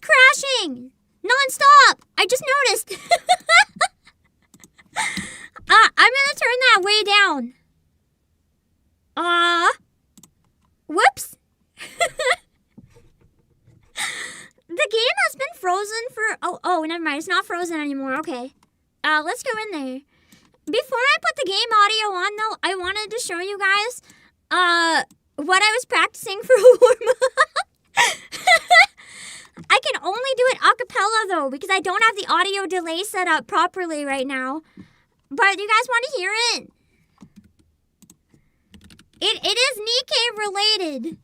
crashing non-stop. I just noticed. I'm gonna turn that way down. Whoops. The game has been frozen for... Oh, never mind. It's not frozen anymore. Okay. Let's go in there. Before I put the game audio on, though, I wanted to show you guys what I was practicing for warm-up. I can only do it a cappella, though, because I don't have the audio delay set up properly right now. But you guys want to hear it? It is NIKKE related.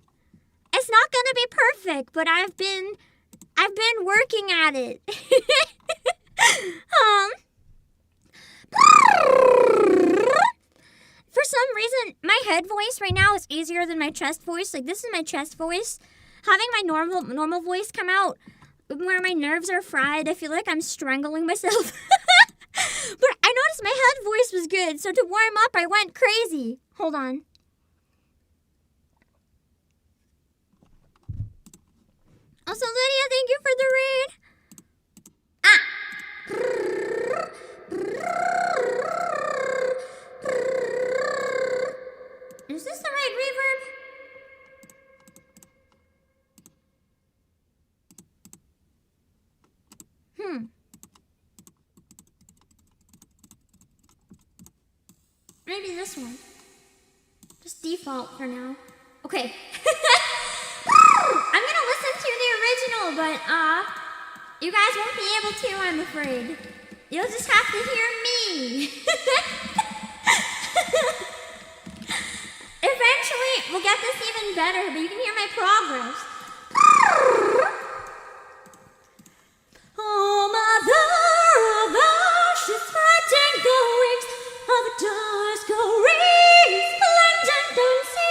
It's not gonna be perfect, but I've been working at it. For some reason, my head voice right now is easier than my chest voice. Like, this is my chest voice. Having my normal voice come out where my nerves are fried, I feel like I'm strangling myself. But I noticed my head voice was good, so to warm up, I went crazy. Hold on. Also, Lydia, thank you for the raid. Is this the right reverb? Maybe this one. Just default for now. Okay. I'm gonna listen to the original, but you guys won't be able to, I'm afraid. You'll just have to hear me. Eventually, we'll get this even better, but you can hear my progress. Oh, mother of ashes, spreading the wings of a dusk rays, splendid unseen.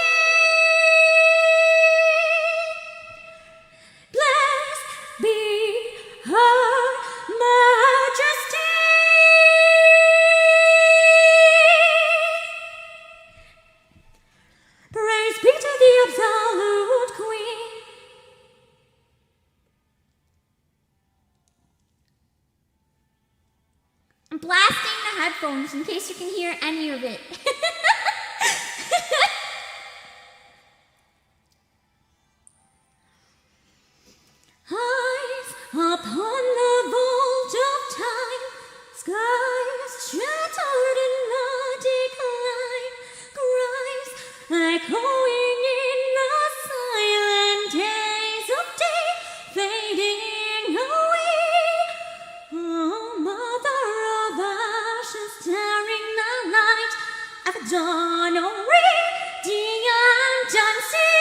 Blessed be her majesty. Praise be to the absolute queen. I'm blasting the headphones in case you can hear any of it. Eyes upon the vault of time, skies shattered in the decline, cries echoing in the silent days of day, fading away. Oh, mother of ashes, staring the light of dawn, oh, radiant unseen.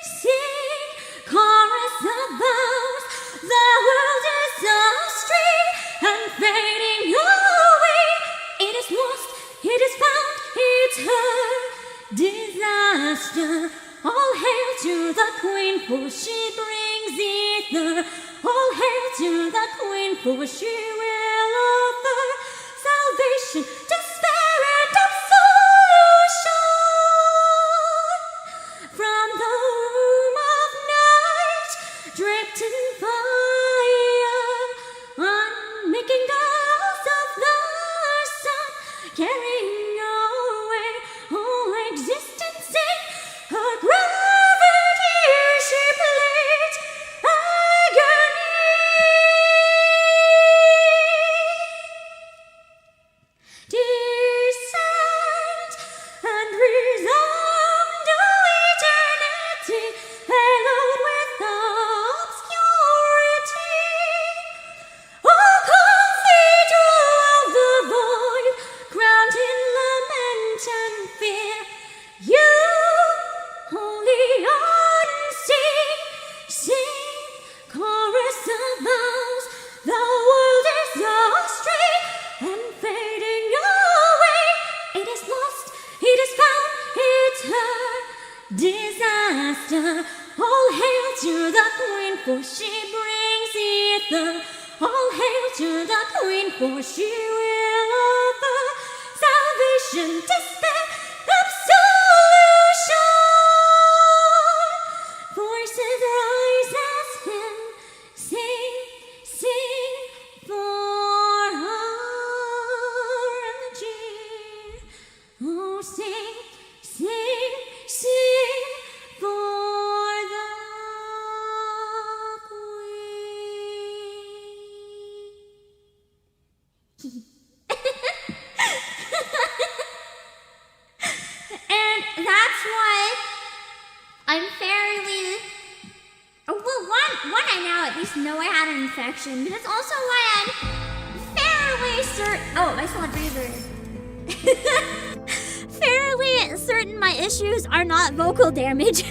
Sing, chorus of vows, the world is a stream and fading away. It is lost, it is found, it's her disaster. All hail to the queen, for she brings ether. All hail to the queen, for she will offer salvation, despair, and absolution. From the womb of night, draped in fire, unmaking girls of the sun, carrying away all existence in her gravity. She played agony. Descend and resound to eternity, hallowed with obscurity. Oh, cathedral of the void, crowned in lament and fear, you, holy unseen, sing, chorus of vows. The world is astray and fading away. It is lost, it is found, it's her disaster. All hail to the queen, for she brings ether. All hail to the queen, for she will offer salvation, despair, absolution. For sunrise as him. Sing, sing for our cheer. Oh, sing, sing, sing for the queen. And that's why I'm fairly, well, one I now at least know I had an infection, but it's also why I'm fairly certain, oh, I saw a reverb. Fairly certain my issues are not vocal damage.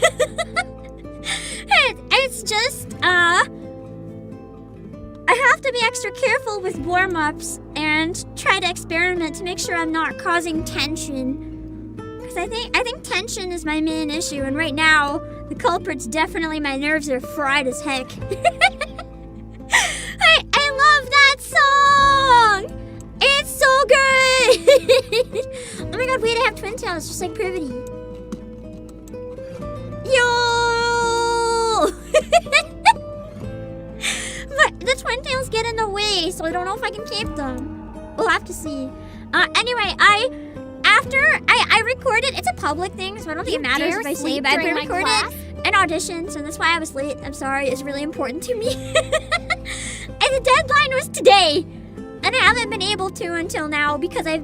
It's just, I have to be extra careful with warm-ups and try to experiment to make sure I'm not causing tension. Because I think tension is my main issue, and right now, the culprit's definitely my nerves are fried as heck. I love that song! It's so good! Oh my god, wait, I have twin tails, just like Privaty. Yo! But the twin tails get in the way, so I don't know if I can keep them. We'll have to see. Anyway, after I recorded, it's a public thing, so I don't think it matters if I say, but I recorded an audition, so that's why I was late. I'm sorry, it's really important to me. And the deadline was today, and I haven't been able to until now because I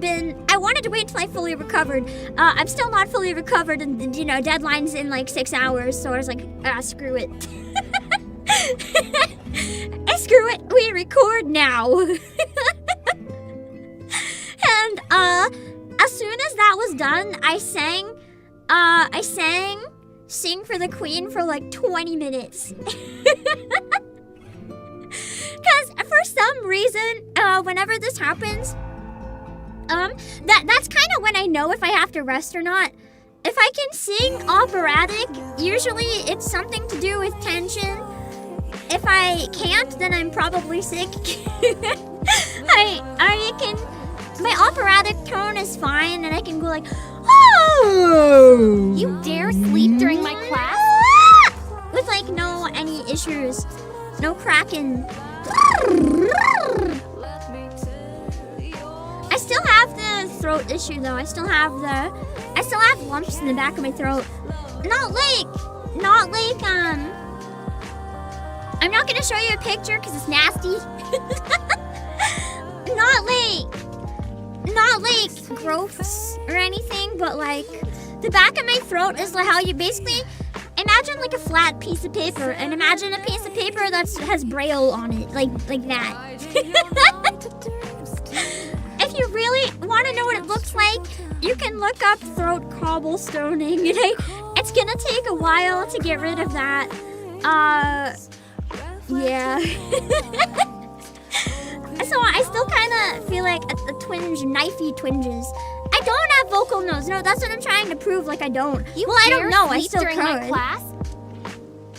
wanted to wait till I fully recovered. I'm still not fully recovered, and you know, deadline's in like 6 hours, so I was like, screw it. Screw it, we record now. And as soon as that was done, I sang Sing for the Queen for like 20 minutes. Because for some reason, whenever this happens, that's kind of when I know if I have to rest or not. If I can sing operatic, usually it's something to do with tension. If I can't, then I'm probably sick. My operatic tone is fine, and I can go like, oh! You dare sleep during my class? With like no any issues, no cracking. I still have the throat issue though. I still have lumps in the back of my throat. Not like, I'm not gonna show you a picture because it's nasty. Not like growths or anything, but like the back of my throat is like how you basically imagine like a flat piece of paper, and imagine a piece of paper that has braille on it, like that. If you really want to know what it looks like, you can look up throat cobblestoning. It's gonna take a while to get rid of that. Yeah. So I still kind of feel like a knifey twinges. I don't have vocal nodes. No, that's what I'm trying to prove. Like I don't. Well, I don't know. I still during could. my class?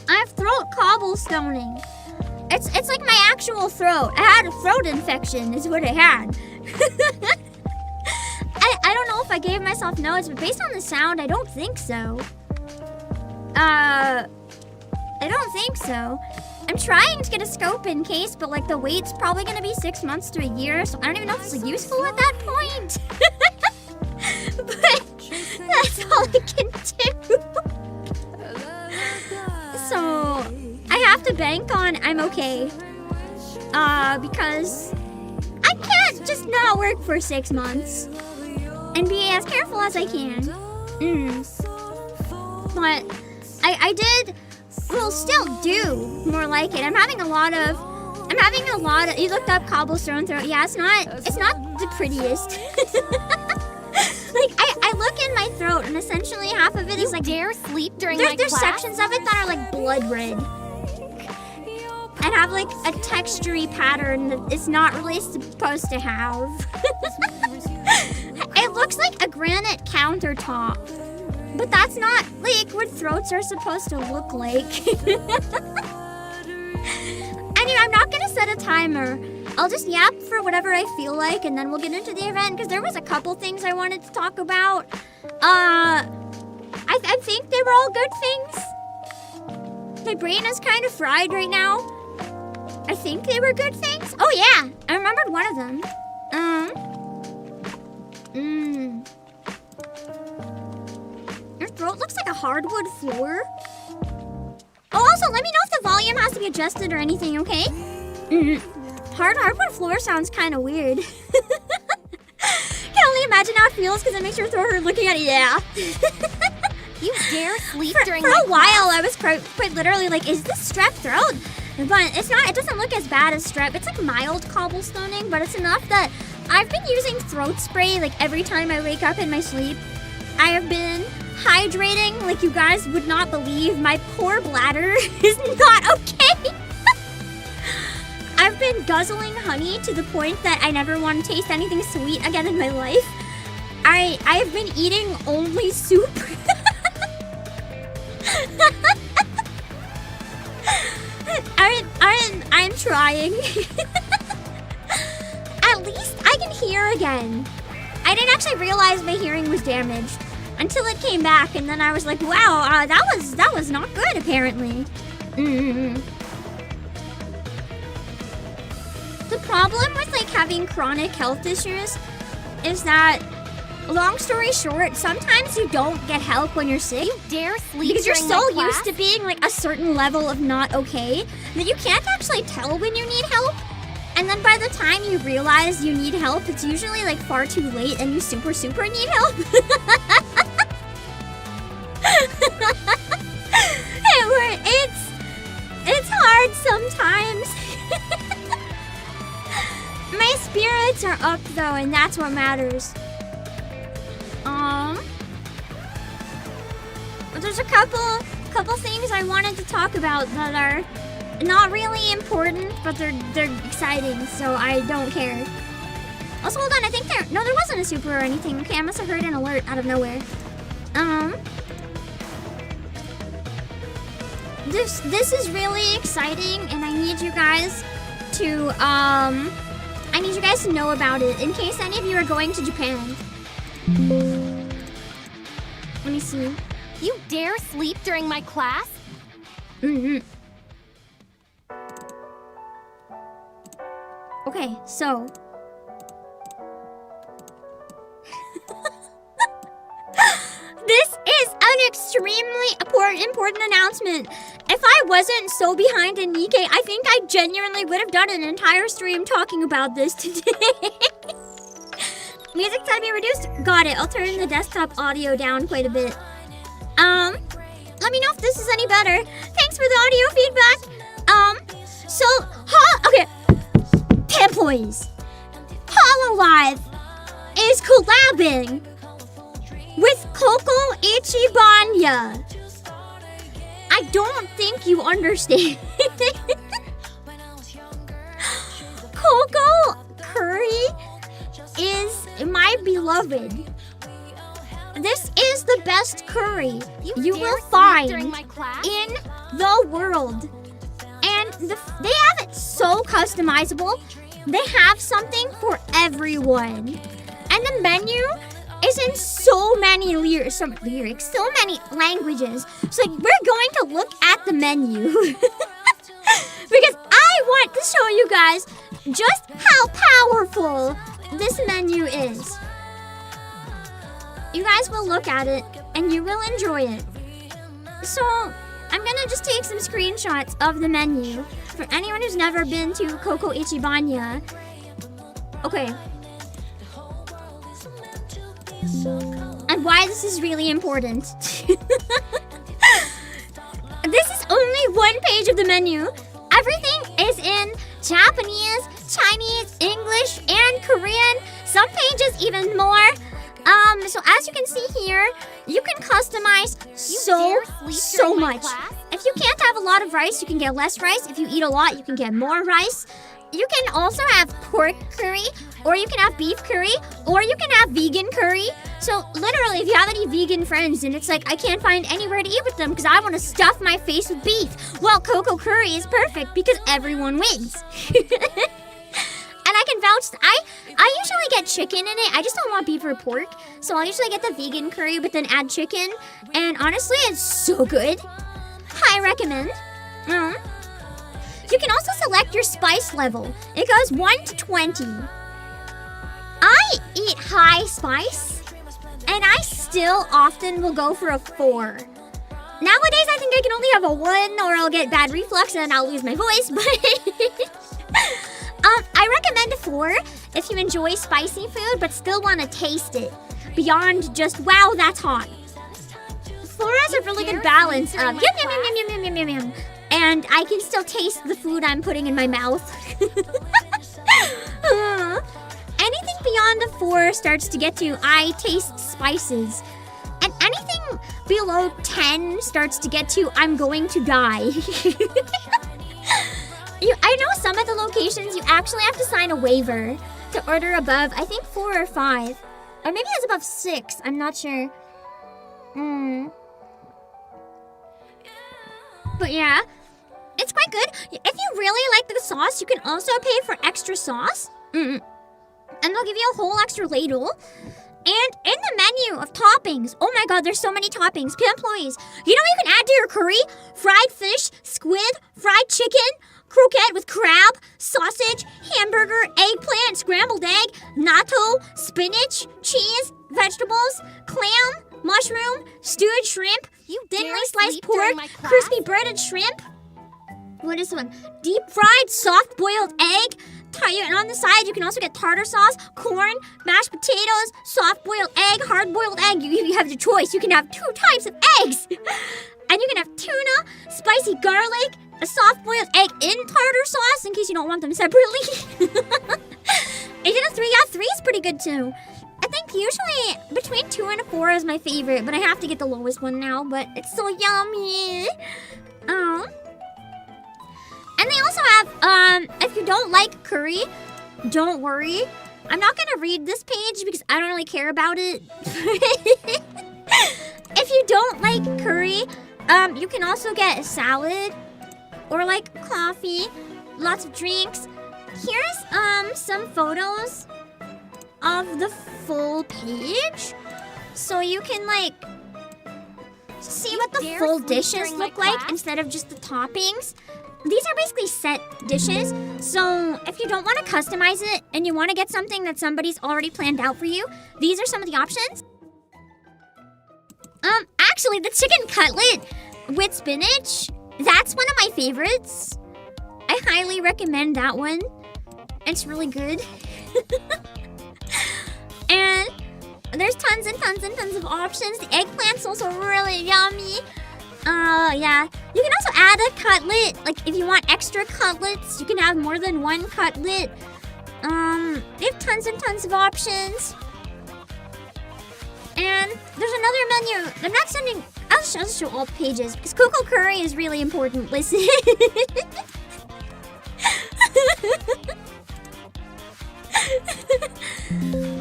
I have throat cobblestoning. It's like my actual throat. I had a throat infection. Is what I had. I don't know if I gave myself nodes, but based on the sound, I don't think so. I don't think so. I'm trying to get a scope in case, but like the wait's probably gonna be 6 months to a year, so I don't even know if it's like, useful at that point. But that's all I can do. So I have to bank on I'm okay. Because I can't just not work for 6 months and be as careful as I can. But I did. Will still do more like it. I'm having a lot of. You looked up cobblestone throat. Yeah, it's not the prettiest. Like I look in my throat, and essentially half of it is like. Dare sleep during my class? There's sections of it that are like blood red, and have like a textury pattern that it's not really supposed to have. It looks like a granite countertop. But that's not like what throats are supposed to look like. Anyway, I'm not gonna set a timer. I'll just yap for whatever I feel like, and then we'll get into the event, because there was a couple things I wanted to talk about. I think they were all good things. My brain is kind of fried right now. I think they were good things. Oh yeah, I remembered one of them. Your throat looks like a hardwood floor. Oh, also, let me know if the volume has to be adjusted or anything, okay? Hardwood floor sounds kind of weird. Can only imagine how it feels because it makes your throat hurt looking at it. Yeah. You dare sleep during for my a while, I was quite literally like, is this strep throat? But it's not. It doesn't look as bad as strep. It's like mild cobblestoning, but it's enough that I've been using throat spray like every time I wake up in my sleep. I have been hydrating like you guys would not believe. My poor bladder is not okay. I've been guzzling honey to the point that I never want to taste anything sweet again in my life. I have been eating only soup. I'm trying. At least I can hear again. I didn't actually realize my hearing was damaged until it came back, and then I was like, wow, that was not good apparently. The problem with like having chronic health issues is that, long story short, sometimes you don't get help when you're sick. You dare sleep because you're during so my class? used to being like a certain level of not okay that you can't actually tell when you need help. And then by the time you realize you need help, it's usually like far too late and you super need help. It's hard sometimes. My spirits are up though, and that's what matters. But there's a couple things I wanted to talk about that are not really important, but they're exciting, so I don't care. Also, hold on, I think there wasn't a super or anything. Okay, I must have heard an alert out of nowhere. This is really exciting, and I need you guys to know about it in case any of you are going to Japan. Let me see. You dare sleep during my class? Okay, so this is an extremely important announcement. If I wasn't so behind in NIKKE, I think I genuinely would have done an entire stream talking about this today. Music's gotta be reduced. Got it. I'll turn the desktop audio down quite a bit. Let me know if this is any better. Thanks for the audio feedback. Okay. Employees. Hololive is collabing with Coco Ichibanya. I don't think you understand. Coco Curry is my beloved. This is the best curry you will find in the world. And they have it so customizable. They have something for everyone. And the menu is in so many lyrics, so many languages. So we're going to look at the menu. Because I want to show you guys just how powerful this menu is. You guys will look at it and you will enjoy it. So I'm gonna just take some screenshots of the menu for anyone who's never been to Coco Ichibanya. Okay. And why this is really important. This is only one page of the menu. Everything is in Japanese, Chinese, English, and Korean. Some pages even more. So as you can see here, you can customize so much. If you can't have a lot of rice, you can get less rice. If you eat a lot, you can get more rice. You can also have pork curry, or you can have beef curry, or you can have vegan curry. So literally, if you have any vegan friends and it's like, I can't find anywhere to eat with them because I want to stuff my face with beef, well, Coco Curry is perfect because everyone wins. And I can vouch, I usually get chicken in it. I just don't want beef or pork. So I'll usually get the vegan curry but then add chicken. And honestly, it's so good. I recommend. your spice level. It goes 1 to 20. I eat high spice, and I still often will go for a 4. Nowadays, I think I can only have a 1, or I'll get bad reflux and I'll lose my voice, but I recommend a 4 if you enjoy spicy food but still want to taste it beyond just, wow, that's hot. 4 has a really good balance of yum, yum, yum, yum, yum, yum, yum, yum, and I can still taste the food I'm putting in my mouth. Anything beyond a 4 starts to get to, I taste spices. And anything below 10 starts to get to, I'm going to die. I know some of the locations you actually have to sign a waiver to order above, I think 4 or 5. Or maybe it's above 6, I'm not sure. But yeah, it's quite good. If you really like the sauce, you can also pay for extra sauce. And they'll give you a whole extra ladle. And in the menu of toppings, oh my god, there's so many toppings. Employees, you know what you can add to your curry? Fried fish, squid, fried chicken, croquette with crab, sausage, hamburger, eggplant, scrambled egg, natto, spinach, cheese, vegetables, clam, mushroom, stewed shrimp, thinly sliced pork, crispy breaded shrimp. What is this one? Deep fried, soft boiled egg. And on the side, you can also get tartar sauce, corn, mashed potatoes, soft-boiled egg, hard-boiled egg. You have the choice. You can have 2 types of eggs. And you can have tuna, spicy garlic, a soft-boiled egg in tartar sauce in case you don't want them separately. Is it a 3? Yeah, 3 is pretty good too. I think usually between 2 and a 4 is my favorite, but I have to get the lowest one now, but it's so yummy. And they also have, if you don't like curry, don't worry. I'm not going to read this page because I don't really care about it. If you don't like curry, you can also get a salad or like coffee, lots of drinks. Here's, some photos of the full page. So you can like see what the full dishes look like instead of just the toppings. These are basically set dishes, so if you don't want to customize it and you want to get something that somebody's already planned out for you, these are some of the options. Actually, the chicken cutlet with spinach, that's one of my favorites. I highly recommend that one. It's really good. And there's tons and tons and tons of options. The eggplant's also really yummy. Yeah. You can also add a cutlet. Like, if you want extra cutlets, you can have more than 1 cutlet. They have tons and tons of options. And there's another menu. I'm not sending... I'll show all pages, because cocoa curry is really important. Listen.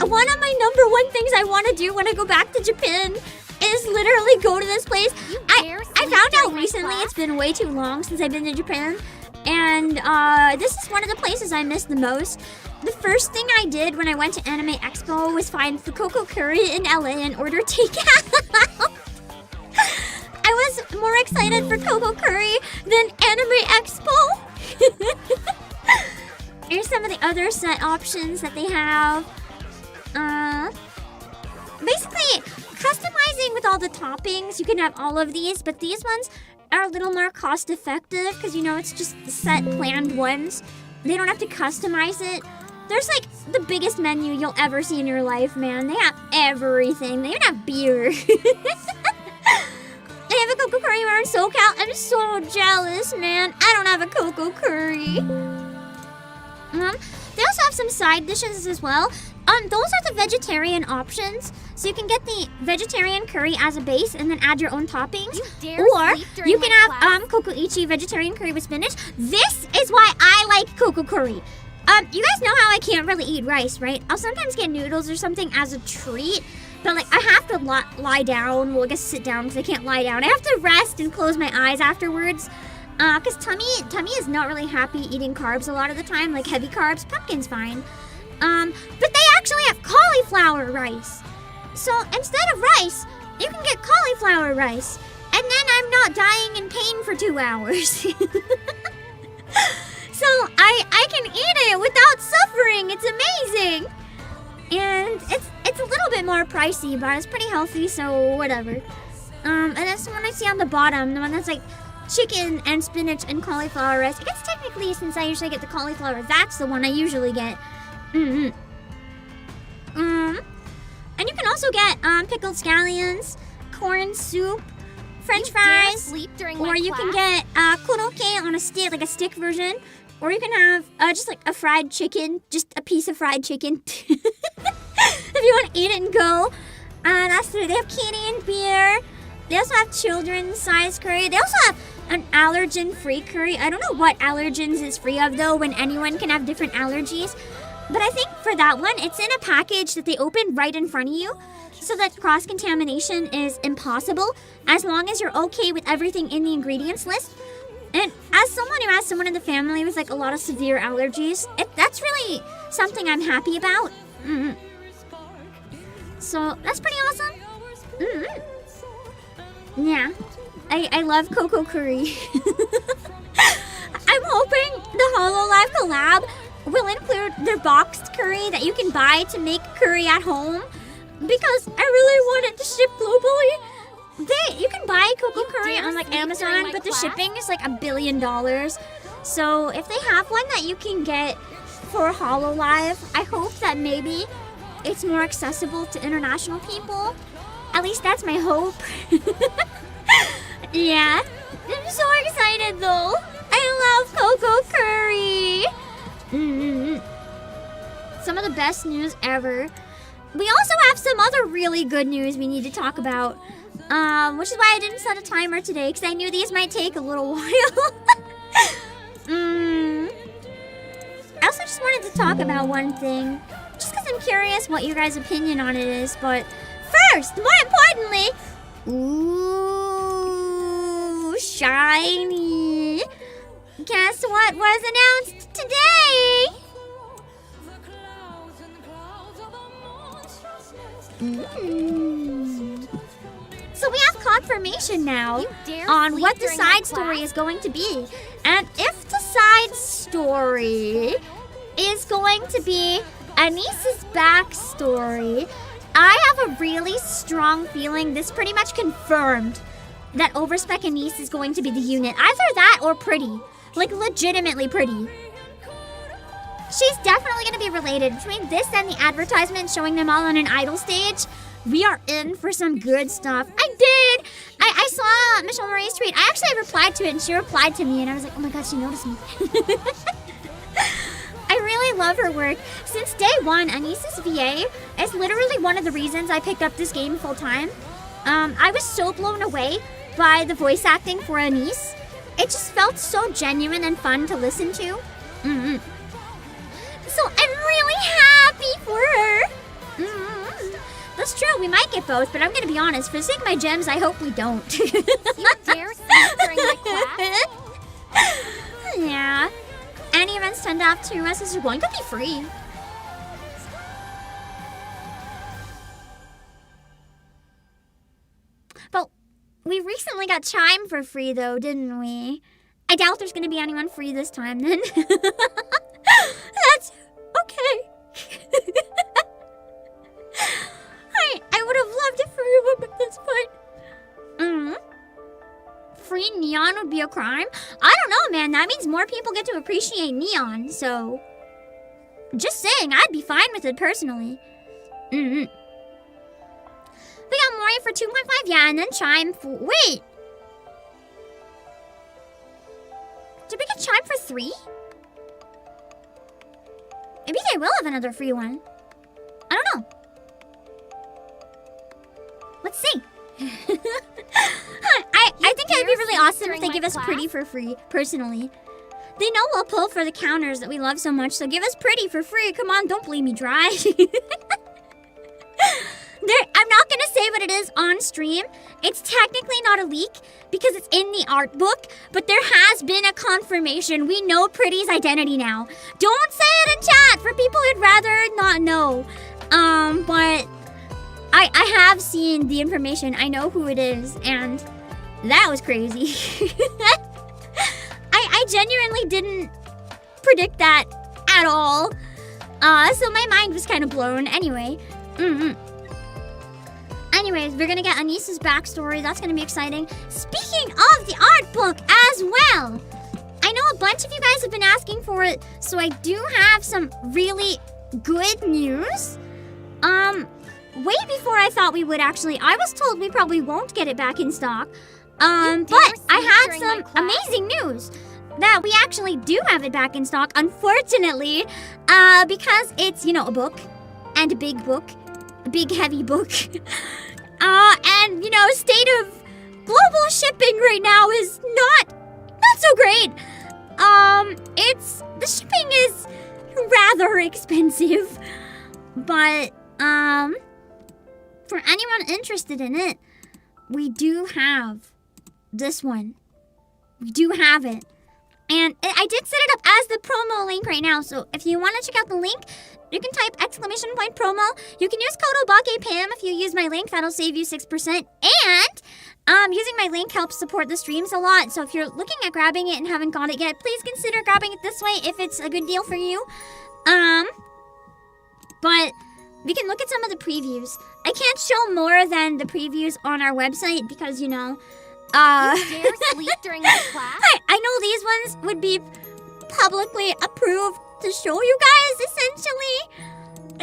One of my number 1 things I want to do when I go back to Japan is literally go to this place. I found out recently it's been way too long since I've been to Japan, and this is one of the places I miss the most. The first thing I did when I went to Anime Expo was find the cocoa curry in LA and order takeout. I was more excited for cocoa curry than Anime Expo. Here's some of the other set options that they have. Basically, customizing with all the toppings, you can have all of these, but these ones are a little more cost effective because, you know, it's just the set planned ones. They don't have to customize it. There's like the biggest menu you'll ever see in your life, man. They have everything. They even have beer. They have a cocoa curry bar in SoCal. I'm so jealous, man. I don't have a cocoa curry. They also have some side dishes as well. Those are the vegetarian options. So you can get the vegetarian curry as a base and then add your own toppings. Or you can have kokoichi vegetarian curry with spinach. This is why I like cocoa curry. You guys know how I can't really eat rice, right? I'll sometimes get noodles or something as a treat. But like I have to lie down. Well, I guess sit down because I can't lie down. I have to rest and close my eyes afterwards. Because tummy is not really happy eating carbs a lot of the time, like heavy carbs. Pumpkin's fine. But they actually have cauliflower rice. So instead of rice, you can get cauliflower rice. And then I'm not dying in pain for 2 hours. So I can eat it without suffering. It's amazing. And it's a little bit more pricey, but it's pretty healthy, so whatever. And that's the one I see on the bottom, the one that's like chicken and spinach and cauliflower rice. I guess technically, since I usually get the cauliflower, that's the one I usually get. And you can also get pickled scallions, corn soup, French fries, sleep during or my you can get korokke on a stick, like a stick version, or you can have just like a fried chicken, just a piece of fried chicken. If you want to eat it and go. That's true. They have Canadian beer. They also have children's size curry. They also have an allergen-free curry. I don't know what allergens is free of though, when anyone can have different allergies. But I think for that one, it's in a package that they open right in front of you, so that cross-contamination is impossible, as long as you're okay with everything in the ingredients list. And as someone who has someone in the family with like a lot of severe allergies, that's really something I'm happy about. So that's pretty awesome. Yeah, I love cocoa curry. I'm hoping the HoloLive collab will include their boxed curry that you can buy to make curry at home, because I really want it to ship globally. You can buy cocoa curry on like Amazon, but the shipping is like $1 billion. So if they have one that you can get for HoloLive, I hope that maybe it's more accessible to international people. At least that's my hope. Yeah, I'm so excited though. I love cocoa curry. Some of the best news ever. We also have some other really good news we need to talk about. Which is why I didn't set a timer today, because I knew these might take a little while. I also just wanted to talk about one thing, just because I'm curious what your guys' opinion on it is. But first, more importantly, ooh, shiny. Guess what was announced today? So we have confirmation now on what the side story is going to be. And if the side story is going to be Anice's backstory, I have a really strong feeling this pretty much confirmed that Overspec Anise is going to be the unit. Either that or pretty. Like, legitimately pretty. She's definitely going to be related. Between this and the advertisement showing them all on an idol stage, we are in for some good stuff. I did! I saw Michelle Marie's tweet. I actually replied to it, and she replied to me, and I was like, oh my god, she noticed me. I really love her work. Since day one, Anice's VA is literally one of the reasons I picked up this game full time. I was so blown away by the voice acting for Anise. It just felt so genuine and fun to listen to. So I'm really happy for her. That's true, we might get both, but I'm gonna be honest, for the sake of my gems, I hope we don't. You dare sleep during my class? Yeah. Any events tend to have 2 messages. One could be free. But we recently got Chime for free, though, didn't we? I doubt there's gonna be anyone free this time, then. That's okay. I would have loved it for you, but that's fine. Free neon would be a crime? I don't know, man. That means more people get to appreciate neon, so... Just saying, I'd be fine with it personally. We got Mori for 2.5, yeah, and then Chime for... Wait! Did we get Chime for 3? Maybe they will have another free one. I don't know. Let's see. I think it'd be really awesome if they give us pretty for free, personally. They know we'll pull for the counters that we love so much, so give us pretty for free. Come on, don't bleed me dry. I'm not gonna say what it is on stream. It's technically not a leak because it's in the art book, but there has been a confirmation. We know Pretty's identity now. Don't say it in chat for people who'd rather not know. But I have seen the information. I know who it is, and that was crazy. I genuinely didn't predict that at all. So my mind was kind of blown. Anyway. Anyways, we're gonna get Anissa's backstory. That's gonna be exciting. Speaking of the art book as well, I know a bunch of you guys have been asking for it, so I do have some really good news. Way before I thought we would actually. I was told we probably won't get it back in stock. But I had some amazing news that we actually do have it back in stock, unfortunately, because it's, you know, a book, and a big book, a big heavy book. And, you know, state of global shipping right now is not so great. The shipping is rather expensive, but, for anyone interested in it, we do have this one. We do have it. And I did set it up as the promo link right now, so if you want to check out the link, you can type !promo. You can use code OBAKEPAM if you use my link. That'll save you 6%. And using my link helps support the streams a lot. So if you're looking at grabbing it and haven't got it yet, please consider grabbing it this way if it's a good deal for you. But we can look at some of the previews. I can't show more than the previews on our website because, you know, You dare sleep during my class? I know these ones would be publicly approved to show you guys, essentially.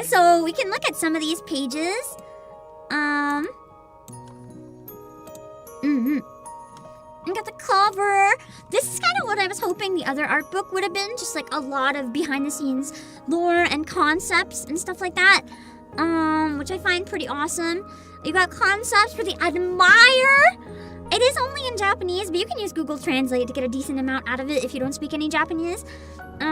So we can look at some of these pages. We got the cover. This is kind of what I was hoping the other art book would have been. Just like a lot of behind-the-scenes lore and concepts and stuff like that. Which I find pretty awesome. You got concepts for the Admire. It is only in Japanese, but you can use Google Translate to get a decent amount out of it if you don't speak any Japanese. We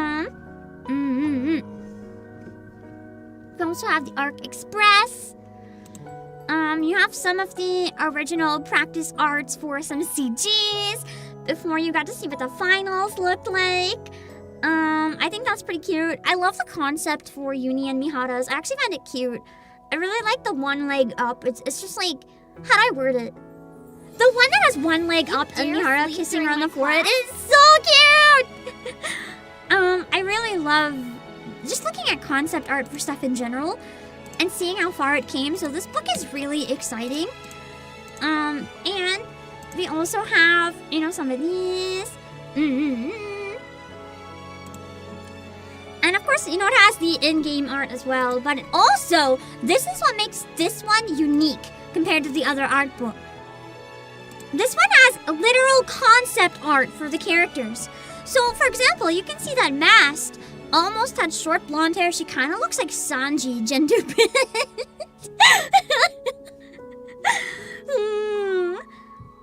also have the Arc Express. You have some of the original practice arts for some CGs before you got to see what the finals looked like. I think that's pretty cute. I love the concept for Uni and Mihara's. I actually find it cute. I really like the one leg up. It's just like, how'd I word it? The one that has one leg up and Mihara kissing her on the forehead is so cute! I really love just looking at concept art for stuff in general and seeing how far it came. So this book is really exciting. And we also have, you know, some of these. And of course, you know, it has the in-game art as well. But it also, this is what makes this one unique compared to the other art book. This one has a literal concept art for the characters. So, for example, you can see that Mast almost had short blonde hair. She kind of looks like Sanji, gender bent.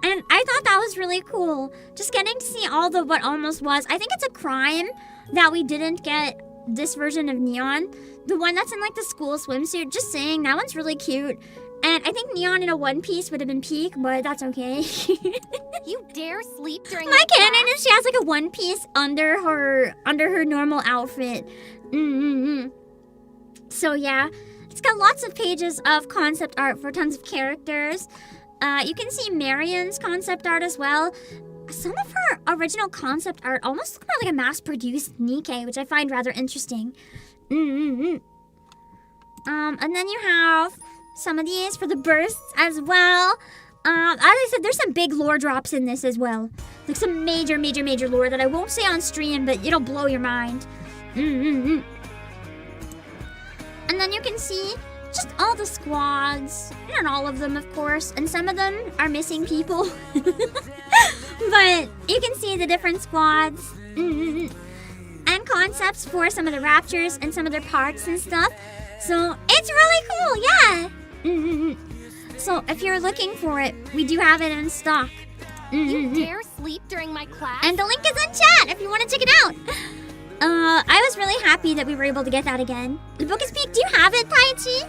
And I thought that was really cool. Just getting to see all the what almost was. I think it's a crime that we didn't get this version of Neon. The one that's in like the school swimsuit. Just saying, that one's really cute. And I think Neon in a one piece would have been peak, but that's okay. You dare sleep during my canon is she has like a one piece under her normal outfit. So yeah, it's got lots of pages of concept art for tons of characters. You can see Marion's concept art as well. Some of her original concept art almost look more like a mass-produced NIKKE, which I find rather interesting. And then you have some of these for the bursts as well. As I said, there's some big lore drops in this as well. Like some major lore that I won't say on stream, but it'll blow your mind. And then you can see just all the squads. Not all of them, of course. And some of them are missing people. But you can see the different squads. And concepts for some of the raptures and some of their parts and stuff. So it's really cool, yeah. So if you're looking for it, we do have it in stock. You dare sleep during my class? And the link is in chat if you want to check it out. I was really happy that we were able to get that again. The book is peak. Do you have it, Taichi?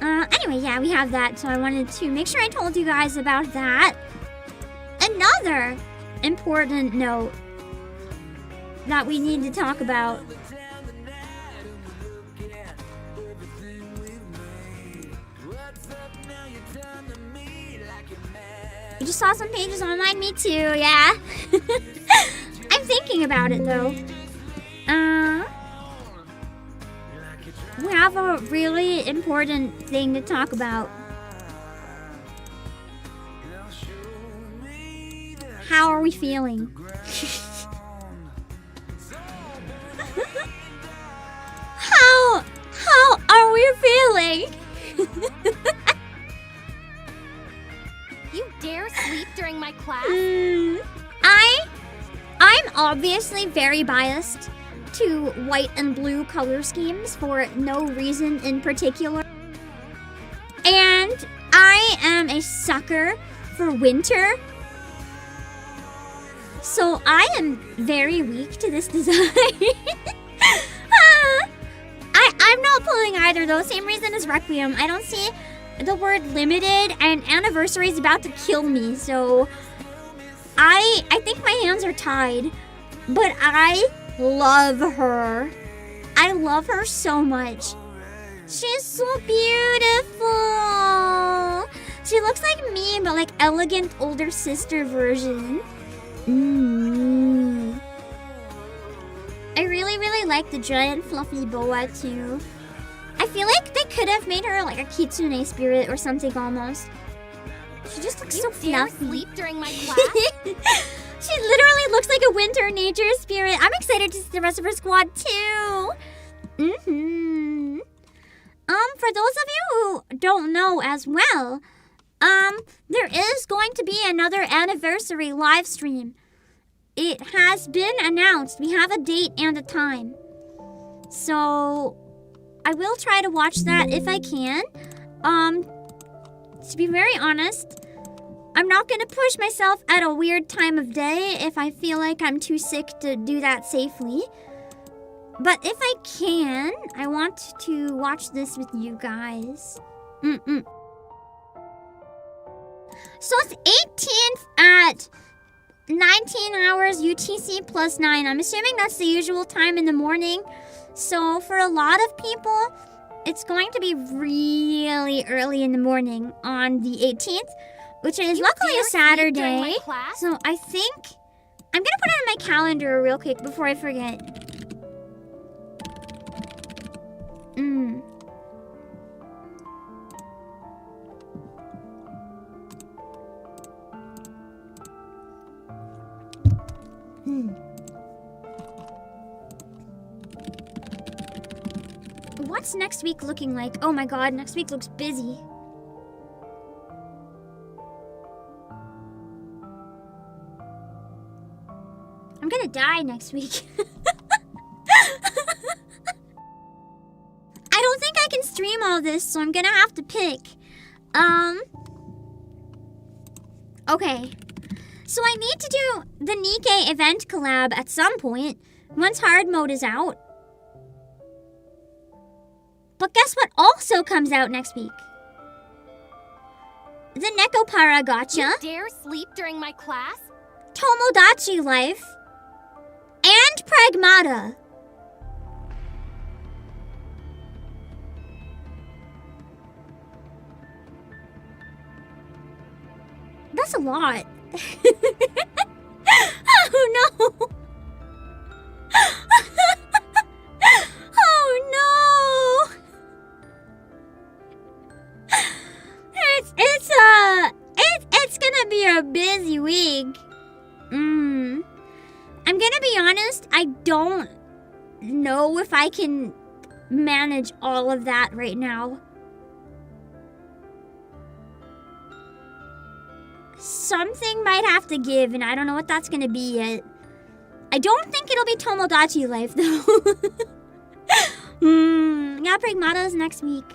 Anyway, yeah, we have that. So I wanted to make sure I told you guys about that. Another important note that we need to talk about. You just saw some pages online, me too, yeah. I'm thinking thinking about it though. We have a really important thing to talk about. How are we feeling? How are we feeling? You dare sleep during my class? I'm obviously very biased to white and blue color schemes for no reason in particular. And I am a sucker for winter. So I am very weak to this design. I'm not pulling either though. Same reason as Requiem. I don't see the word limited, and anniversary is about to kill me. So I think my hands are tied. But I love her. I love her so much. She's so beautiful. She looks like me, but like elegant older sister version. I really like the giant fluffy boa too. I feel like they could have made her like a kitsune spirit or something almost. She just looks so fluffy. Sleep during my class? She literally looks like a winter nature spirit. I'm excited to see the rest of her squad too. For those of you who don't know as well, there is going to be another anniversary live stream. It has been announced. We have a date and a time. So I will try to watch that if I can. To be very honest, I'm not going to push myself at a weird time of day if I feel like I'm too sick to do that safely. But if I can, I want to watch this with you guys. So it's 18th at 19 hours UTC plus 9. I'm assuming that's the usual time in the morning. So for a lot of people, it's going to be really early in the morning on the 18th, which is luckily a Saturday. So I think I'm gonna put it on my calendar real quick before I forget. What's next week looking like? Oh my god, next week looks busy. I'm gonna die next week. I don't think I can stream all this, so I'm gonna have to pick. Okay. So I need to do the NIKKE event collab at some point, once hard mode is out. But guess what also comes out next week? The Nekopara Gacha. You dare sleep during my class? Tomodachi Life. And Pragmata. That's a lot. Oh no. Oh no. It's gonna be a busy week. I'm gonna be honest, I don't know if I can manage all of that right now. Something might have to give, and I don't know what that's gonna be yet. I don't think it'll be Tomodachi Life though. Yeah, Pragmata's next week.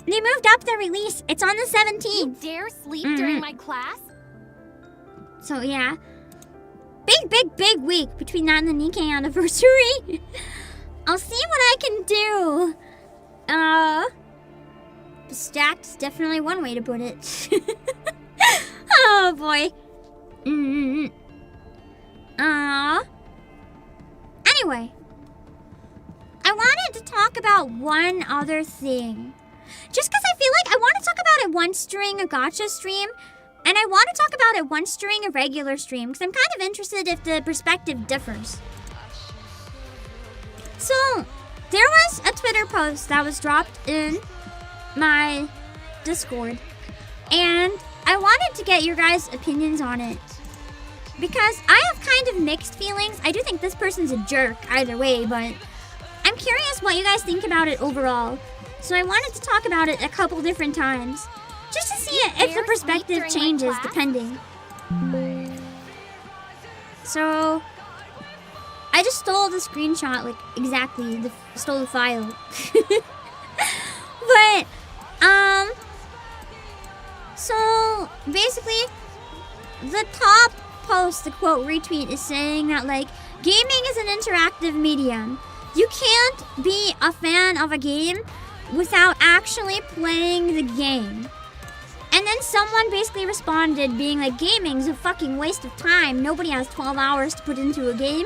They moved up the release. It's on the 17th. You dare sleep during my class? So yeah. Big week between that and the NIKKE anniversary. I'll see what I can do. Stacked is definitely one way to put it. Oh boy. Anyway. I wanted to talk about one other thing. Just because I feel like I want to talk about it once during a gacha stream, And I want to talk about it once during a regular stream because I'm kind of interested if the perspective differs. So, there was a Twitter post that was dropped in my Discord. And I wanted to get your guys' opinions on it. Because I have kind of mixed feelings. I do think this person's a jerk either way, but I'm curious what you guys think about it overall. So I wanted to talk about it a couple different times. Just to see if the perspective changes depending. So, I just stole the screenshot, like, exactly. Stole the file. But, so, basically, the top post, the quote retweet, is saying that, like, gaming is an interactive medium. You can't be a fan of a game without actually playing the game. And then someone basically responded being like, gaming's a fucking waste of time. Nobody has 12 hours to put into a game.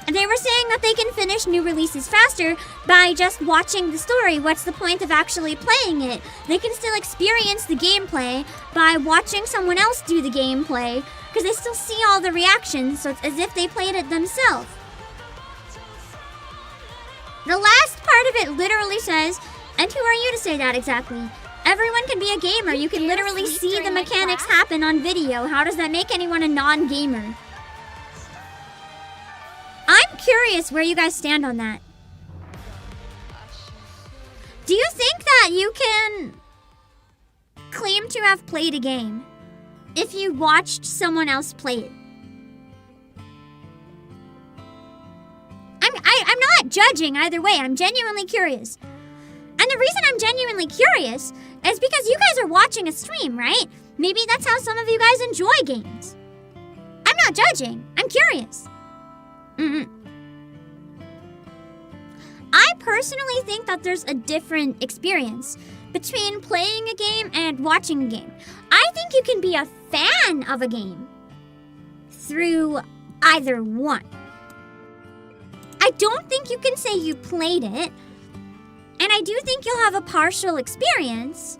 And they were saying that they can finish new releases faster by just watching the story. What's the point of actually playing it? They can still experience the gameplay by watching someone else do the gameplay because they still see all the reactions, so it's as if they played it themselves. The last part of it literally says, and who are you to say that exactly? Everyone can be a gamer. You can literally see the mechanics happen on video. How does that make anyone a non-gamer? I'm curious where you guys stand on that. Do you think that you can claim to have played a game if you watched someone else play it? I'm not judging either way. I'm genuinely curious. And the reason I'm genuinely curious is because you guys are watching a stream, right? Maybe that's how some of you guys enjoy games. I'm not judging. I'm curious. I personally think that there's a different experience between playing a game and watching a game. I think you can be a fan of a game through either one. I don't think you can say you played it, and I do think you'll have a partial experience,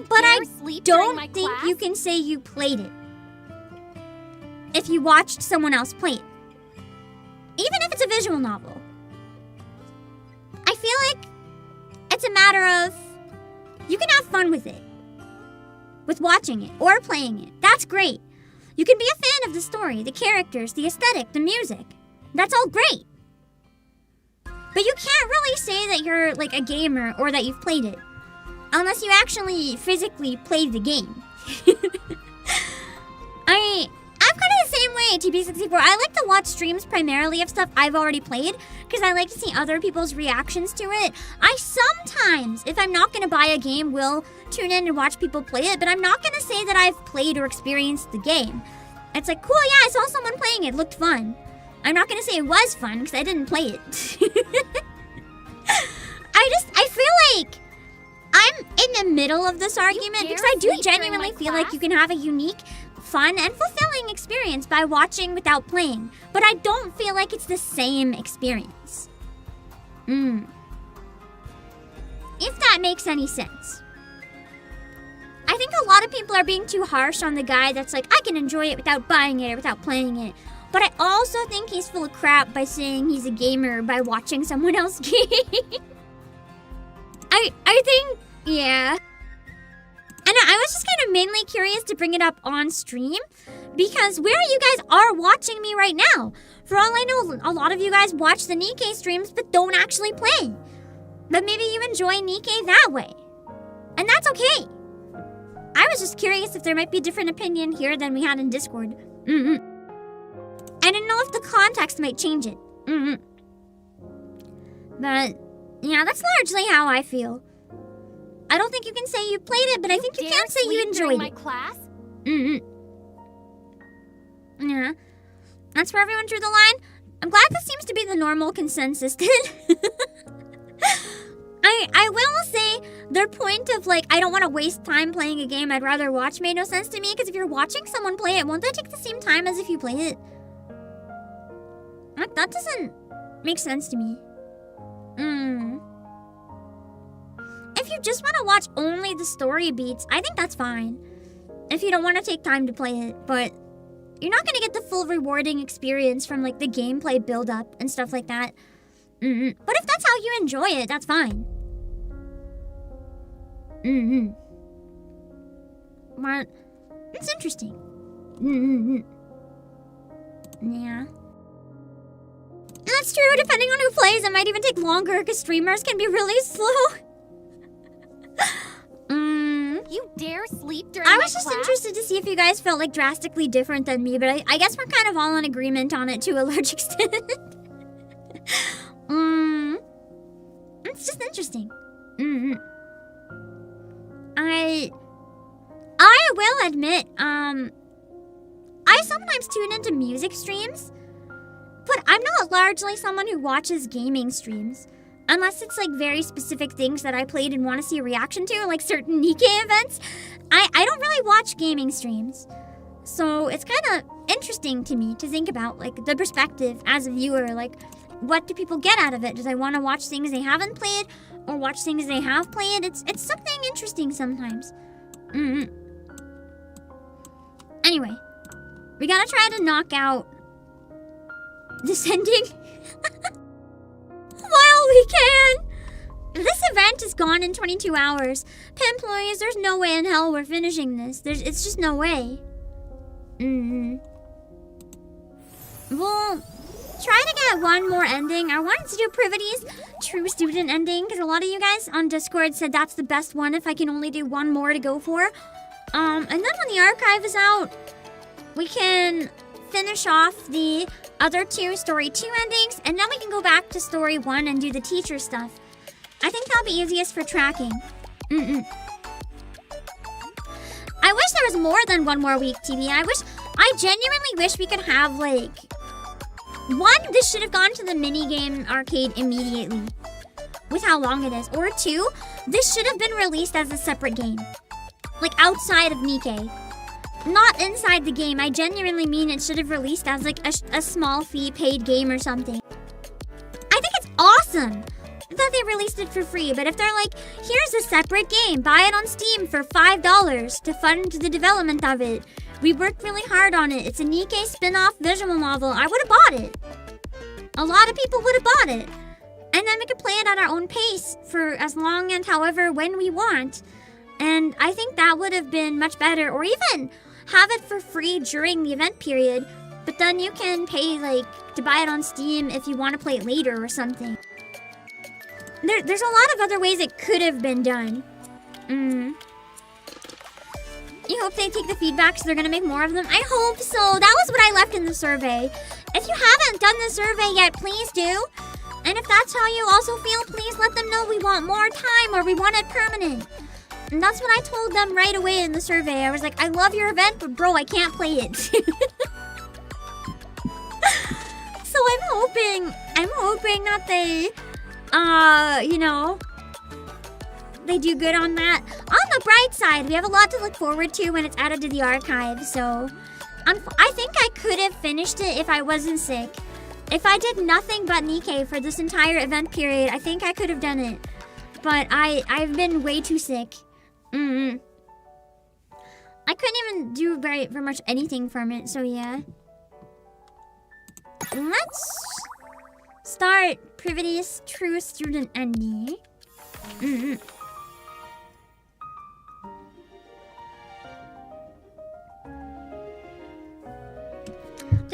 but I don't think you can say you played it if you watched someone else play it. Even if it's a visual novel. I feel like it's a matter of you can have fun with it. With watching it or playing it. That's great. You can be a fan of the story, the characters, the aesthetic, the music. That's all great. But you can't really say that you're like a gamer or that you've played it. Unless you actually physically played the game. I'm kind of the same way, TB64. I like to watch streams primarily of stuff I've already played because I like to see other people's reactions to it. I sometimes, if I'm not going to buy a game, will tune in and watch people play it, but I'm not going to say that I've played or experienced the game. It's like, cool, yeah, I saw someone playing it, looked fun. I'm not going to say it was fun because I didn't play it. I feel like I'm in the middle of this argument because I do genuinely feel like you can have a unique, fun, and fulfilling experience by watching without playing. But I don't feel like it's the same experience. If that makes any sense. I think a lot of people are being too harsh on the guy that's like, I can enjoy it without buying it or without playing it. But I also think he's full of crap by saying he's a gamer by watching someone else game. I think, yeah. And I was just kind of mainly curious to bring it up on stream because where you guys are watching me right now. For all I know, a lot of you guys watch the NIKKE streams but don't actually play. But maybe you enjoy NIKKE that way. And that's okay. I was just curious if there might be a different opinion here than we had in Discord. I didn't know if the context might change it. But, yeah, that's largely how I feel. I don't think you can say you played it, but I think you can say you enjoyed it. Class? Yeah. That's where everyone drew the line. I'm glad this seems to be the normal consensus then. I will say their point of like, I don't want to waste time playing a game I'd rather watch made no sense to me, because if you're watching someone play it, won't that take the same time as if you played it? That doesn't make sense to me. If you just want to watch only the story beats, I think that's fine. if you don't want to take time to play it, but you're not gonna get the full rewarding experience from like the gameplay build-up and stuff like that. But if that's how you enjoy it, that's fine. But it's interesting. Yeah. That's true, depending on who plays, it might even take longer because streamers can be really slow. You dare sleep during I my was just class? interested to see if you guys felt like drastically different than me, but I guess we're kind of all in agreement on it to a large extent. It's just interesting. I will admit, I sometimes tune into music streams, but I'm not largely someone who watches gaming streams. Unless it's like very specific things that I played and want to see a reaction to, like certain NIKKE events. I don't really watch gaming streams. So it's kind of interesting to me to think about like the perspective as a viewer. Like, what do people get out of it? Do they want to watch things they haven't played or watch things they have played? It's something interesting sometimes. Anyway, we gotta try to knock out Descending while we can. This event is gone in 22 hours. Pin employees, there's no way in hell we're finishing this. It's just no way. We'll try to get one more ending. I wanted to do Privaty's true student ending because a lot of you guys on Discord said that's the best one if I can only do one more to go for. And then when the archive is out, we can finish off the other two Story 2 endings, and then we can go back to Story 1 and do the teacher stuff. I think that'll be easiest for tracking. I wish there was more than one more week, TB. I genuinely wish we could have, like... One, this should have gone to the minigame arcade immediately, with how long it is. Or two, this should have been released as a separate game. Like, outside of NIKKE. Not inside the game. I genuinely mean it should have released as like a small fee paid game or something. I think it's awesome that they released it for free, but if they're like, here's a separate game, buy it on Steam for $5 to fund the development of it. We worked really hard on it. It's a NIKKE spin-off visual novel. I would have bought it. A lot of people would have bought it. And then we could play it at our own pace for as long and however when we want. And I think that would have been much better, or even have it for free during the event period, but then you can pay, like, to buy it on Steam if you want to play it later or something. There's a lot of other ways it could have been done. You hope they take the feedback so they're gonna make more of them? I hope so. That was what I left in the survey. If you haven't done the survey yet, please do. And if that's how you also feel, please let them know we want more time or we want it permanent. And that's what I told them right away in the survey. I was like, I love your event, but bro, I can't play it. So I'm hoping that they, you know, they do good on that. On the bright side, we have a lot to look forward to when it's added to the archive, so I think I could have finished it if I wasn't sick. If I did nothing but NIKKE for this entire event period, I think I could have done it. But I've been way too sick. I couldn't even do very much anything from it, so yeah. Let's start Privaty's true student ending. They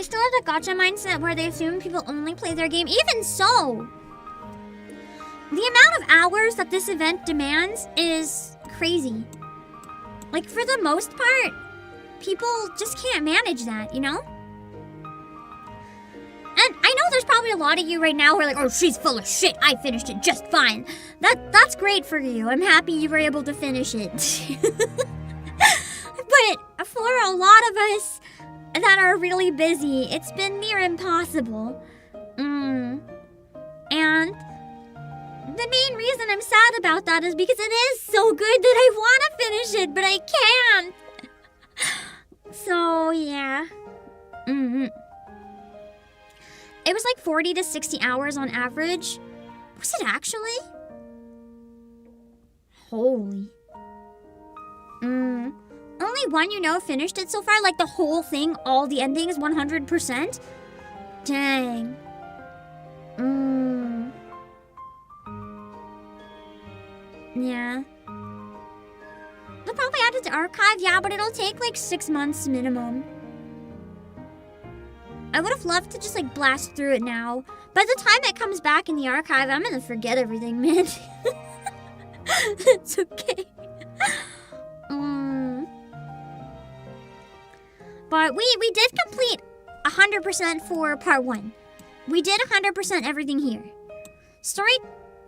still have the gacha mindset where they assume people only play their game. Even so, the amount of hours that this event demands is crazy. Like, for the most part, people just can't manage that, you know? And I know there's probably a lot of you right now who are like, oh, she's full of shit. I finished it just fine. That's great for you. I'm happy you were able to finish it. But for a lot of us that are really busy, it's been near impossible. And the main reason I'm sad about that is because it is so good that I want to finish it, but I can't. So, yeah. It was like 40 to 60 hours on average. Was it actually? Holy. Only only one you know finished it so far? Like the whole thing, all the endings, 100%? Dang. Yeah. They'll probably add it to archive, yeah, but it'll take like 6 months minimum. I would have loved to just like blast through it now. By the time it comes back in the archive, I'm gonna forget everything, man. It's okay. But we did complete 100% for part 1. We did 100% everything here. Story...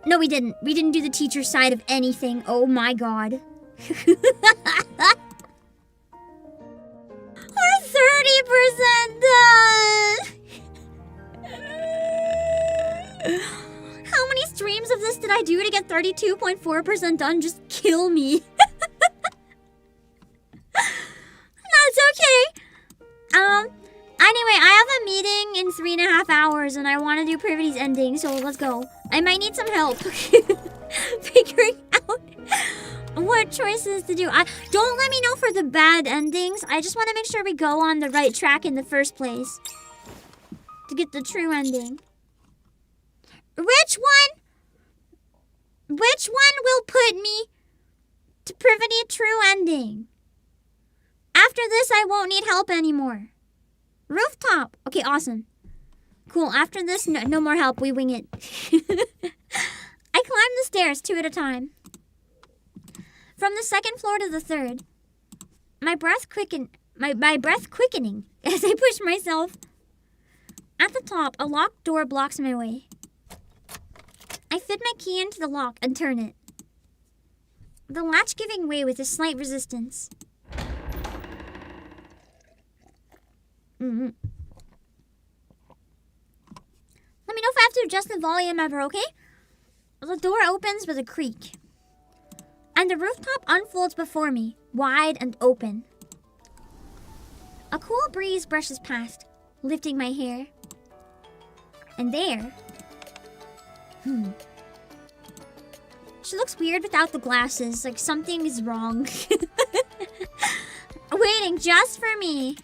No, we didn't. We didn't do the teacher side of anything. Oh my god. We're 30% done! How many streams of this did I do to get 32.4% done? Just kill me. That's okay. Anyway, I have a meeting in 3.5 hours and I want to do Privaty's ending, so let's go. I might need some help figuring out what choices to do. Don't let me know for the bad endings. I just want to make sure we go on the right track in the first place to get the true ending. Which one will put me to Privaty true ending? After this, I won't need help anymore. Rooftop. Okay, awesome. Cool. After this, no more help. We wing it. I climb the stairs 2 at a time. From the 2nd floor to the 3rd. My breath quickening as I push myself. At the top, a locked door blocks my way. I fit my key into the lock and turn it. The latch giving way with a slight resistance. Let me know if I have to adjust the volume ever, okay? The door opens with a creak. And the rooftop unfolds before me, wide and open. A cool breeze brushes past, lifting my hair. And there... She looks weird without the glasses, like something is wrong. Waiting just for me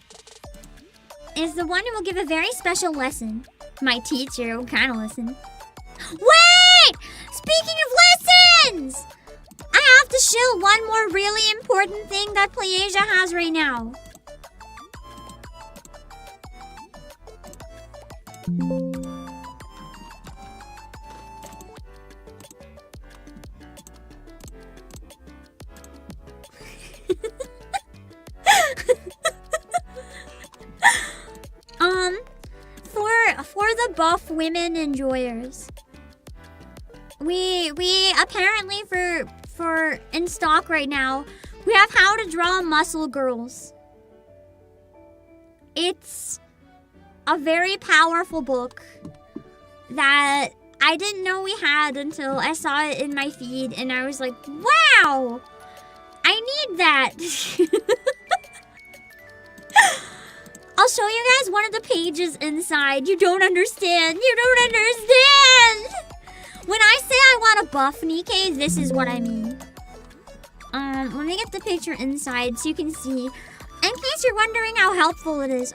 is the one who will give a very special lesson. My teacher, what kind of lesson? Wait! Speaking of lessons! I have to shill one more really important thing that Playasia has right now. For the buff women enjoyers, we apparently for in stock right now, we have How to Draw Muscle Girls. It's a very powerful book that I didn't know we had until I saw it in my feed, and I was like, wow, I need that. I'll show you guys one of the pages inside. You don't understand. You don't understand. When I say I want to buff NIKKE, this is what I mean. Let me get the picture inside so you can see. In case you're wondering how helpful it is,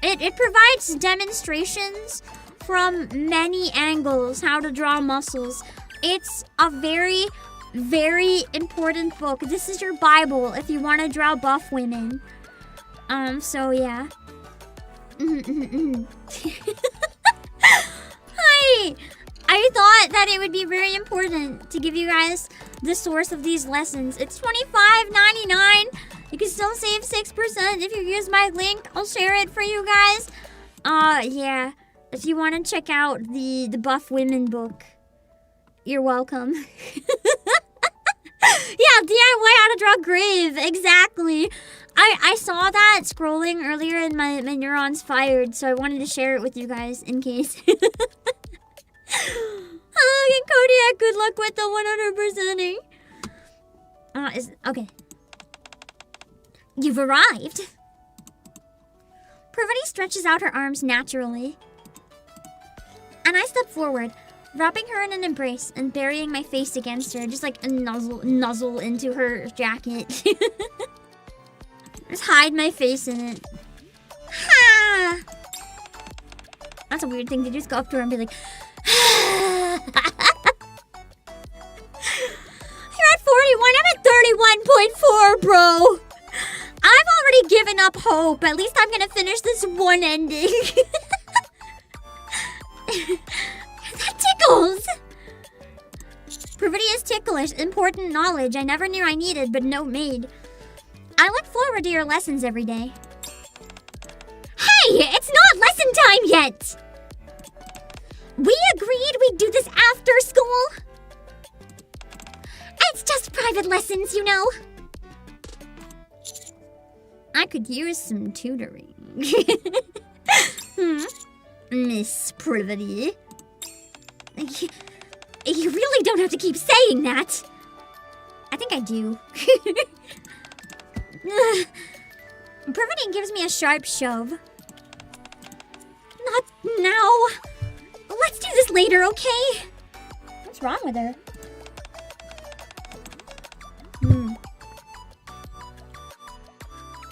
it provides demonstrations from many angles how to draw muscles. It's a very, very important book. This is your Bible if you want to draw buff women. So yeah. Hi! I thought that it would be very important to give you guys the source of these lessons. It's $25.99. You can still save 6% if you use my link. I'll share it for you guys. Yeah. If you want to check out the buff women book, you're welcome. Yeah, DIY how to draw grave. Exactly. I saw that scrolling earlier and my neurons fired, so I wanted to share it with you guys in case. Hello again, Kodiak. Good luck with the 100%ing. Okay. You've arrived. Privaty stretches out her arms naturally. And I step forward, wrapping her in an embrace and burying my face against her, just like a nuzzle into her jacket. Just hide my face in it. Ha! That's a weird thing to just go up to her and be like, you're at 41, I'm at 31.4, bro. I've already given up hope. At least I'm gonna finish this one ending. That tickles. Privaty is ticklish. Important knowledge I never knew I needed, but no made. I look forward to your lessons every day. Hey, it's not lesson time yet. We agreed we'd do this after school. It's just private lessons, you know. I could use some tutoring. Miss Privaty. You really don't have to keep saying that. I think I do. Privaty gives me a sharp shove. Not now. Let's do this later, okay? What's wrong with her?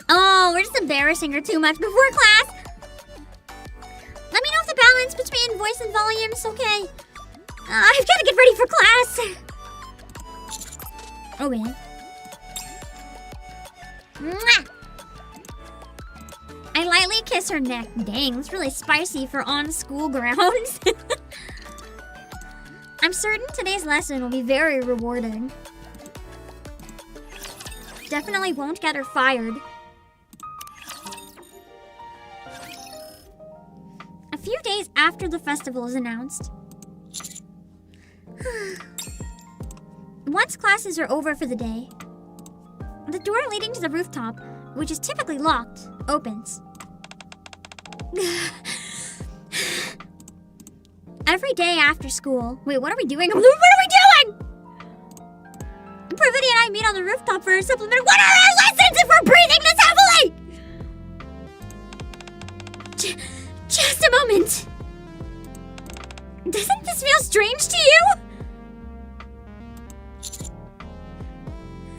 Oh, we're just embarrassing her too much before class. Let me know if the balance between voice and volume is okay. I've got to get ready for class. Okay. Mwah! I lightly kiss her neck. Dang, that's really spicy for on school grounds. I'm certain today's lesson will be very rewarding. Definitely won't get her fired. A few days after the festival is announced. Once classes are over for the day, the door leading to the rooftop, which is typically locked, opens. Every day after school. Wait, what are we doing? What are we doing? Privaty and I meet on the rooftop for a supplementary. What are our lessons if we're breathing this heavily? Just a moment. Doesn't this feel strange to you?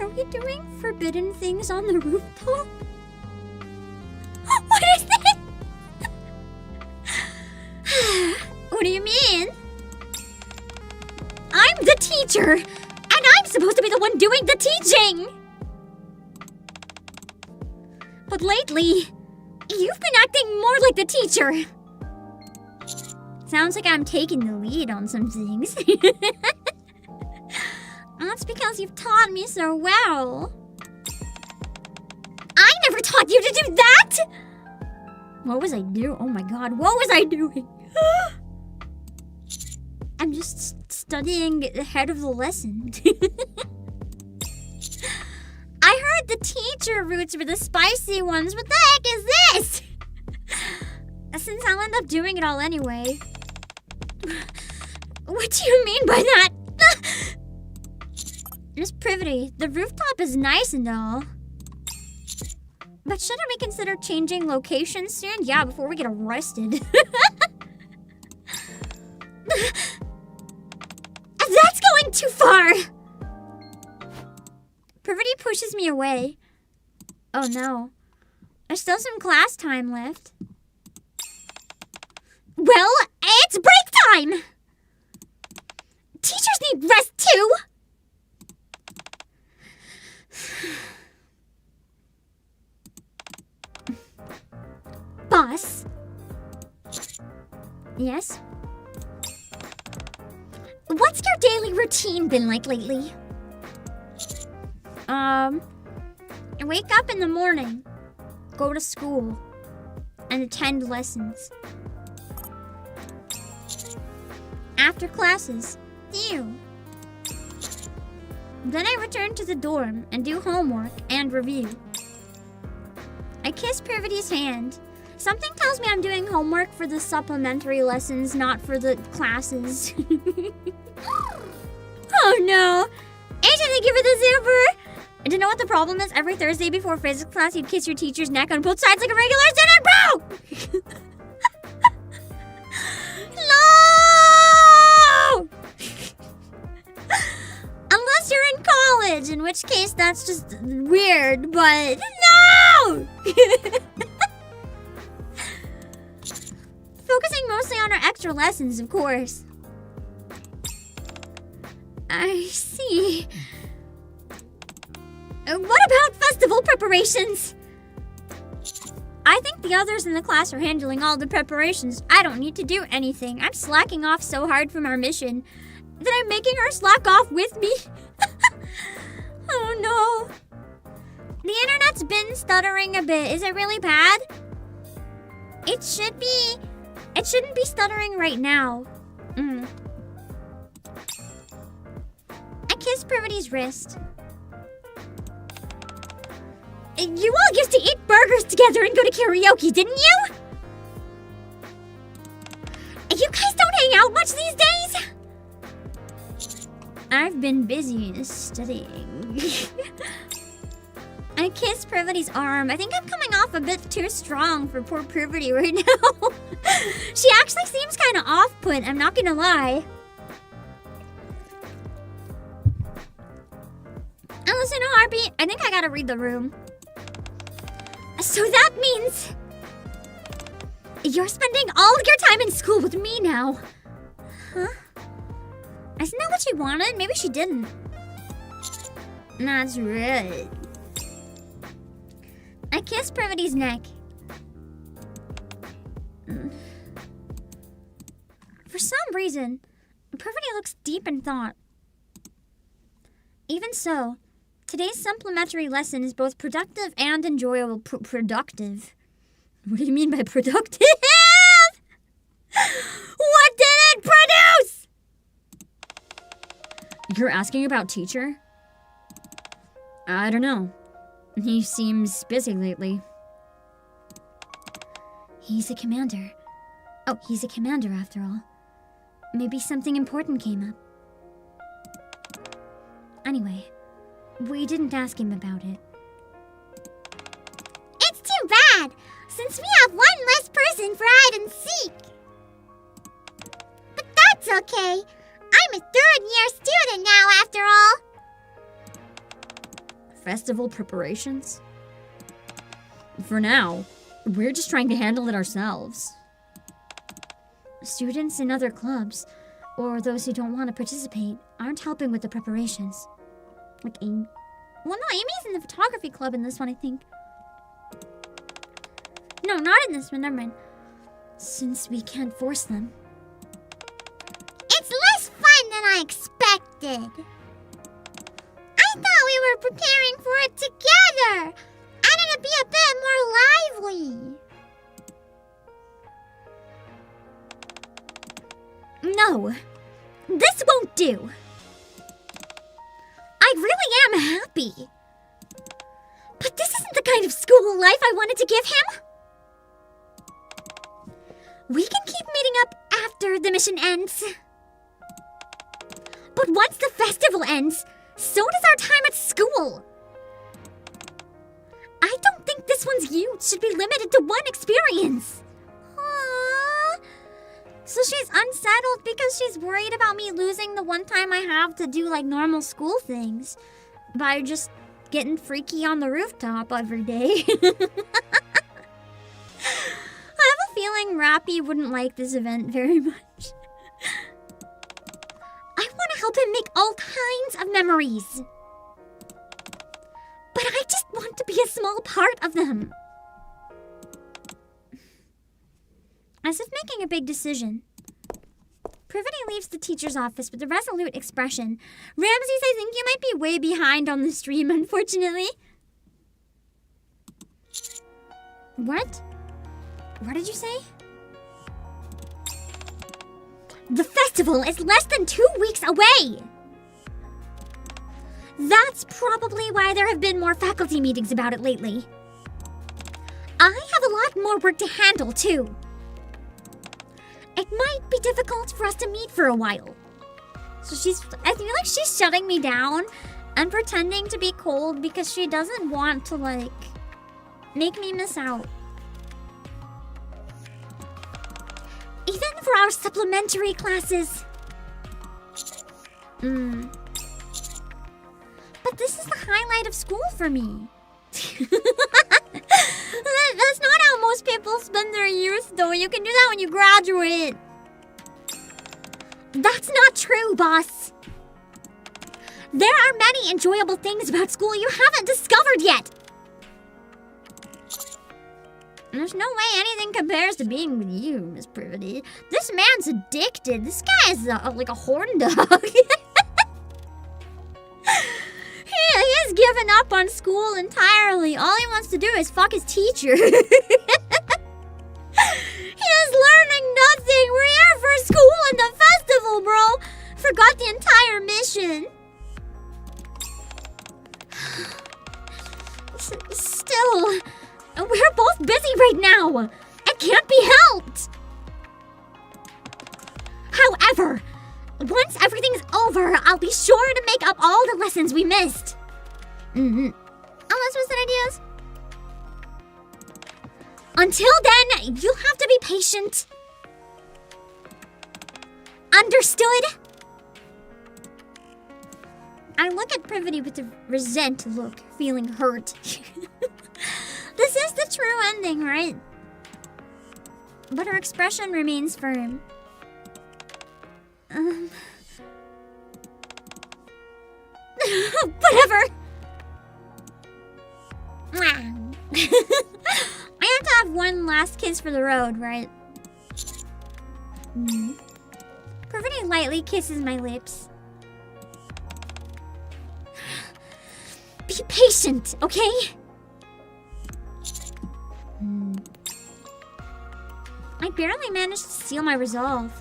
Are we doing forbidden things on the rooftop? What is this? What do you mean? I'm the teacher, and I'm supposed to be the one doing the teaching. But lately, you've been acting more like the teacher. Sounds like I'm taking the lead on some things. That's because you've taught me so well. I never taught you to do that! What was I doing? Oh my god, what was I doing? I'm just studying ahead of the lesson. I heard the teacher roots were the spicy ones. What the heck is this? Since I'll end up doing it all anyway. What do you mean by that? Miss Privaty, the rooftop is nice and all. But shouldn't we consider changing location soon? Yeah, before we get arrested. That's going too far! Privaty pushes me away. Oh no. There's still some class time left. Well, it's break time! Teachers need rest too! Boss? Yes? What's your daily routine been like lately? I wake up in the morning, go to school, and attend lessons. After classes, ew. Then I return to the dorm and do homework and review. I kiss Privaty's hand. Something tells me I'm doing homework for the supplementary lessons, not for the classes. Oh no! Asian, give it the zipper! And to know what the problem is, every Thursday before physics class, you'd kiss your teacher's neck on both sides like a regular student, bro! No! Unless you're in college, in which case that's just weird, but no! Focusing mostly on our extra lessons, of course. I see. What about festival preparations? I think the others in the class are handling all the preparations. I don't need to do anything. I'm slacking off so hard from our mission that I'm making her slack off with me. Oh no. The internet's been stuttering a bit. Is it really bad? It shouldn't be stuttering right now. I kissed Privaty's wrist. You all used to eat burgers together and go to karaoke, didn't you? You guys don't hang out much these days? I've been busy studying. I kissed Privaty's arm. I think I'm coming off a bit too strong for poor Privaty right now. She actually seems kind of off-put, I'm not gonna lie. Oh, listen, RP, I think I gotta read the room. So that means you're spending all of your time in school with me now. Huh? Isn't that what she wanted? Maybe she didn't. That's right. I kissed Privaty's neck. For some reason, Privity looks deep in thought. Even so, today's supplementary lesson is both productive and enjoyable. Productive? What do you mean by productive? What did it produce? You're asking about teacher? I don't know. He seems busy lately. He's a commander. Oh, he's a commander after all. Maybe something important came up. Anyway, we didn't ask him about it. It's too bad, since we have one less person for hide and seek. But that's okay. I'm a third-year student now, after all. Festival preparations? For now, we're just trying to handle it ourselves. Students in other clubs, or those who don't want to participate, aren't helping with the preparations. Like Amy. Well, no, Amy's in the photography club in this one, I think. No, not in this one, never mind. Since we can't force them. It's less fun than I expected. I thought we were preparing for it together, and it'd be a bit more lively. No, this won't do. I really am happy. But this isn't the kind of school life I wanted to give him. We can keep meeting up after the mission ends. But once the festival ends, so does our time at school. I don't think this one's youth should be limited to one experience. Aww. So she's unsettled because she's worried about me losing the one time I have to do like normal school things by just getting freaky on the rooftop every day. I have a feeling Rappy wouldn't like this event very much. I want to help him make all kinds of memories. But I just want to be a small part of them. As if making a big decision, Privaty leaves the teacher's office with a resolute expression. Ramses, I think you might be way behind on the stream, unfortunately. What? What did you say? The festival is less than 2 weeks away! That's probably why there have been more faculty meetings about it lately. I have a lot more work to handle, too. It might be difficult for us to meet for a while. So I feel like she's shutting me down and pretending to be cold because she doesn't want to, like, make me miss out. Even for our supplementary classes. But this is the highlight of school for me. That's not how most people spend their youth, though. You can do that when you graduate. That's not true, boss. There are many enjoyable things about school you haven't discovered yet. There's no way anything compares to being with you, Miss Privaty. This man's addicted. This guy is like a horn dog. He has given up on school entirely. All he wants to do is fuck his teacher. He is learning nothing. We're here for school and the festival, bro. Forgot the entire mission. Still, we're both busy right now. It can't be helped. However, once everything's over, I'll be sure to make up all the lessons we missed. Unless ideas. Until then, you'll have to be patient. Understood? I look at Privaty with a resent look, feeling hurt. This is the true ending, right? But her expression remains firm. Whatever. I have to have one last kiss for the road, right? Privaty lightly kisses my lips. Be patient, okay? I barely managed to seal my resolve.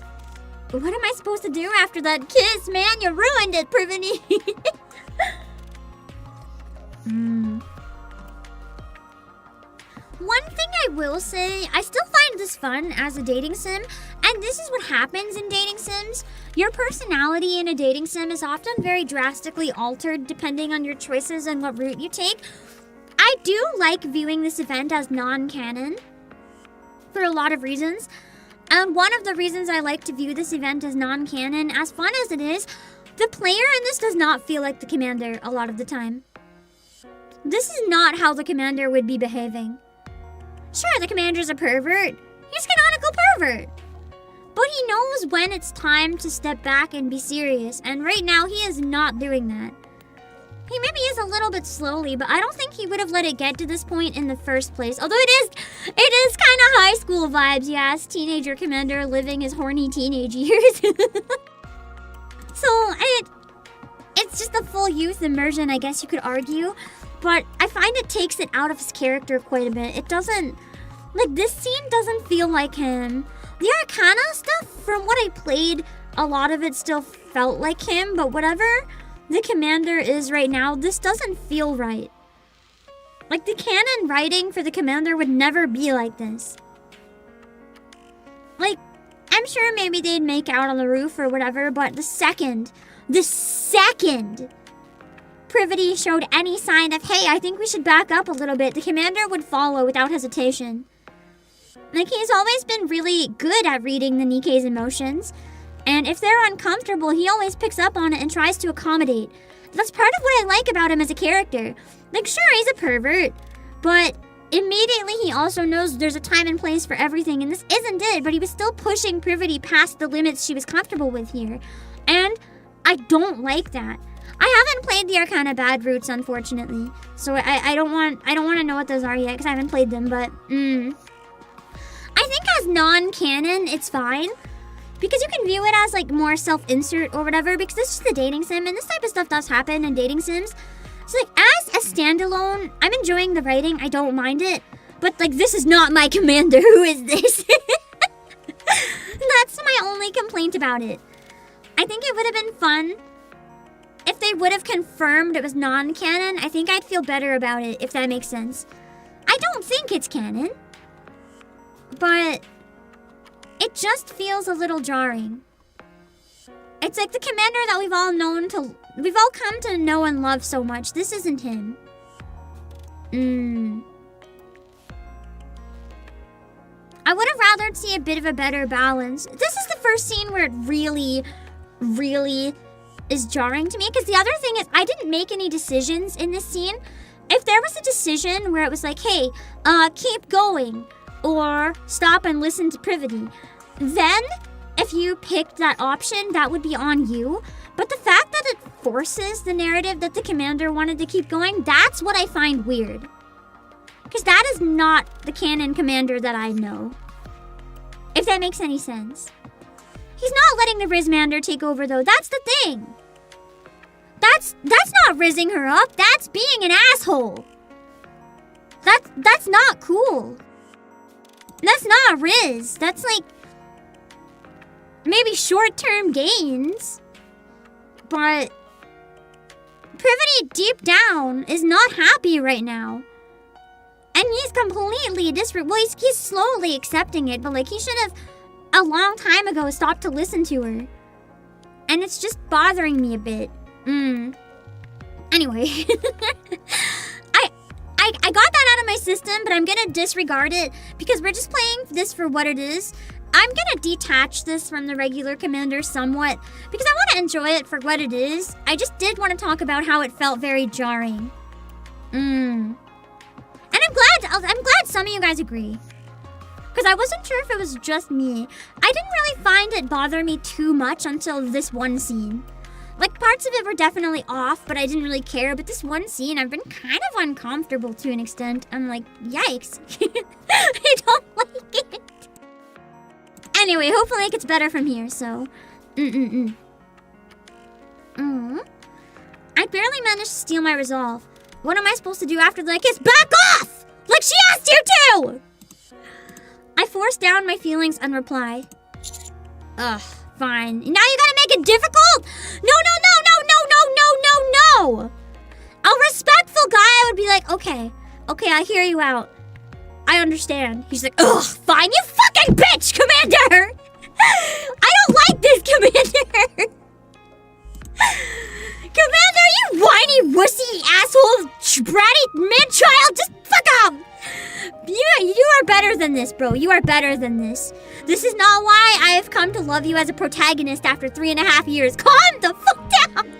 But what am I supposed to do after that kiss, man? You ruined it, Privaty. One thing I will say, I still find this fun as a dating sim, and this is what happens in dating sims. Your personality in a dating sim is often very drastically altered depending on your choices and what route you take. I do like viewing this event as non-canon for a lot of reasons. And one of the reasons I like to view this event as non-canon, as fun as it is, the player in this does not feel like the commander a lot of the time. This is not how the commander would be behaving. Sure, the commander's a pervert. He's a canonical pervert. But he knows when it's time to step back and be serious, and right now he is not doing that. He maybe is a little bit slowly, but I don't think he would have let it get to this point in the first place. Although it is kind of high school vibes, yes. Teenager commander living his horny teenage years. So it's just a full youth immersion, I guess you could argue. But I find it takes it out of his character quite a bit. It doesn't, like, this scene doesn't feel like him. The Arcana stuff, from what I played, a lot of it still felt like him, but whatever the commander is right now, this doesn't feel right. Like, the canon writing for the commander would never be like this. Like, I'm sure maybe they'd make out on the roof or whatever, but the second Privaty showed any sign of, hey, I think we should back up a little bit, the commander would follow without hesitation. Like, he's always been really good at reading the NIKKE's emotions. And if they're uncomfortable, he always picks up on it and tries to accommodate. That's part of what I like about him as a character. Like, sure, he's a pervert, but immediately he also knows there's a time and place for everything, and this isn't it, but he was still pushing Privaty past the limits she was comfortable with here. And I don't like that. I haven't played the Arcana bad routes, unfortunately. So I don't want to know what those are yet, because I haven't played them, but I think as non-canon, it's fine. Because you can view it as, like, more self-insert or whatever, because this is the dating sim, and this type of stuff does happen in dating sims. So, like, as a standalone, I'm enjoying the writing, I don't mind it. But, like, this is not my commander, who is this? That's my only complaint about it. I think it would have been fun if they would have confirmed it was non-canon. I think I'd feel better about it, if that makes sense. I don't think it's canon. But it just feels a little jarring. It's like the commander that we've all come to know and love so much. This isn't him. I would have rather see a bit of a better balance. This is the first scene where it really, really is jarring to me. Because the other thing is, I didn't make any decisions in this scene. if there was a decision where it was like, hey, keep going, or stop and listen to Privaty, then if you picked that option, that would be on you. But the fact that it forces the narrative that the commander wanted to keep going, that's what I find weird. Because that is not the canon commander that I know. If that makes any sense. He's not letting the Rizmander take over, though. That's the thing. That's not rizzing her up. That's being an asshole. That's not cool. That's not Riz. That's like maybe short-term gains. But Privaty deep down is not happy right now. And he's completely well, he's slowly accepting it, but like he should have a long time ago stopped to listen to her. And it's just bothering me a bit. Anyway. I got that out of my system, but I'm gonna disregard it because we're just playing this for what it is. I'm gonna detach this from the regular commander somewhat because I want to enjoy it for what it is. I just did want to talk about how it felt very jarring. And I'm glad some of you guys agree. Because I wasn't sure if it was just me. I didn't really find it bother me too much until this one scene. Like, parts of it were definitely off, but I didn't really care. But this one scene, I've been kind of uncomfortable to an extent. I'm like, yikes. I don't like it. Anyway, hopefully it gets better from here, so... I barely managed to steal my resolve. What am I supposed to do after the kiss? Back off! Like she asked you to! I forced down my feelings and reply. Ugh, fine. Now you gotta make it difficult? No. A respectful guy would be like, okay, I hear you out. I understand. He's like, ugh, fine, you fucking bitch, Commander! I don't like this, Commander! Commander, you whiny, wussy, asshole, bratty man-child, just fuck off! You are better than this, bro. You are better than this. This is not why I have come to love you as a protagonist after 3.5 years. Calm the fuck down!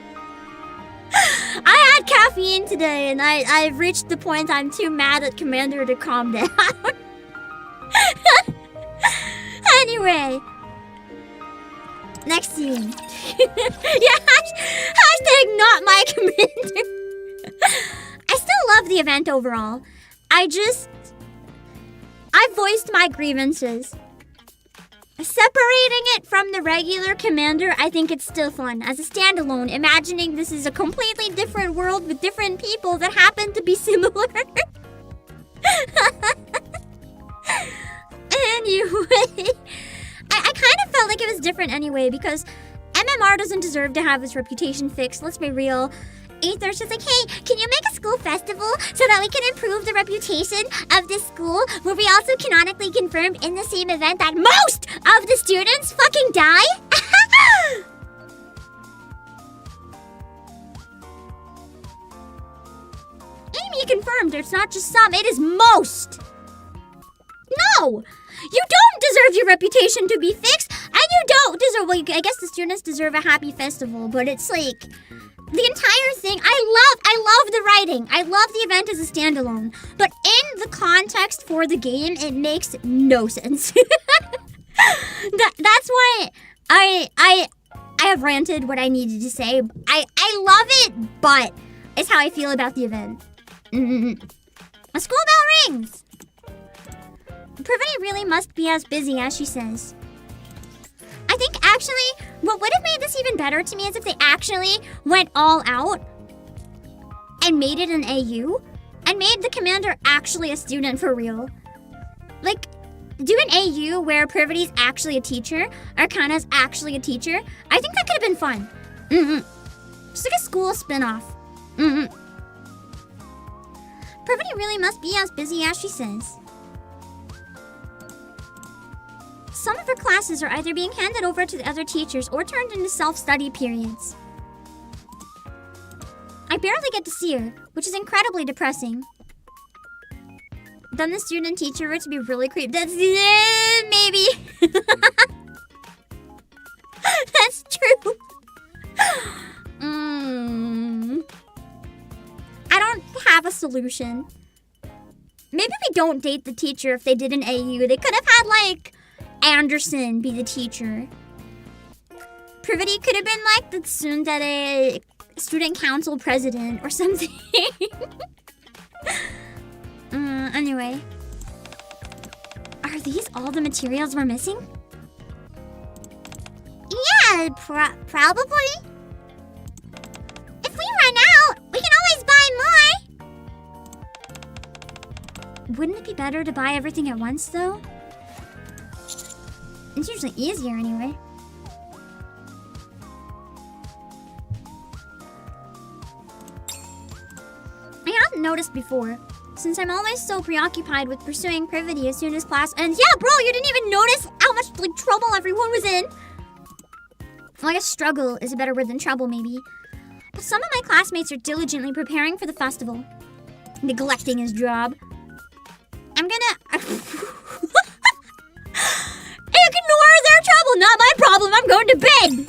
I had caffeine today, and I've reached the point I'm too mad at Commander to calm down. Anyway. Next scene. Yeah, hashtag not my commander. I still love the event overall. I voiced my grievances. Separating it from the regular commander, I think it's still fun. As a standalone, imagining this is a completely different world with different people that happen to be similar. Anyway, I kind of felt like it was different anyway because MMR doesn't deserve to have his reputation fixed, let's be real. Aether's just like, hey, can you make a school festival so that we can improve the reputation of this school where we also canonically confirmed in the same event that most of the students fucking die? Amy confirmed it's not just some, it is most. No! You don't deserve your reputation to be fixed, and you don't deserve, well, I guess the students deserve a happy festival, but it's like... The entire thing, I love the writing. I love the event as a standalone. But in the context for the game, it makes no sense. That's why I have ranted what I needed to say. I love it, but it's how I feel about the event. A school bell rings. Privaty really must be as busy as she says. I think actually, what would have made this even better to me is if they actually went all out and made it an AU and made the commander actually a student for real. Like, do an AU where Privaty's actually a teacher, Arcana's actually a teacher. I think that could have been fun. Just like a school spinoff. Privaty really must be as busy as she says. Some of her classes are either being handed over to the other teachers or turned into self-study periods. I barely get to see her, which is incredibly depressing. Then the student-teacher were to be really creepy. That's... maybe. That's true. I don't have a solution. Maybe we don't date the teacher if they did an AU. They could have had, like, Anderson be the teacher. Privaty could have been, like, the tsundere student council president or something. Anyway. Are these all the materials we're missing? Yeah, probably. If we run out, we can always buy more. Wouldn't it be better to buy everything at once, though? It's usually easier anyway. I hadn't noticed before, since I'm always so preoccupied with pursuing Privaty as soon as class ends. Yeah, bro, you didn't even notice how much, like, trouble everyone was in. Well, I guess struggle is a better word than trouble, maybe. But some of my classmates are diligently preparing for the festival, neglecting his job. I'm gonna... Ignore their trouble, not my problem. I'm going to bed.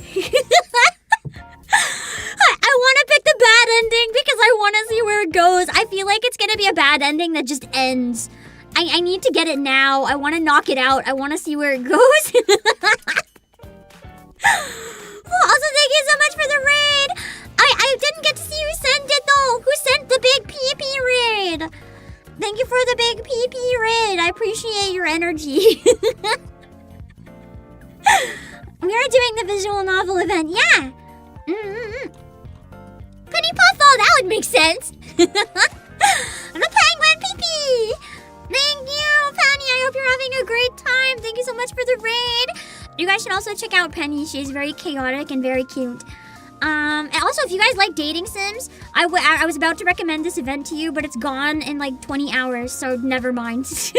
I want to pick the bad ending because I want to see where it goes. I feel like it's going to be a bad ending that just ends. I need to get it now. I want to knock it out. I want to see where it goes. Well, also, thank you so much for the raid. I didn't get to see who sent it, though. Who sent the big PP raid? Thank you for the big PP raid. I appreciate your energy. We are doing the visual novel event. Yeah. Penny Puffball, that would make sense. The penguin PP. Thank you, Penny. I hope you're having a great time. Thank you so much for the raid. You guys should also check out Penny. She's very chaotic and very cute. And also, if you guys like dating sims, I was about to recommend this event to you, but it's gone in like 20 hours, so never mind. Thank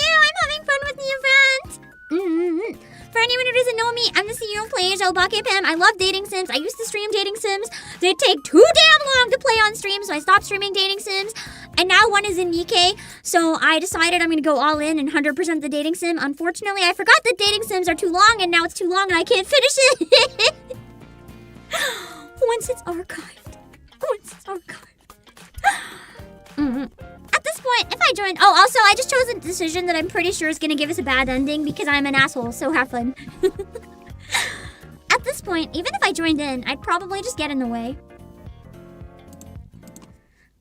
you. I'm having fun with the event. For anyone who doesn't know me, I'm the CEO of Playasia, Obake Pam. I love dating sims. I used to stream dating sims. They take too damn long to play on stream, so I stopped streaming dating sims. And now one is in NIKKE, so I decided I'm going to go all in and 100% the dating sim. Unfortunately, I forgot that dating sims are too long, and now it's too long and I can't finish it. Once it's archived. At this point, if I join... Oh, also, I just chose a decision that I'm pretty sure is going to give us a bad ending because I'm an asshole, so have fun. At this point, even if I joined in, I'd probably just get in the way.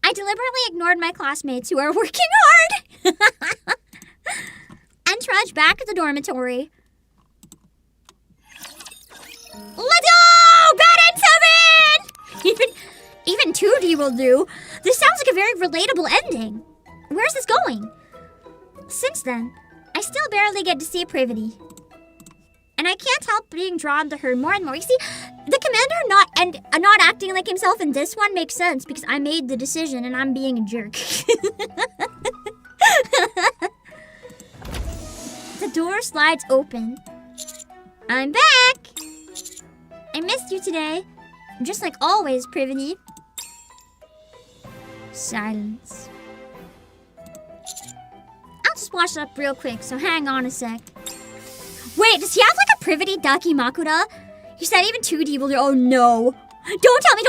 I deliberately ignored my classmates who are working hard and trudged back to the dormitory. Let's go! Bad end 7! Even 2D will do. This sounds like a very relatable ending. Where's this going? Since then, I still barely get to see Privaty. And I can't help being drawn to her more and more. You see, the commander not acting like himself in this one makes sense because I made the decision and I'm being a jerk. The door slides open. I'm back! I missed you today. Just like always, Privaty. Silence. I'll just wash it up real quick, so hang on a sec. Wait, does he have like a Privaty Daki Makura? He said even 2D will do. Oh no. Don't tell me.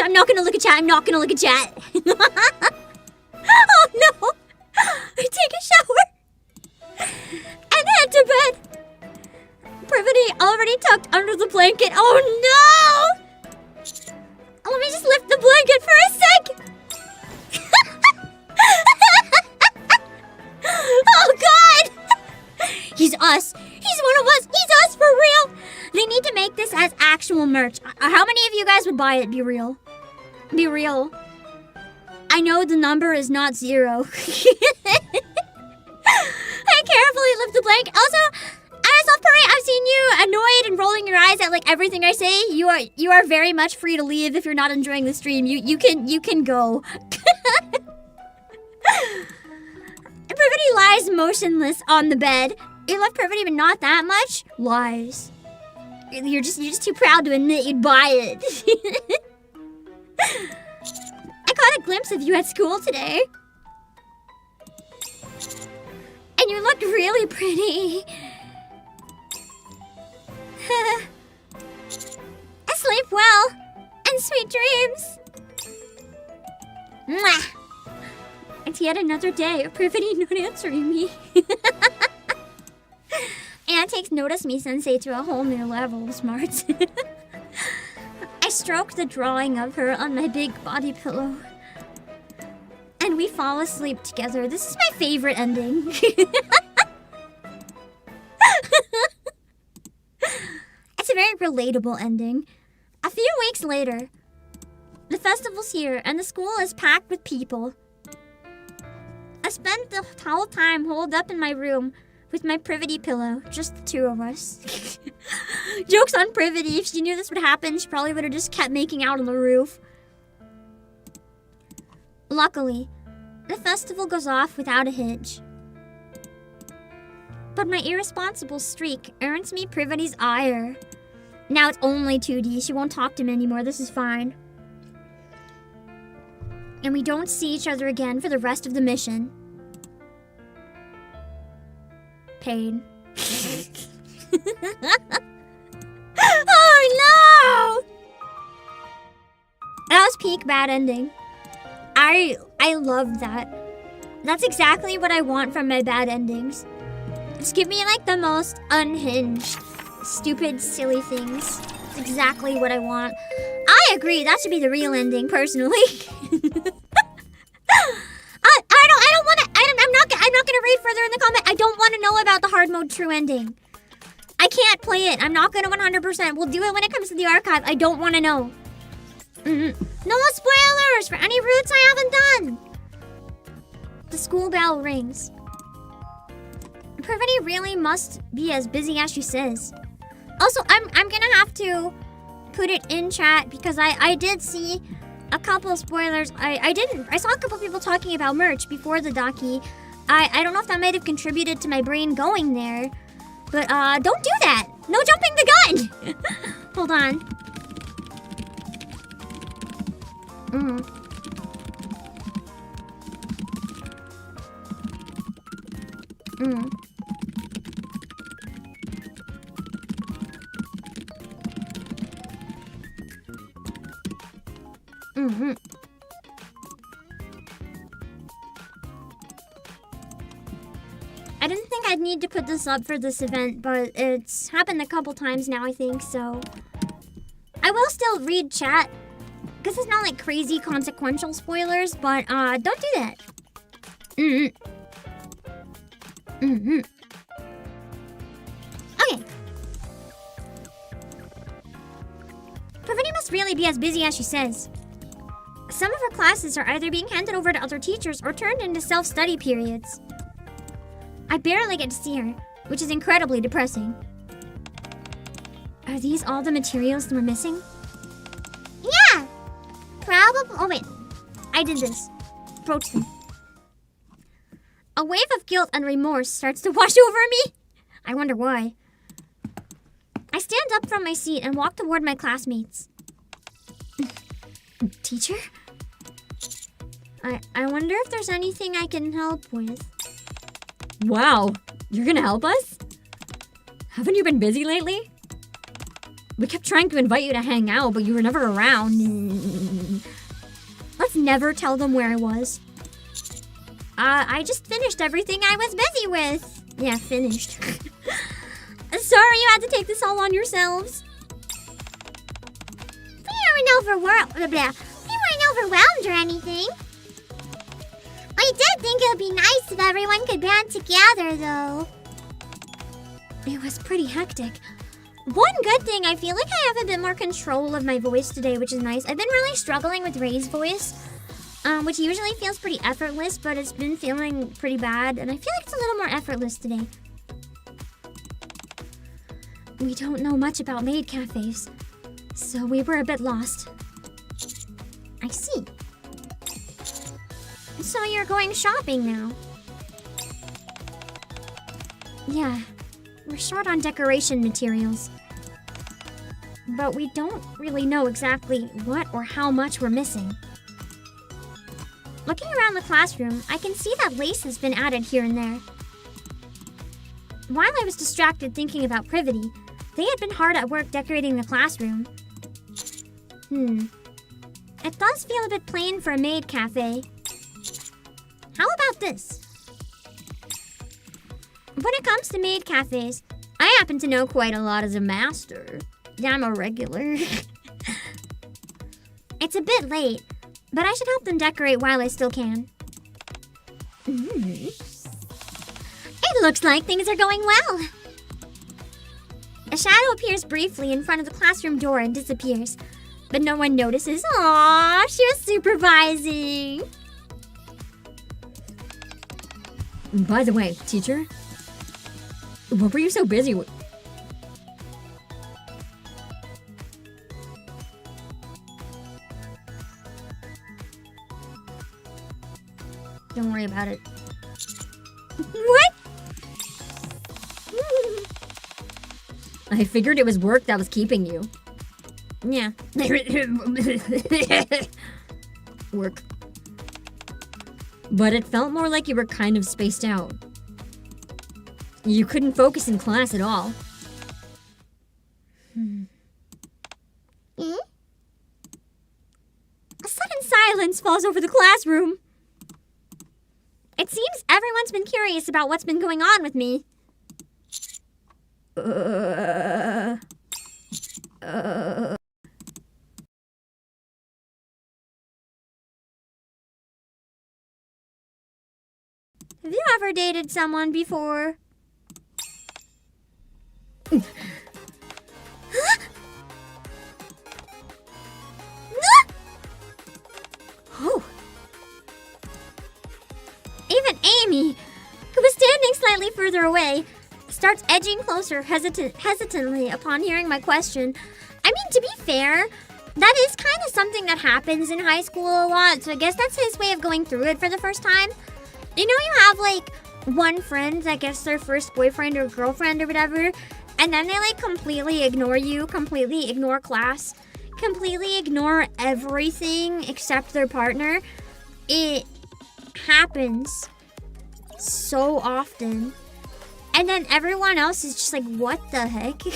I'm not gonna look at chat. Oh no. Take a shower. And head to bed. Privaty already tucked under the blanket. Oh no. Let me just lift the blanket for a sec. Oh god. He's us. He's one of us. He's us for real. They need to make this as actual merch. How many of you guys would buy it? Be real. Be real. I know the number is not 0. I carefully lift the blanket. Also, I've seen you annoyed and rolling your eyes at like everything I say. You are very much free to leave if you're not enjoying the stream. You can go. Privaty lies motionless on the bed. You love Privaty, but not that much? Lies. You're just too proud to admit you'd buy it. I caught a glimpse of you at school today. And you looked really pretty. Sleep well, and sweet dreams. Mwah! It's yet another day of Privaty not answering me. And takes notice me sensei to a whole new level of smarts. I stroke the drawing of her on my big body pillow. And we fall asleep together. This is my favorite ending. It's a very relatable ending. A few weeks later, the festival's here and the school is packed with people. I spent the whole time holed up in my room with my Privaty pillow, just the two of us. Joke's on Privaty. If she knew this would happen, she probably would have just kept making out on the roof. Luckily, the festival goes off without a hitch. But my irresponsible streak earns me Privaty's ire. Now it's only 2D. She won't talk to me anymore. This is fine. And we don't see each other again for the rest of the mission. Pain. Oh no! That was peak bad ending. I love that. That's exactly what I want from my bad endings. Just give me like the most unhinged, stupid, silly things. That's exactly what I want. I agree. That should be the real ending, personally. I'm not gonna read further in the comment. I don't want to know about the hard mode true ending. I can't play it. I'm not gonna 100%. We'll do it when it comes to the archive. I don't want to know. No spoilers for any routes I haven't done. The school bell rings. Privaty really must be as busy as she says. Also, I'm gonna have to put it in chat because I did see a couple of spoilers. I saw a couple of people talking about merch before the docky. I don't know if that might have contributed to my brain going there. But don't do that. No jumping the gun. Hold on. I didn't think I'd need to put this up for this event, but it's happened a couple times now, I think, so... I will still read chat, because it's not like crazy consequential spoilers, but don't do that. Okay. Privaty must really be as busy as she says. Some of her classes are either being handed over to other teachers or turned into self-study periods. I barely get to see her, which is incredibly depressing. Are these all the materials that we're missing? Yeah! Probably. Oh wait, I did this. Broached them. A wave of guilt and remorse starts to wash over me. I wonder why. I stand up from my seat and walk toward my classmates. Teacher? I wonder if there's anything I can help with. Wow, you're gonna help us? Haven't you been busy lately? We kept trying to invite you to hang out, but you were never around. Let's never tell them where I was. I just finished everything I was busy with. Yeah, finished. Sorry you had to take this all on yourselves. We weren't overwhelmed or anything. I did think it would be nice if everyone could band together, though. It was pretty hectic. One good thing, I feel like I have a bit more control of my voice today, which is nice. I've been really struggling with Ray's voice, which usually feels pretty effortless, but it's been feeling pretty bad, and I feel like it's a little more effortless today. We don't know much about maid cafes, so we were a bit lost. I see. So you're going shopping now? Yeah, we're short on decoration materials. But we don't really know exactly what or how much we're missing. Looking around the classroom, I can see that lace has been added here and there. While I was distracted thinking about Privaty, they had been hard at work decorating the classroom. It does feel a bit plain for a maid cafe. How about this? When it comes to maid cafes, I happen to know quite a lot as a master. Yeah, I'm a regular. It's a bit late, but I should help them decorate while I still can. It looks like things are going well. A shadow appears briefly in front of the classroom door and disappears, but no one notices. Aww, she was supervising. By the way, teacher, what were you so busy with? Don't worry about it. What? I figured it was work that was keeping you. Yeah. Work. But it felt more like you were kind of spaced out. You couldn't focus in class at all. A sudden silence falls over the classroom. It seems everyone's been curious about what's been going on with me. Have you ever dated someone before? Oh. Even Amy, who was standing slightly further away, starts edging closer hesitantly upon hearing my question. I mean, to be fair, that is kind of something that happens in high school a lot, so I guess that's his way of going through it for the first time. You know, you have like one friend that gets their first boyfriend or girlfriend or whatever, and then they like completely ignore you, completely ignore class, completely ignore everything except their partner. It happens so often. And then everyone else is just like, what the heck? So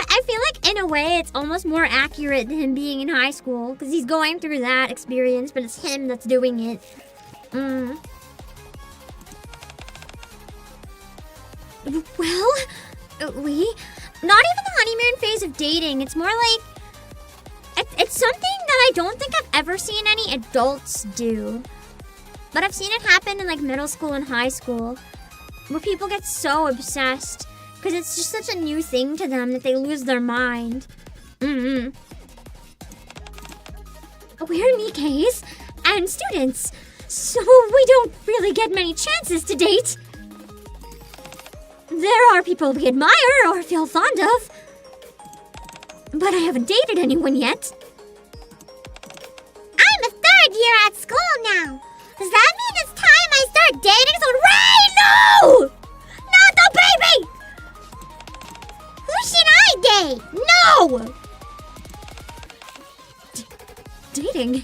I feel like in a way it's almost more accurate than him being in high school, because he's going through that experience, but it's him that's doing it. Well, not even the honeymoon phase of dating. It's more like, it's something that I don't think I've ever seen any adults do. But I've seen it happen in like middle school and high school, where people get so obsessed because it's just such a new thing to them that they lose their mind. We're NIKKEs and students, so we don't really get many chances to date. There are people we admire or feel fond of, but I haven't dated anyone yet. I'm a third year at school now. Does that mean it's time I start dating someone? Ray, no! Not the baby! Who should I date? No! Dating?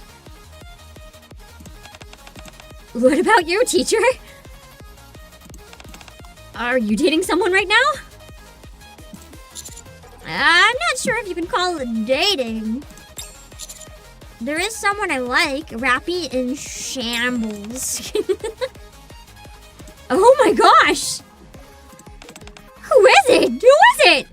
What about you, teacher? Are you dating someone right now? I'm not sure if you can call it dating. There is someone I like, Rappy in Shambles. Oh my gosh! Who is it? Who is it?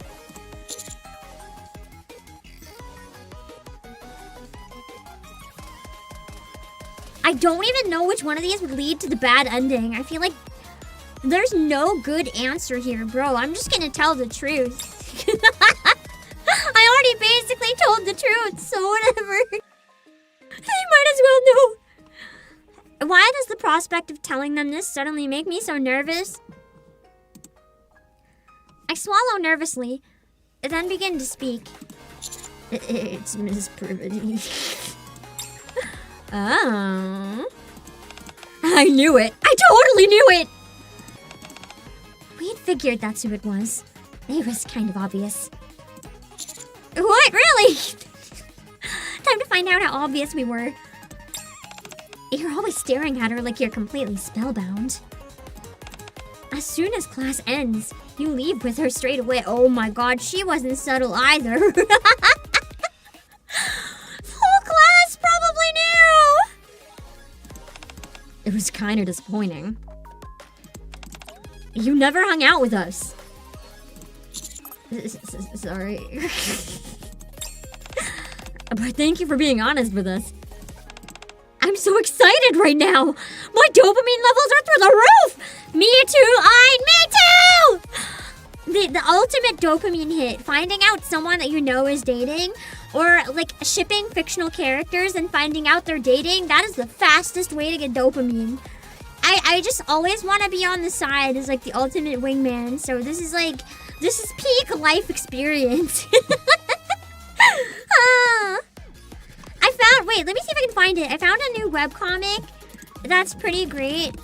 I don't even know which one of these would lead to the bad ending. I feel like there's no good answer here, bro. I'm just gonna tell the truth. I already basically told the truth, so whatever. They might as well know. Why does the prospect of telling them this suddenly make me so nervous? I swallow nervously, and then begin to speak. It's Miss Privaty. Oh. I knew it. I totally knew it. We'd figured that's who it was. It was kind of obvious. What? Really? Time to find out how obvious we were. You're always staring at her like you're completely spellbound. As soon as class ends, you leave with her straight away. Oh my god, she wasn't subtle either. It was kind of disappointing. You never hung out with us. Sorry. But thank you for being honest with us. I'm so excited right now. My dopamine levels are through the roof. Me too. Me too. The ultimate dopamine hit. Finding out someone that you know is dating, or like shipping fictional characters and finding out they're dating. That is the fastest way to get dopamine. I just always want to be on the side as like the ultimate wingman. So this is peak life experience. Wait, let me see if I can find it. I found a new webcomic that's pretty great.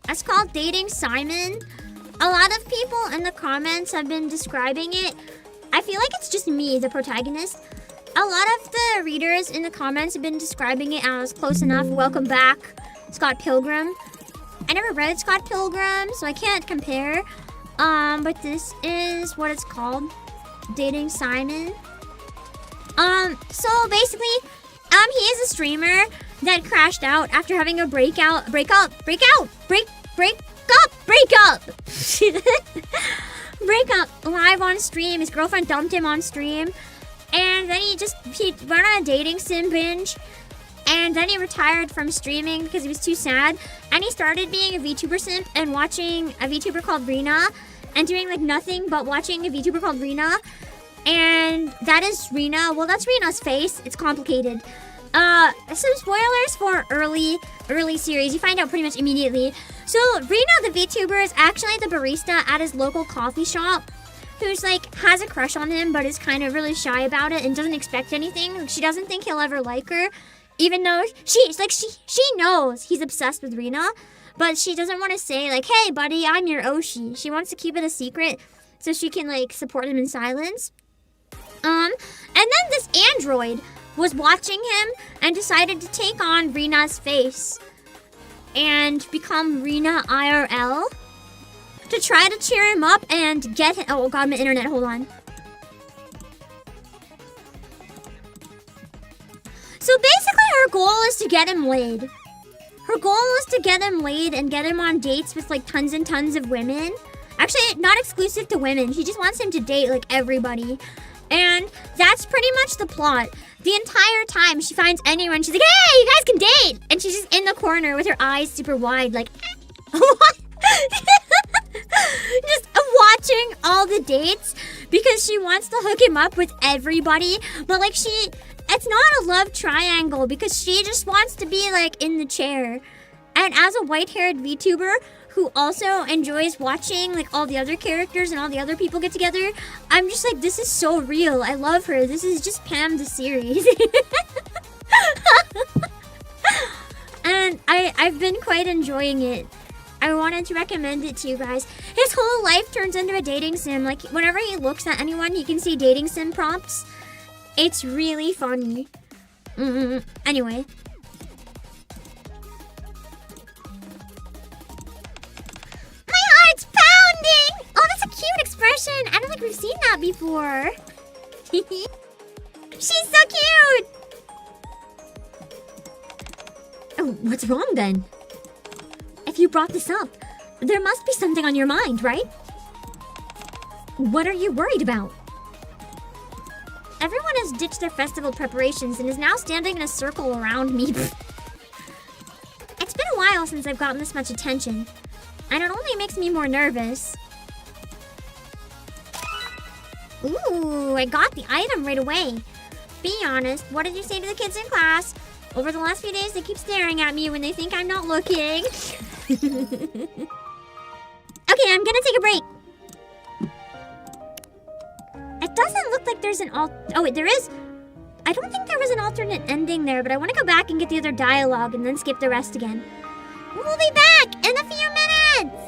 It's called Dating Simon. A lot of people in the comments have been describing it. I feel like it's just me, the protagonist. A lot of the readers in the comments have been describing it as close enough. Welcome back, Scott Pilgrim. I never read Scott Pilgrim, so I can't compare. But this is what it's called. Dating Simon. So basically, he is a streamer that crashed out after having a breakup live on stream. His girlfriend dumped him on stream, and then he went on a dating sim binge, and then he retired from streaming because he was too sad, and he started being a VTuber simp and watching a VTuber called Rena, and doing like nothing but watching a VTuber called Rena. And that is Rena. Well, that's Rena's face. It's complicated. Some spoilers for early series. You find out pretty much immediately. So Rena, the VTuber, is actually the barista at his local coffee shop, who's like has a crush on him, but is kind of really shy about it and doesn't expect anything. She doesn't think he'll ever like her, even though she knows he's obsessed with Rena, but she doesn't want to say like, "Hey, buddy, I'm your Oshi." She wants to keep it a secret so she can like support him in silence. And then this android was watching him and decided to take on Rena's face and become Rena IRL to try to cheer him up and get him. Oh god, my internet, hold on. So basically her goal is to get him laid. Her goal is to get him laid and get him on dates with like tons and tons of women. Actually, not exclusive to women. She just wants him to date like everybody. And that's pretty much the plot. The entire time she finds anyone, she's like, "Hey, you guys can date!" And she's just in the corner with her eyes super wide, like, what? Just watching all the dates because she wants to hook him up with everybody. But like it's not a love triangle because she just wants to be like in the chair. And as a white-haired VTuber who also enjoys watching like all the other characters and all the other people get together, I'm just like, this is so real. I love her. This is just Pam the series. And I've been quite enjoying it. I wanted to recommend it to you guys. His whole life turns into a dating sim. Like whenever he looks at anyone, he can see dating sim prompts. It's really funny. Anyway. Oh, that's a cute expression. I don't think we've seen that before. She's so cute. Oh, what's wrong then? If you brought this up, there must be something on your mind, right? What are you worried about? Everyone has ditched their festival preparations and is now standing in a circle around me. It's been a while since I've gotten this much attention, and it only makes me more nervous. Ooh, I got the item right away. Be honest, what did you say to the kids in class? Over the last few days, they keep staring at me when they think I'm not looking. Okay, I'm gonna take a break. It doesn't look like there's an oh wait, there is. I don't think there was an alternate ending there, but I want to go back and get the other dialogue and then skip the rest again. We'll be back in a few minutes!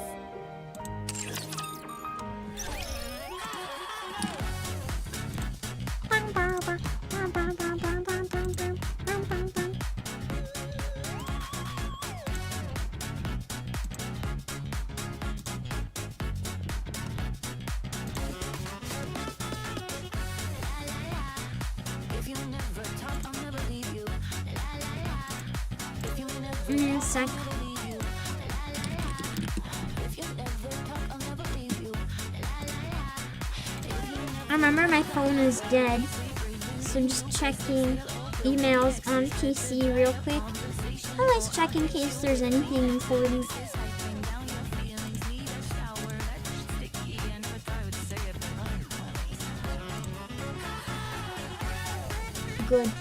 Sec. I remember my phone is dead, so I'm just checking emails on PC real quick. Always check in case there's anything important. Good.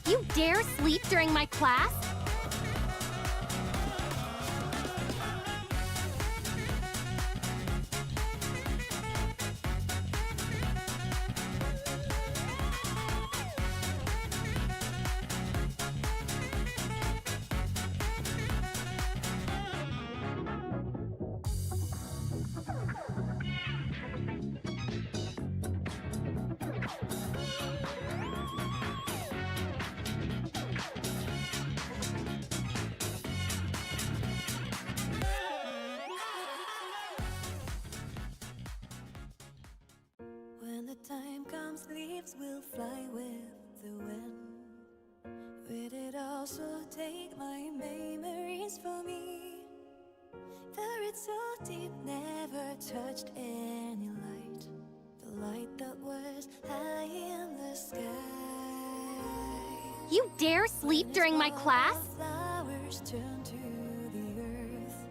You dare sleep during my class? When the time comes, leaves will fly with the wind. Will it also take my memories from me? The roots so deep, never touched any light. The light that was high in the sky. You dare sleep during my class? Flowers turn to the earth,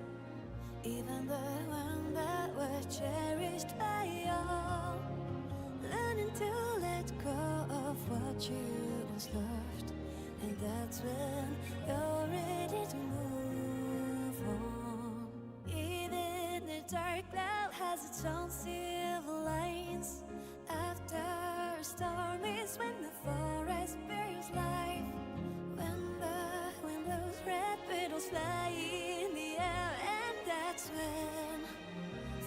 even the one that was cherished by all. Learning to let go of what you once loved, and that's when you're ready to move on. Even the dark cloud has its own silver lines. After a storm is when the forest bears life. When the wind blows, red petals fly in the air, and that's when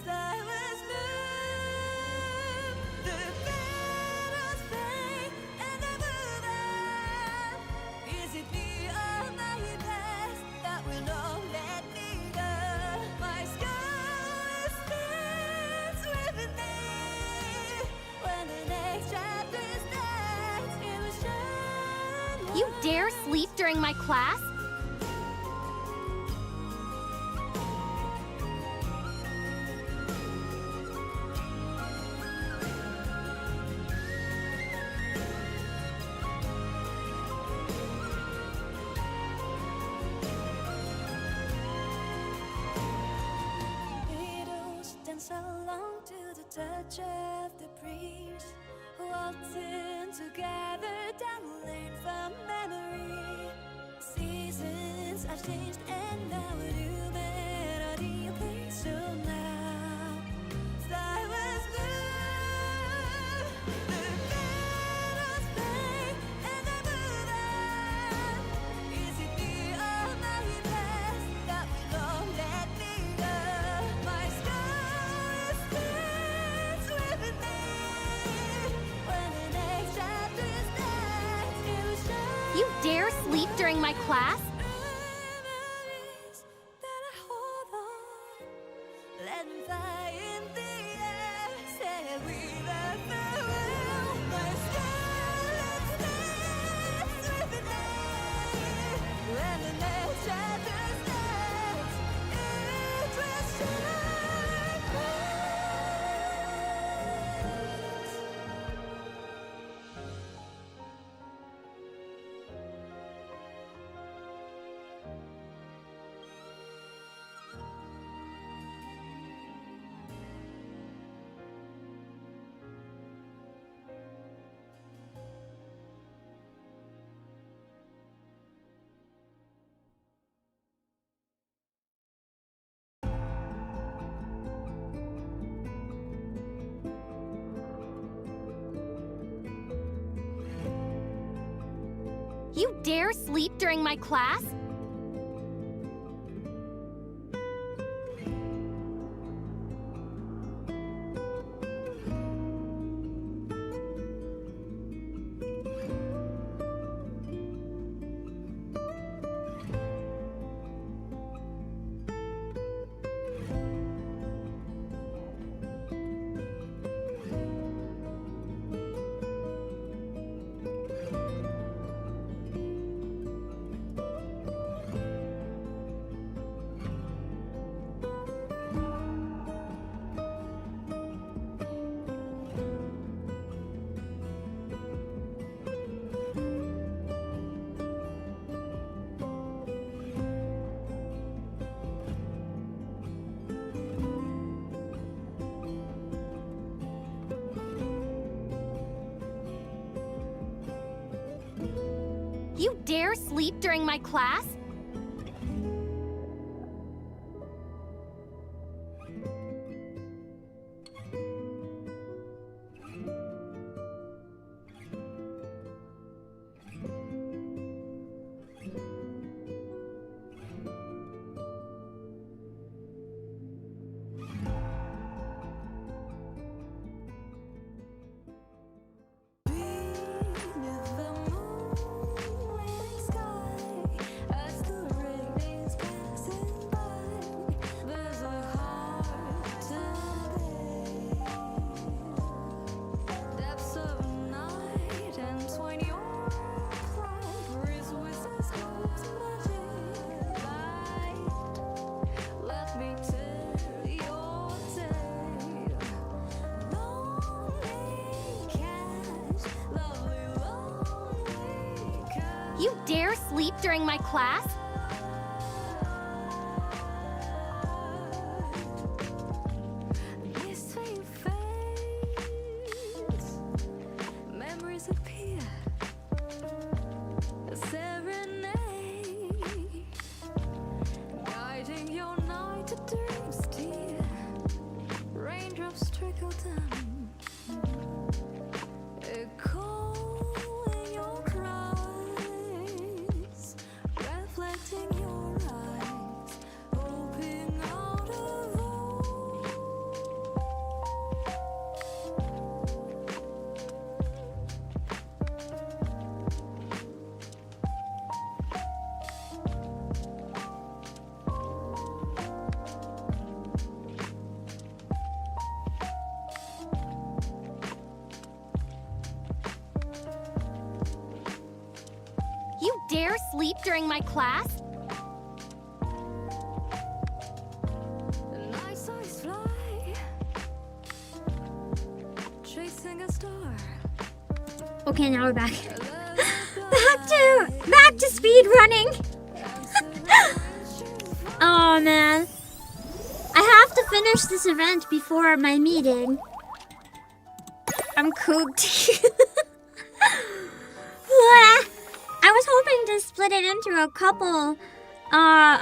flowers bloom. The petals fade and I move on. Is it me or my past that will not let me go? My sky stands with me. When the next chapter starts, it will shine. You dare sleep during my class? Widows dance along to the touch of the breeze, waltzing together down the lane from memory. Seasons have changed and now a new melody plays. So now flowers bloom, the petals fade and I move on. Is it me or my past that will not let me go? My sky stands with me. When the next chapter starts, it will shine. You dare sleep during my class? Memories that I hold on, let them fly in the air. Say we love the world. My scarlet stands with the day. When the next chapter starts, it will shine bright. You dare sleep during my class? You dare sleep during my class? Beneath the moonlit sky, as the rain is passing by, there's a heart to bear. Depths of night entwine your pride, breeze whistles hope's magic light. Let me tell your tale. Lonely cat, lovely lonely cat. You dare sleep during my class? Mystery fades, memories appear, a serenade, guiding your night to dreams dear. Raindrops trickle down, echoing your cries, reflecting your eyes, hoping out of all. You dare sleep during my class? Nice eyes fly, chasing a star. Okay, now we're back. Back to speed running. Oh man. I have to finish this event before my meeting. I'm cooked. I was hoping to split it into a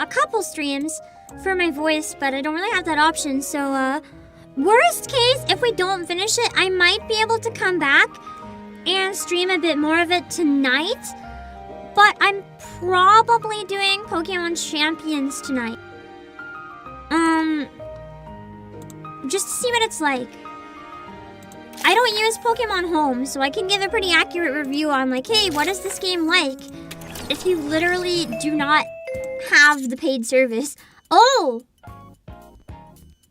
couple streams for my voice, but I don't really have that option. So, worst case, if we don't finish it, I might be able to come back and stream a bit more of it tonight. But I'm probably doing Pokemon Champions tonight. Just to see what it's like. I don't use Pokemon Home, so I can give a pretty accurate review on like, hey, what is this game like? If you literally do not have the paid service. Oh!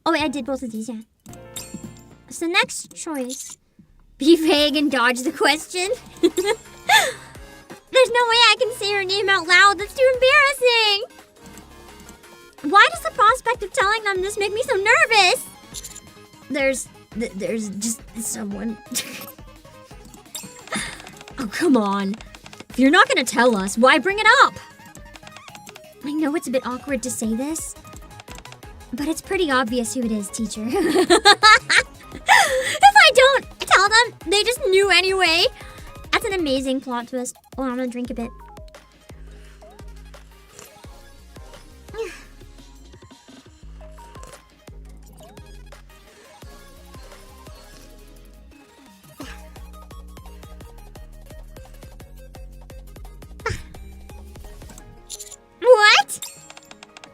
Oh wait, I did both of these, yeah. So next choice. Be vague and dodge the question. There's no way I can say her name out loud. That's too embarrassing. Why does the prospect of telling them this make me so nervous? There's just someone. Oh, come on. If you're not gonna tell us, why bring it up? I know it's a bit awkward to say this, but it's pretty obvious who it is, teacher. If I don't tell them, they just knew anyway. That's an amazing plot twist. Oh, I'm gonna drink a bit. What?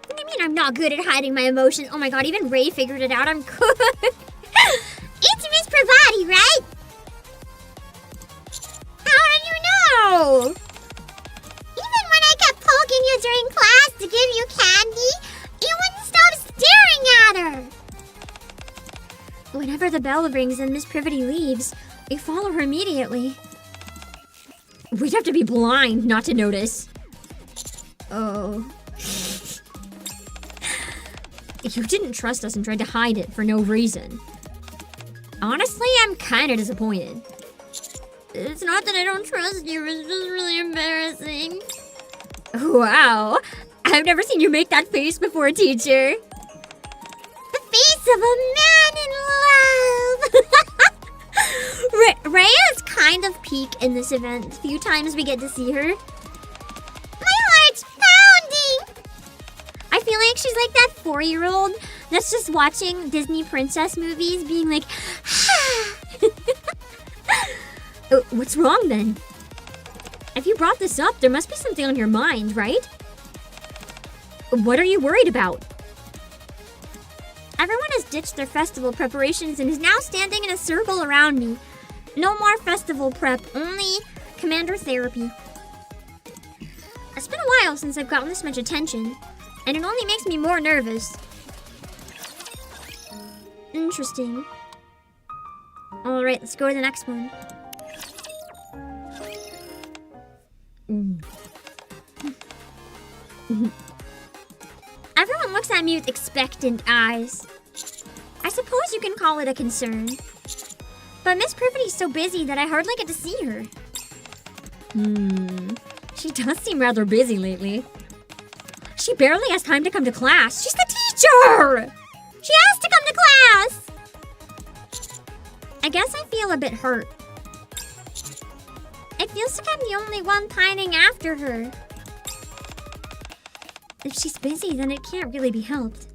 What do you mean I'm not good at hiding my emotions? Oh my god, even Ray figured it out. I'm good. It's Miss Privaty, right? How did you know? Even when I kept poking you during class to give you candy, you wouldn't stop staring at her. Whenever the bell rings and Miss Privaty leaves, we follow her immediately. We'd have to be blind not to notice. Oh. You didn't trust us and tried to hide it for no reason. Honestly, I'm kind of disappointed. It's not that I don't trust you, it's just really embarrassing. Wow. I've never seen you make that face before, teacher. The face of a man in love! Rhea is kind of peak in this event. The few times we get to see her. 4-year-old that's just watching Disney princess movies being like, what's wrong then? If you brought this up, there must be something on your mind, right? What are you worried about? Everyone has ditched their festival preparations and is now standing in a circle around me. No more festival prep, only commander therapy. It's been a while since I've gotten this much attention, and it only makes me more nervous. Interesting. Alright, let's go to the next one. Everyone looks at me with expectant eyes. I suppose you can call it a concern. But Miss Privaty's so busy that I hardly get to see her. She does seem rather busy lately. She barely has time to come to class. She's the teacher! She has to come to class! I guess I feel a bit hurt. It feels like I'm the only one pining after her. If she's busy, then it can't really be helped.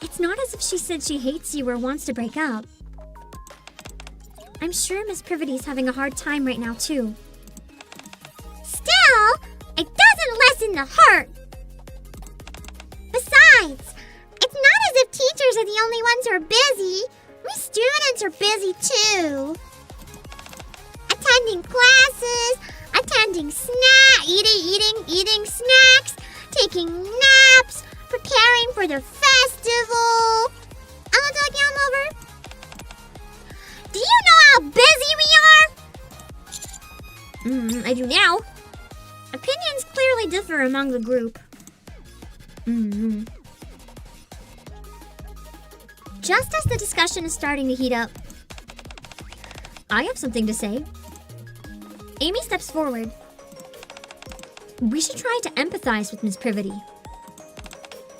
It's not as if she said she hates you or wants to break up. I'm sure Miss Privaty's having a hard time right now, too. Still, it doesn't lessen the hurt. Besides, it's not as if teachers are the only ones who are busy. We students are busy, too. Attending classes, attending eating snacks, taking naps, preparing for the festival. I'm talking over. Do you know how busy we are? I do now. Opinions clearly differ among the group. Just as the discussion is starting to heat up, I have something to say. Amy steps forward. We should try to empathize with Miss Privaty.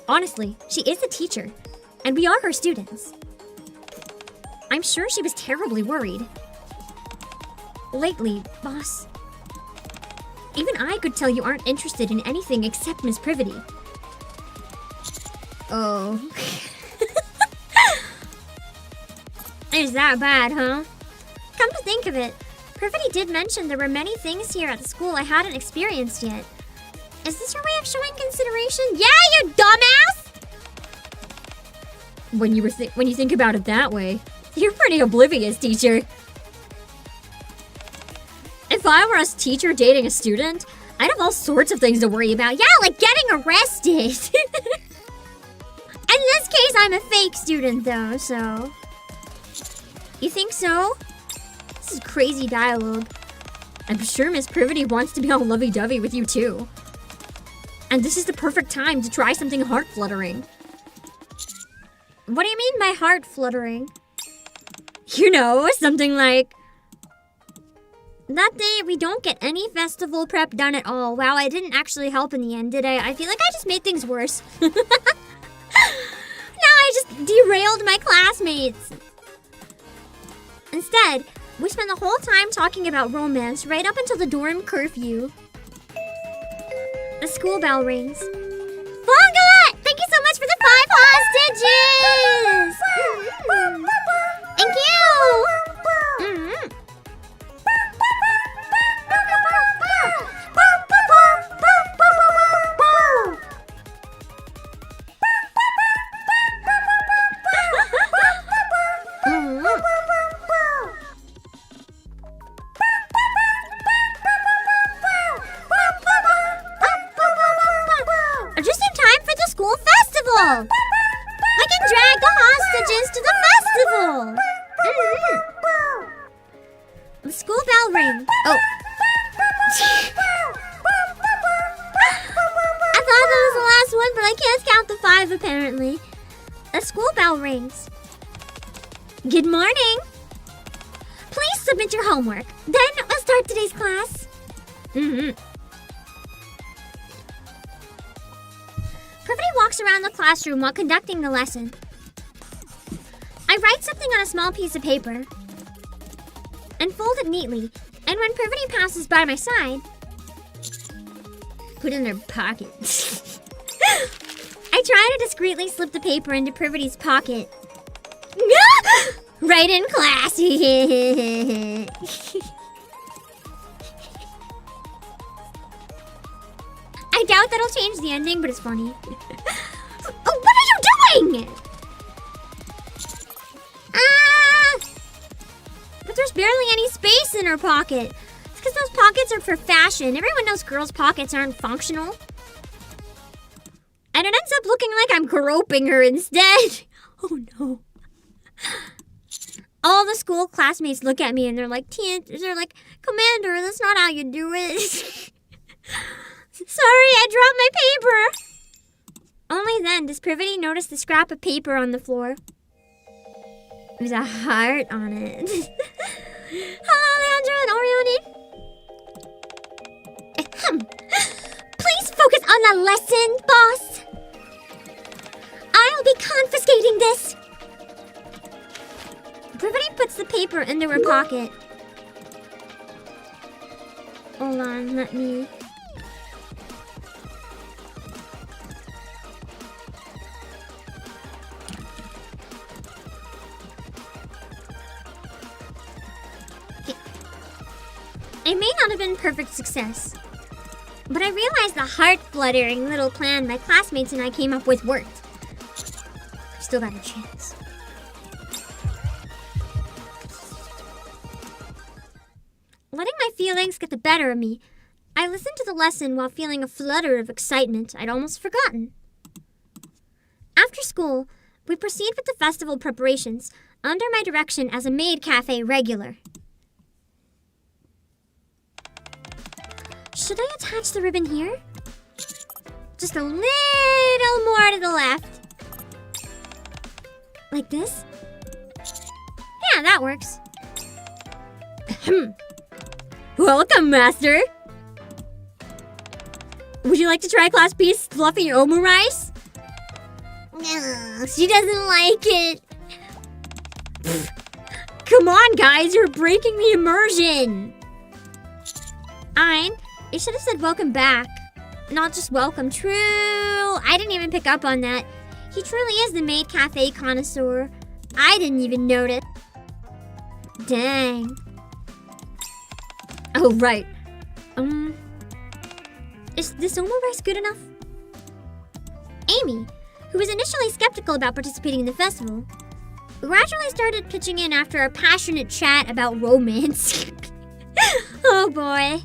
Honestly, she is a teacher, and we are her students. I'm sure she was terribly worried. Lately, boss, even I could tell you aren't interested in anything except Miss Privaty. Oh. Is that bad, huh? Come to think of it, Privaty did mention there were many things here at the school I hadn't experienced yet. Is this your way of showing consideration? Yeah, you dumbass! When you think about it that way, you're pretty oblivious, teacher. If I were a teacher dating a student, I'd have all sorts of things to worry about. Yeah, like getting arrested. In this case, I'm a fake student, though, so... You think so? This is crazy dialogue. I'm sure Miss Privaty wants to be all lovey-dovey with you, too. And this is the perfect time to try something heart-fluttering. What do you mean by heart-fluttering? You know, something like... That day, we don't get any festival prep done at all. Wow, I didn't actually help in the end, did I? I feel like I just made things worse. Now I just derailed my classmates. Instead, we spent the whole time talking about romance right up until the dorm curfew. The school bell rings. Vongalette! Thank you so much for the 5 hostages! Thank you! Just in time for the school festival! I can drag the hostages to the festival! The school bell rings. Oh. I thought that was the last one, but I can't count the 5 apparently. The school bell rings. Good morning. Please submit your homework. Then we'll start today's class. Privaty walks around the classroom while conducting the lesson. I write something on a small piece of paper and fold it neatly, and when Privaty passes by my side, put it in their pocket. I I try to discreetly slip the paper into Privaty's pocket. Right in class. I doubt that'll change the ending, but it's funny. Oh, what are you doing? Ah! But there's barely any space in her pocket. It's because those pockets are for fashion. Everyone knows girls' pockets aren't functional. And it ends up looking like I'm groping her instead. Oh no. All the school classmates look at me and they're like, Commander, that's not how you do it. Sorry, I dropped my paper. Only then does Privaty notice the scrap of paper on the floor. There's a heart on it. Hello, Leandra and Orione. Please focus on the lesson, boss. I'll be confiscating this. Privaty puts the paper into her pocket. Hold on, let me... It may not have been perfect success, but I realized the heart-fluttering little plan my classmates and I came up with worked. I've still got a chance. Letting my feelings get the better of me, I listened to the lesson while feeling a flutter of excitement I'd almost forgotten. After school, we proceed with the festival preparations under my direction as a maid cafe regular. Should I attach the ribbon here? Just a little more to the left. Like this? Yeah, that works. Welcome, Master. Would you like to try Class B's fluffy omu rice? No, she doesn't like it. Come on, guys, you're breaking the immersion. It should have said welcome back, not just welcome. True, I didn't even pick up on that. He truly is the maid cafe connoisseur. I didn't even notice. Dang. Oh, right. Is this omu rice good enough? Amy, who was initially skeptical about participating in the festival, gradually started pitching in after a passionate chat about romance. Oh boy.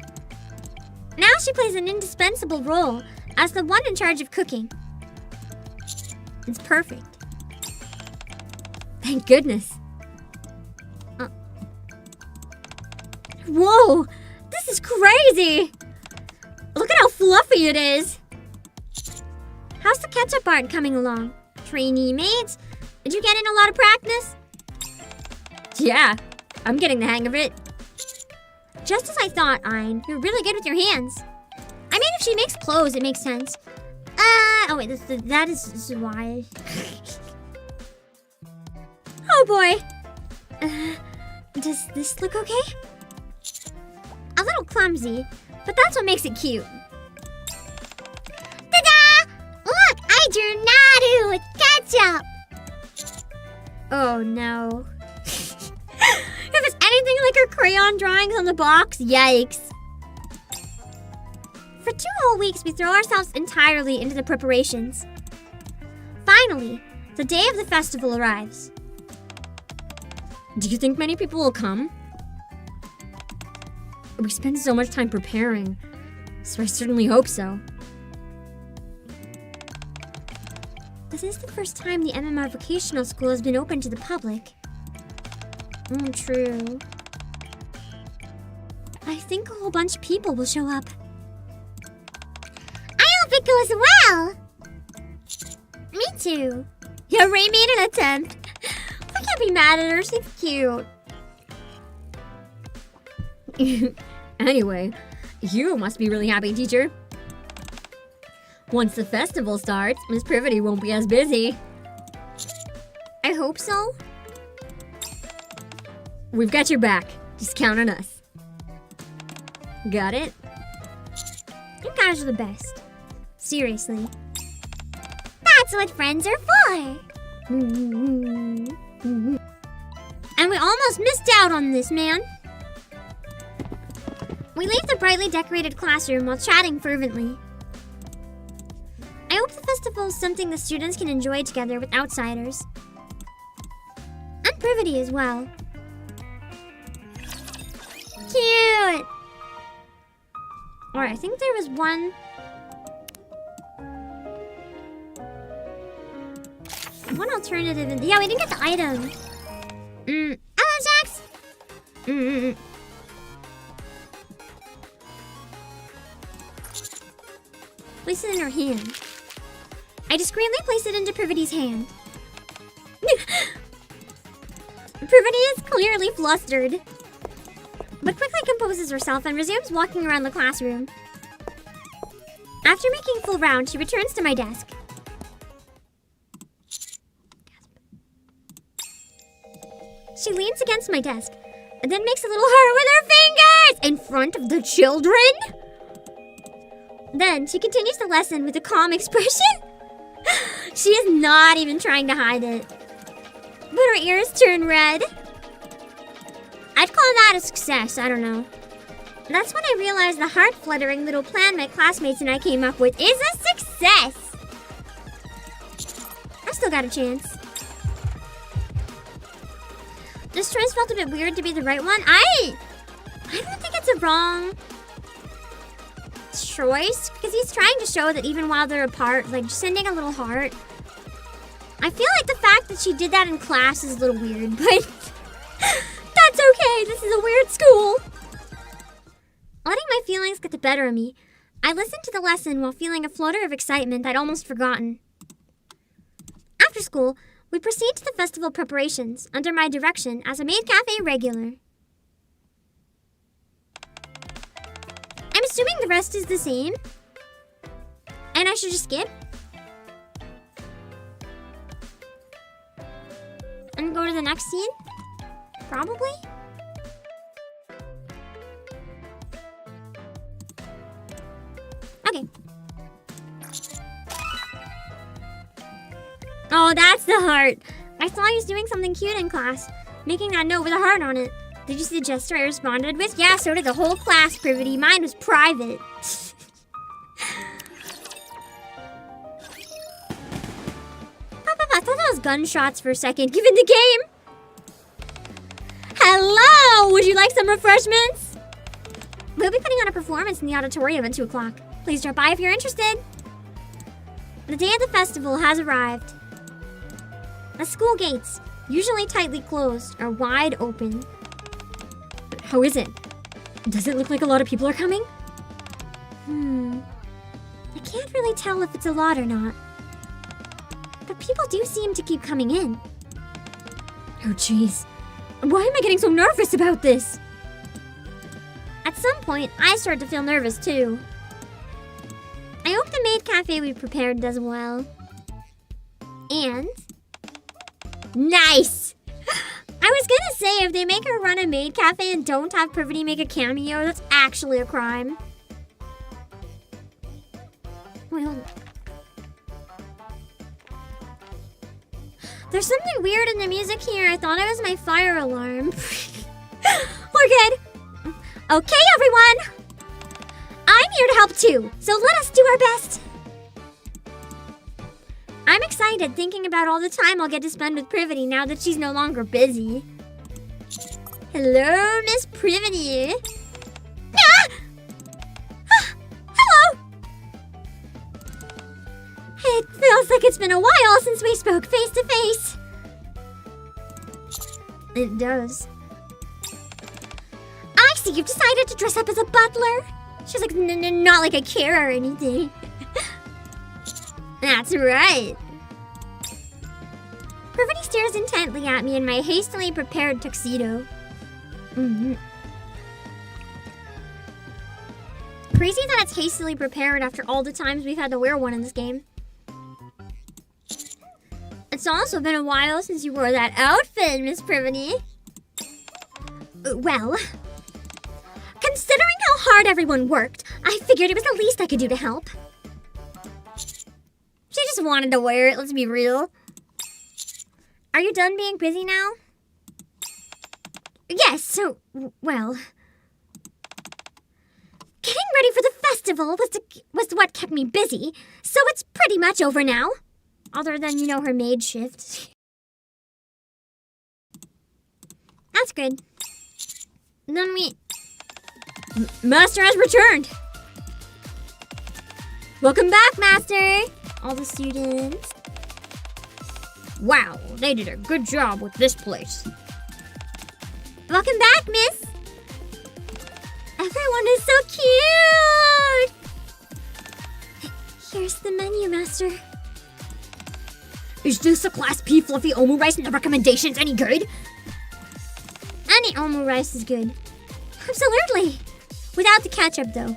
Now she plays an indispensable role as the one in charge of cooking. It's perfect. Thank goodness. Whoa! This is crazy! Look at how fluffy it is! How's the ketchup art coming along? Trainee maids? Did you get in a lot of practice? Yeah, I'm getting the hang of it. Just as I thought, Ein. You're really good with your hands. I mean, if she makes clothes, it makes sense. Oh wait, that is why. Oh boy. Does this look okay? A little clumsy, but that's what makes it cute. Ta-da! Look, I drew Naru with ketchup. Oh no. If it's anything like her crayon drawings on the box, yikes. For 2 whole weeks, we throw ourselves entirely into the preparations. Finally, the day of the festival arrives. Do you think many people will come? We spend so much time preparing, so I certainly hope so. This is the first time the MMR vocational school has been open to the public. True. I think a whole bunch of people will show up. I hope it goes well! Me too. Yeah, Ray made an attempt. I can't be mad at her, she's cute. Anyway, you must be really happy, teacher. Once the festival starts, Miss Privaty won't be as busy. I hope so. We've got your back. Just count on us. Got it? You guys are the best. Seriously. That's That's what friends are for. And we almost missed out on this, man. We leave the brightly decorated classroom while chatting fervently. I hope the festival is something the students can enjoy together with outsiders. And Privaty as well. Cute! Alright, I think there was one... One alternative in... Yeah, we didn't get the item. Hello, Jax! Place it in her hand. I discreetly place it into Privaty's hand. Privity is clearly flustered, but quickly composes herself and resumes walking around the classroom. After making a full round, she returns to my desk. She leans against my desk and then makes a little heart with her fingers in front of the children. Then she continues the lesson with a calm expression. She is not even trying to hide it. But her ears turn red. I'd call that a success, I don't know. That's when I realized the heart-fluttering little plan my classmates and I came up with is a success. I still got a chance. This choice felt a bit weird to be the right one. I don't think it's a wrong choice, because he's trying to show that even while they're apart, like just sending a little heart. I feel like the fact that she did that in class is a little weird, but that's okay. This is a weird school. Letting my feelings get the better of me, I listened to the lesson while feeling a flutter of excitement I'd almost forgotten. After school, we proceed to the festival preparations under my direction as a maid cafe regular. I'm assuming the rest is the same. And I should just skip. And go to the next scene? Probably? Okay. Oh, that's the heart. I saw he was doing something cute in class, making that note with a heart on it. Did you see the gesture I responded with? Yeah, so did the whole class, Privaty. Mine was private. I thought that was gunshots for a second, given the game. Hello! Would you like some refreshments? We'll be putting on a performance in the auditorium at 2 o'clock. Please drop by if you're interested. The day of the festival has arrived. The school gates, usually tightly closed, are wide open. But how is it? Does it look like a lot of people are coming? I can't really tell if it's a lot or not. But people do seem to keep coming in. Oh jeez. Why am I getting so nervous about this? At some point, I start to feel nervous too. I hope the maid cafe we prepared does well. And... nice! I was gonna say, if they make her run a maid cafe and don't have Privaty make a cameo, that's actually a crime. Wait, hold on. There's something weird in the music here. I thought it was my fire alarm. We're good. Okay, everyone. I'm here to help too, so let us do our best. I'm excited thinking about all the time I'll get to spend with Privaty now that she's no longer busy. Hello, Miss Privaty. Ah! Hello. It feels like it's been a while since we spoke face to face. It does. I see you've decided to dress up as a butler. She's like, not like I care or anything. That's right. Privaty stares intently at me in my hastily prepared tuxedo. Crazy that it's hastily prepared after all the times we've had to wear one in this game. It's also been a while since you wore that outfit, Miss Privaty. Well, considering how hard everyone worked, I figured it was the least I could do to help. She just wanted to wear it, let's be real. Are you done being busy now? Yes, so, well... Getting ready for the festival was what kept me busy, so it's pretty much over now. Other than, you know, her maid shift. That's good. Then Master has returned! Welcome back, Master! All the students. Wow, they did a good job with this place. Welcome back, miss! Everyone is so cute! Here's the menu, Master. Is this a Class P fluffy omu rice and the recommendations any good? Any omu rice is good. Absolutely. Without the ketchup, though.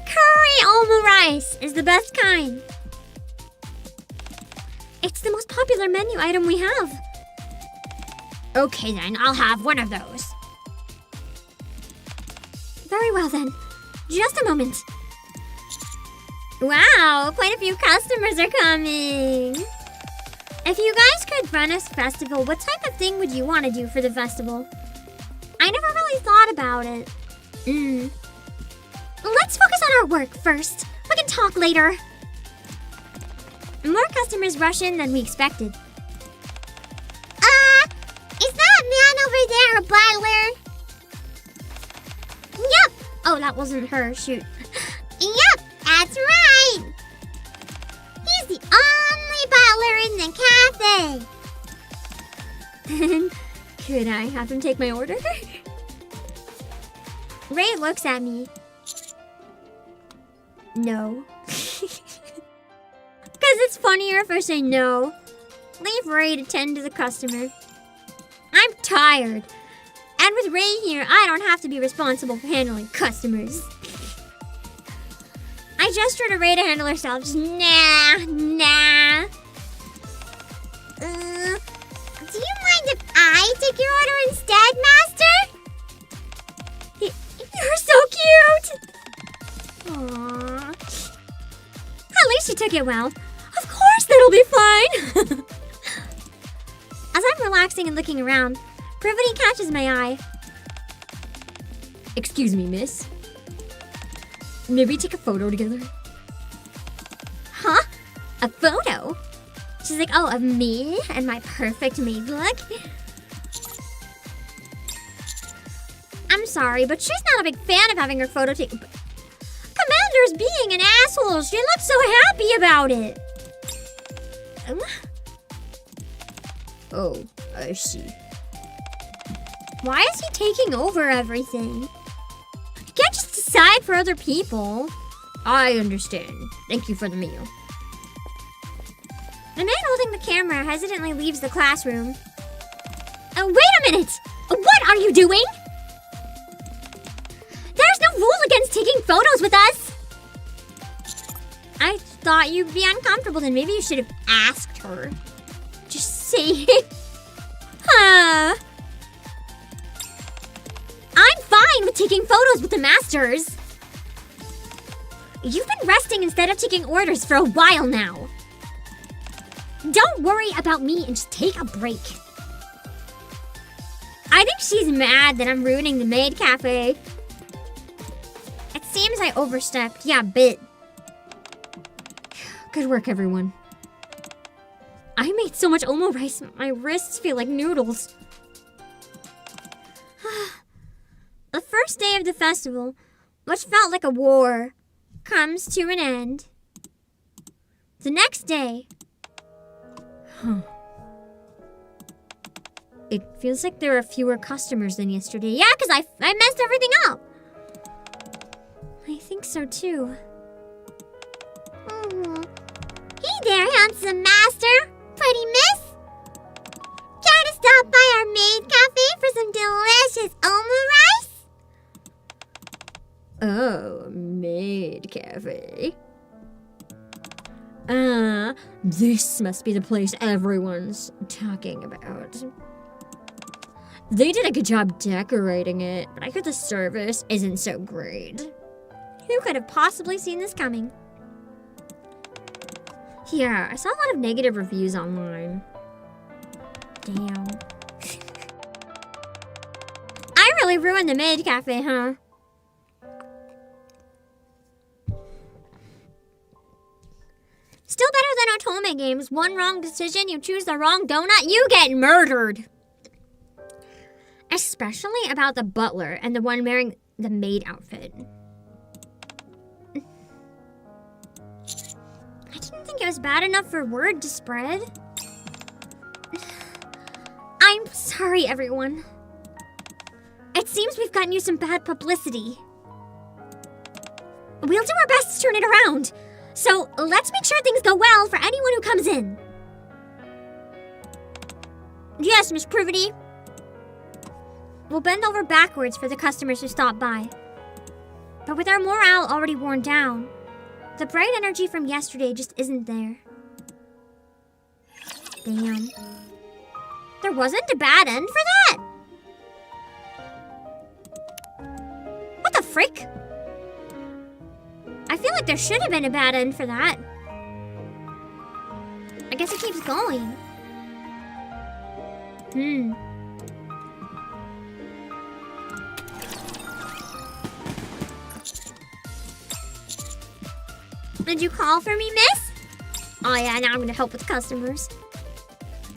Curry omu rice is the best kind. It's the most popular menu item we have. Okay then, I'll have one of those. Very well then. Just a moment. Wow, quite a few customers are coming. If you guys could run a festival, what type of thing would you want to do for the festival? I never really thought about it. Let's focus on our work first. We can talk later. More customers rush in than we expected. Is that man over there a butler? Yup! Oh, that wasn't her. Shoot. Yep, that's right. He's the only butler in the cafe. Could I have him take my order? Ray looks at me. No. Because it's funnier if I say no. Leave Ray to tend to the customer. I'm tired. And with Ray here, I don't have to be responsible for handling customers. I gesture to Ray to handle herself. Just nah. Do you mind if I take your order instead, Master? You're so cute! Aww. At least you took it well. Of course that'll be fine! As I'm relaxing and looking around, Privaty catches my eye. Excuse me, miss. Maybe take a photo together? Huh? A photo? She's like, oh, of me and my perfect maid look? I'm sorry, but she's not a big fan of having her photo taken. Commander's being an asshole. She looks so happy about it. Oh, I see. Why is he taking over everything? You can't just decide for other people. I understand. Thank you for the meal. The man holding the camera hesitantly leaves the classroom. Wait a minute! What are you doing? There's no rule against taking photos with us! I thought you'd be uncomfortable, then maybe you should have asked her. Just say it. Huh. I'm fine with taking photos with the masters. You've been resting instead of taking orders for a while now. Don't worry about me and just take a break. I think she's mad that I'm ruining the maid cafe. It seems I overstepped. Yeah, a bit. Good work, everyone. I made so much omo rice, my wrists feel like noodles. The first day of the festival, which felt like a war, comes to an end. The next day... It feels like there are fewer customers than yesterday. Yeah, because I messed everything up. I think so, too. Hey there, handsome master. Pretty miss. Care to stop by our maid cafe for some delicious omu rice? Oh, maid cafe. This must be the place everyone's talking about. They did a good job decorating it, but I heard the service isn't so great. Who could have possibly seen this coming? Yeah, I saw a lot of negative reviews online. Damn. I really ruined the maid cafe, huh? Still better than Otome games. One wrong decision, you choose the wrong donut, you get murdered. Especially about the butler and the one wearing the maid outfit. I didn't think it was bad enough for word to spread. I'm sorry, everyone. It seems we've gotten you some bad publicity. We'll do our best to turn it around. So let's make sure things go well for anyone who comes in. Yes, Miss Privaty. We'll bend over backwards for the customers who stop by. But with our morale already worn down, the bright energy from yesterday just isn't there. Damn. There wasn't a bad end for that? What the frick? I feel like there should have been a bad end for that. I guess it keeps going. Did you call for me, miss? Oh yeah, now I'm gonna help with customers.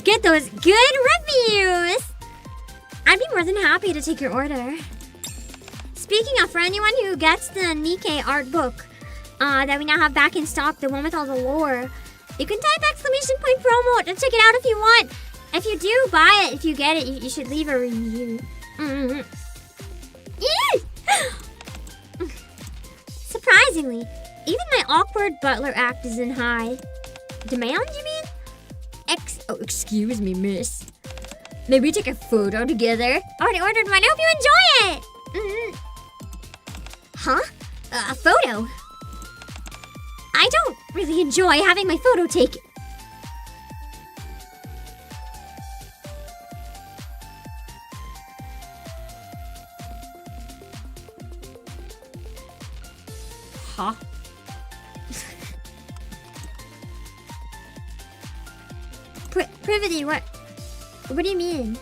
Get those good reviews! I'd be more than happy to take your order. Speaking of, for anyone who gets the NIKKE art book that we now have back in stock, the one with all the lore, you can type !promo to check it out if you want. If you do buy it, if you get it, you should leave a review. Surprisingly, even my awkward butler act is in high demand, you mean? Excuse me, miss. Maybe take a photo together? Already ordered one. I hope you enjoy it! Huh? A photo? I don't really enjoy having my photo taken. Huh? Privaty, what do you mean?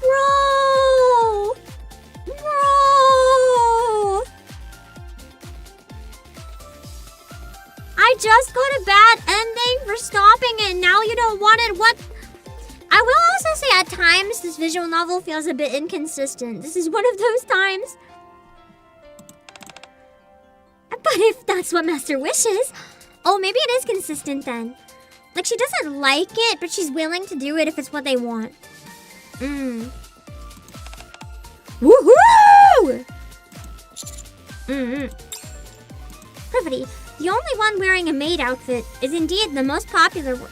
Bro! I just got a bad ending for stopping it, and now you don't want it. What? I will also say at times this visual novel feels a bit inconsistent. This is one of those times. But if that's what Master wishes, oh, maybe it is consistent then. Like, she doesn't like it, but she's willing to do it if it's what they want. Woohoo! Privaty, the only one wearing a maid outfit is indeed the most popular one.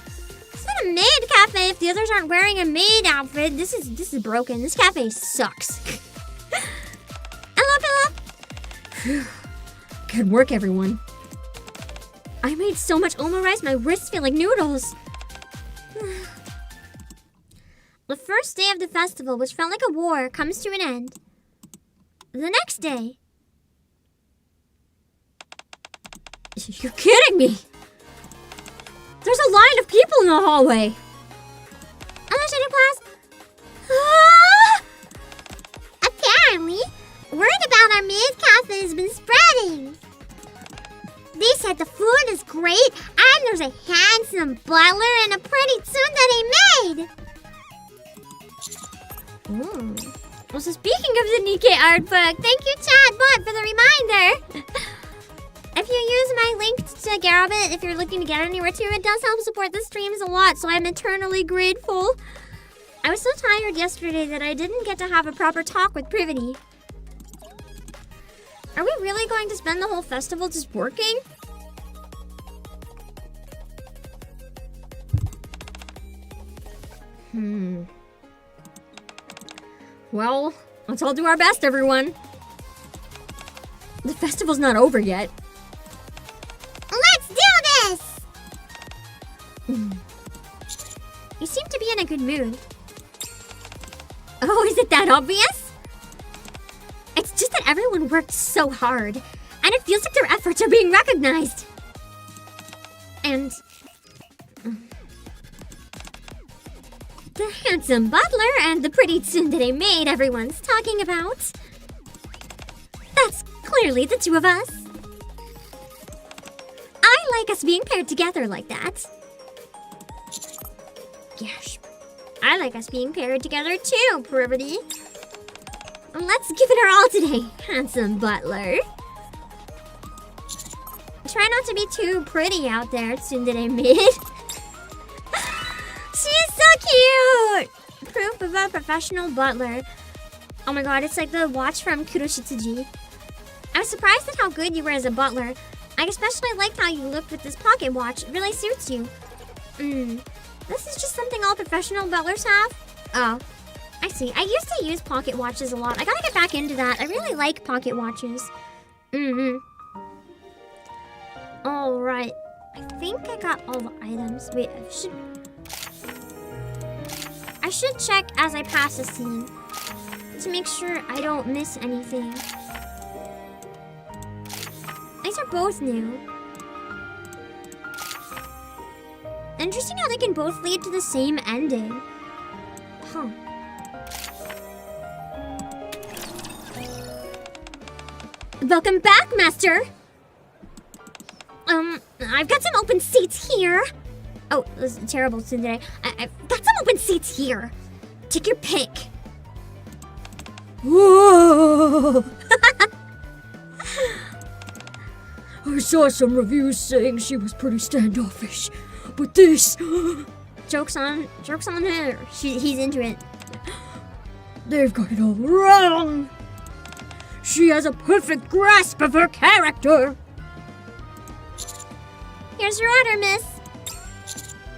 It's not a maid cafe if the others aren't wearing a maid outfit. This is broken. This cafe sucks. Hello. Good work, everyone. I made so much omurice, my wrists feel like noodles. The first day of the festival, which felt like a war, comes to an end. The next day... You're kidding me! There's a line of people in the hallway! Understanding class? Apparently, word about our maid cafe has been spreading. They said the food is great, and there's a handsome butler and a pretty tsundere maid. Well, so speaking of the NIKKE art book, thank you, Chatbot, for the reminder. If you use my link to Garabit, if you're looking to get anywhere too, it does help support the streams a lot, so I'm eternally grateful. I was so tired yesterday that I didn't get to have a proper talk with Privaty. Are we really going to spend the whole festival just working? Well, let's all do our best, everyone. The festival's not over yet. Let's do this! You seem to be in a good mood. Oh, is it that obvious? It's just that everyone worked so hard, and it feels like their efforts are being recognized. And the handsome butler and the pretty tsundere maid everyone's talking about. That's clearly the two of us. I like us being paired together like that. Yes, I like us being paired together too, Privaty. Let's give it our all today, handsome butler. Try not to be too pretty out there, tsundere maid. She's so cute! Proof of a professional butler. Oh my god, it's like the watch from Kuroshitsuji. I was surprised at how good you were as a butler. I especially liked how you looked with this pocket watch. It really suits you. This is just something all professional butlers have? Oh, I see. I used to use pocket watches a lot. I gotta get back into that. I really like pocket watches. Alright. I think I got all the items. Wait, I should check as I pass a scene to make sure I don't miss anything. These are both new. Interesting how they can both lead to the same ending. Huh. Welcome back, Master! I've got some open seats here. Oh, this is terrible today. I've got some open seats here. Take your pick. Whoa! I saw some reviews saying she was pretty standoffish, but this... Joke's on her. He's into it. They've got it all wrong. She has a perfect grasp of her character. Here's your order, miss.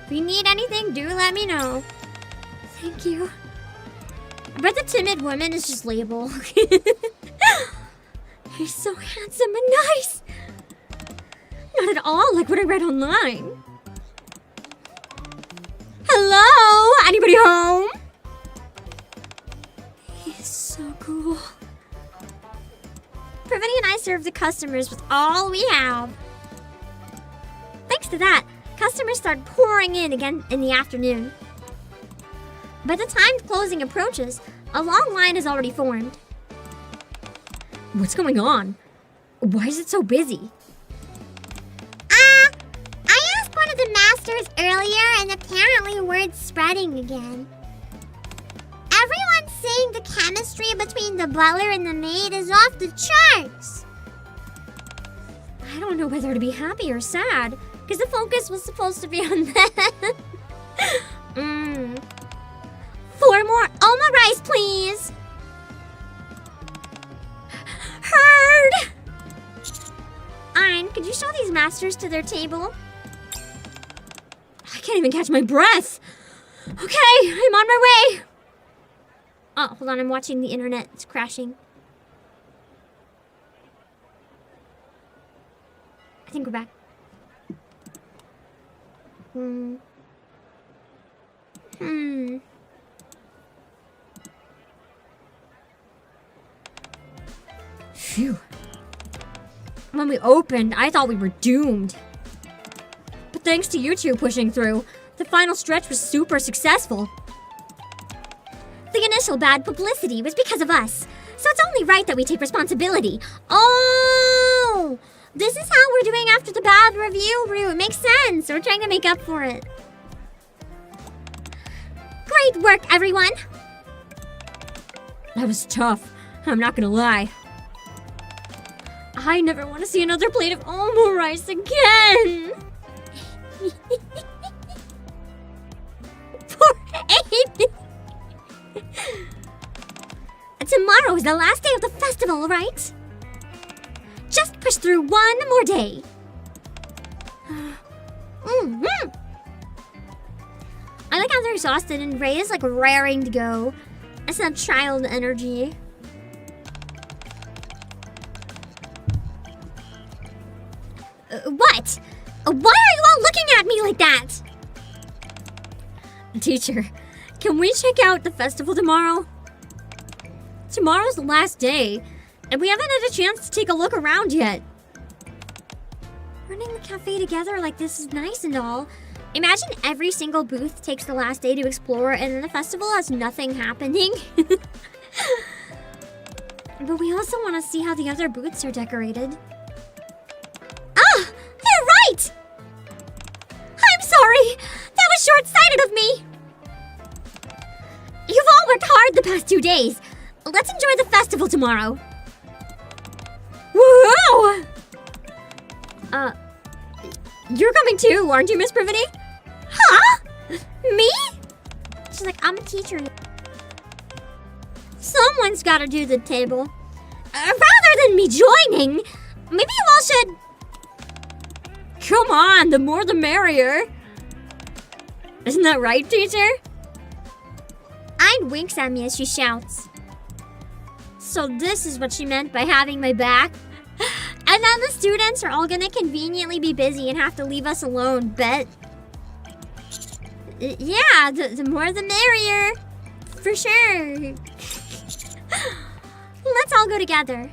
If you need anything, do let me know. Thank you. I bet the timid woman is just label. He's so handsome and nice. Not at all like what I read online. Hello? Anybody home? He's so cool. Privaty and I serve the customers with all we have. Thanks to that, customers start pouring in again in the afternoon. By the time closing approaches, a long line is already formed. What's going on? Why is it so busy? I asked one of the masters earlier and apparently word's spreading again. Everyone's saying the chemistry between the butler and the maid is off the charts. I don't know whether to be happy or sad, because the focus was supposed to be on that. 4 more Oma rice, please. Heard. Ein, could you show these masters to their table? I can't even catch my breath. Okay, I'm on my way. Oh, hold on, I'm watching the internet. It's crashing. I think we're back. Phew. When we opened, I thought we were doomed. But thanks to you two pushing through, the final stretch was super successful. The initial bad publicity was because of us, so it's only right that we take responsibility. Oh! This is how we're doing after the bad review route. It makes sense. We're trying to make up for it. Great work, everyone! That was tough. I'm not gonna lie. I never want to see another plate of Omo rice again! Poor Abe! Tomorrow is the last day of the festival, right? Just push through one more day. I like how they're exhausted and Ray is like raring to go. It's that child energy. What? Why are you all looking at me like that? Teacher, can we check out the festival tomorrow? Tomorrow's the last day, And we haven't had a chance to take a look around yet. Running the cafe together like this is nice and all. Imagine every single booth takes the last day to explore and then the festival has nothing happening. But we also want to see how the other booths are decorated. Ah! You're right! I'm sorry! That was short-sighted of me! You've all worked hard the past 2 days. Let's enjoy the festival tomorrow. Whoa! You're coming too, aren't you, Miss Privaty? Huh? Me? She's like, I'm a teacher. Someone's gotta do the table. Rather than me joining, maybe you all should... Come on, the more the merrier. Isn't that right, teacher? Ayn winks at me as she shouts. So this is what she meant by having my back? And then the students are all gonna conveniently be busy and have to leave us alone, bet. Yeah, the more the merrier. For sure. Let's all go together.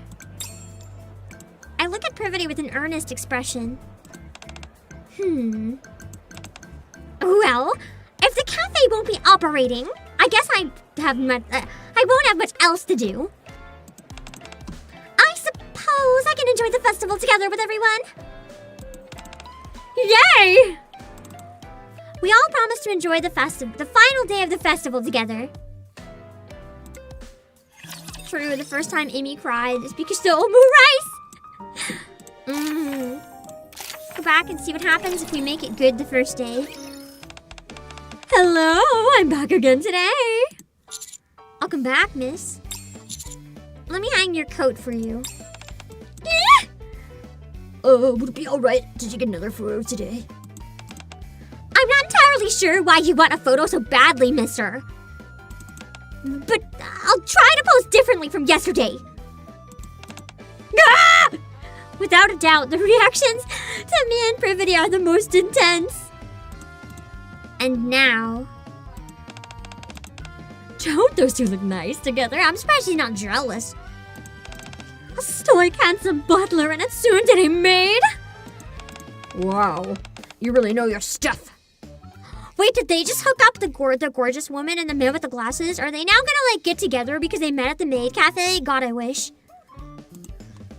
I look at Privaty with an earnest expression. Well, if the cafe won't be operating, I guess I won't have much else to do. I suppose I can enjoy the festival together with everyone. Yay! We all promised to enjoy the final day of the festival together. True, the first time Amy cried is because the omurice. Go back and see what happens if we make it good the first day. Hello, I'm back again today. Welcome back, miss. Let me hang your coat for you. Would it be alright to take another photo today? I'm not entirely sure why you want a photo so badly, mister. But I'll try to pose differently from yesterday. Ah! Without a doubt, the reactions to me and Privaty are the most intense. And now... Don't those two look nice together? I'm surprised she's not jealous. A stoic, handsome butler and a tsundere maid? Wow, you really know your stuff. Wait, did they just hook up the gorgeous woman and the man with the glasses? Are they now gonna, get together because they met at the maid cafe? God, I wish.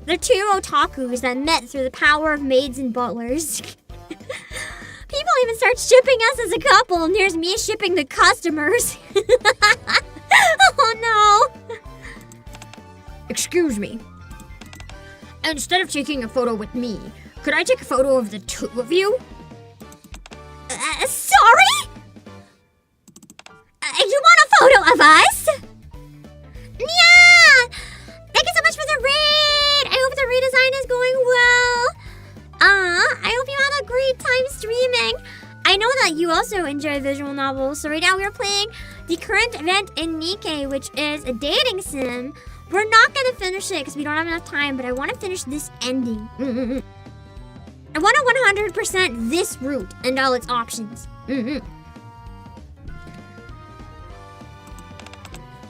They're two otakus that met through the power of maids and butlers. People even start shipping us as a couple, and here's me shipping the customers. Oh no! Excuse me. Instead of taking a photo with me, could I take a photo of the two of you? Sorry? You want a photo of us? Yeah! Thank you so much for the raid! I hope the redesign is going well. I hope you had a great time streaming. I know that you also enjoy visual novels, so right now we're playing the current event in NIKKE, which is a dating sim. We're not gonna finish it because we don't have enough time, but I want to finish this ending. I want to 100% this route and all its options.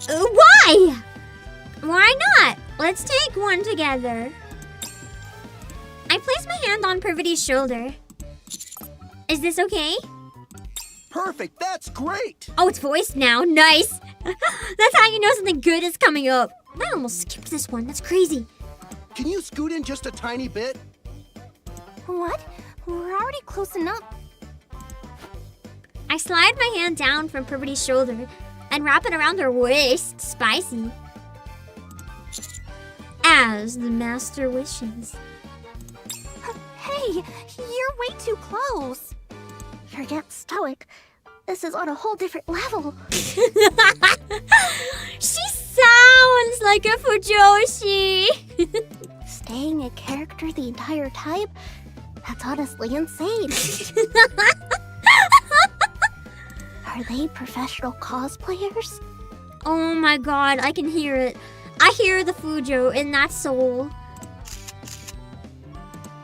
Why? Why not? Let's take one together. I place my hand on Privaty's shoulder. Is this okay? Perfect, that's great! Oh, it's voiced now. Nice. That's how you know something good is coming up. I almost skipped this one. That's crazy. Can you scoot in just a tiny bit? What? We're already close enough. I slide my hand down from Privaty's shoulder and wrap it around her waist. Spicy. As the master wishes. Hey, you're way too close. You're getting stoic. This is on a whole different level. She sounds like a fujoshi. Staying a character the entire time? That's honestly insane. Are they professional cosplayers? Oh my god, I can hear it. I hear the Fujo in that soul.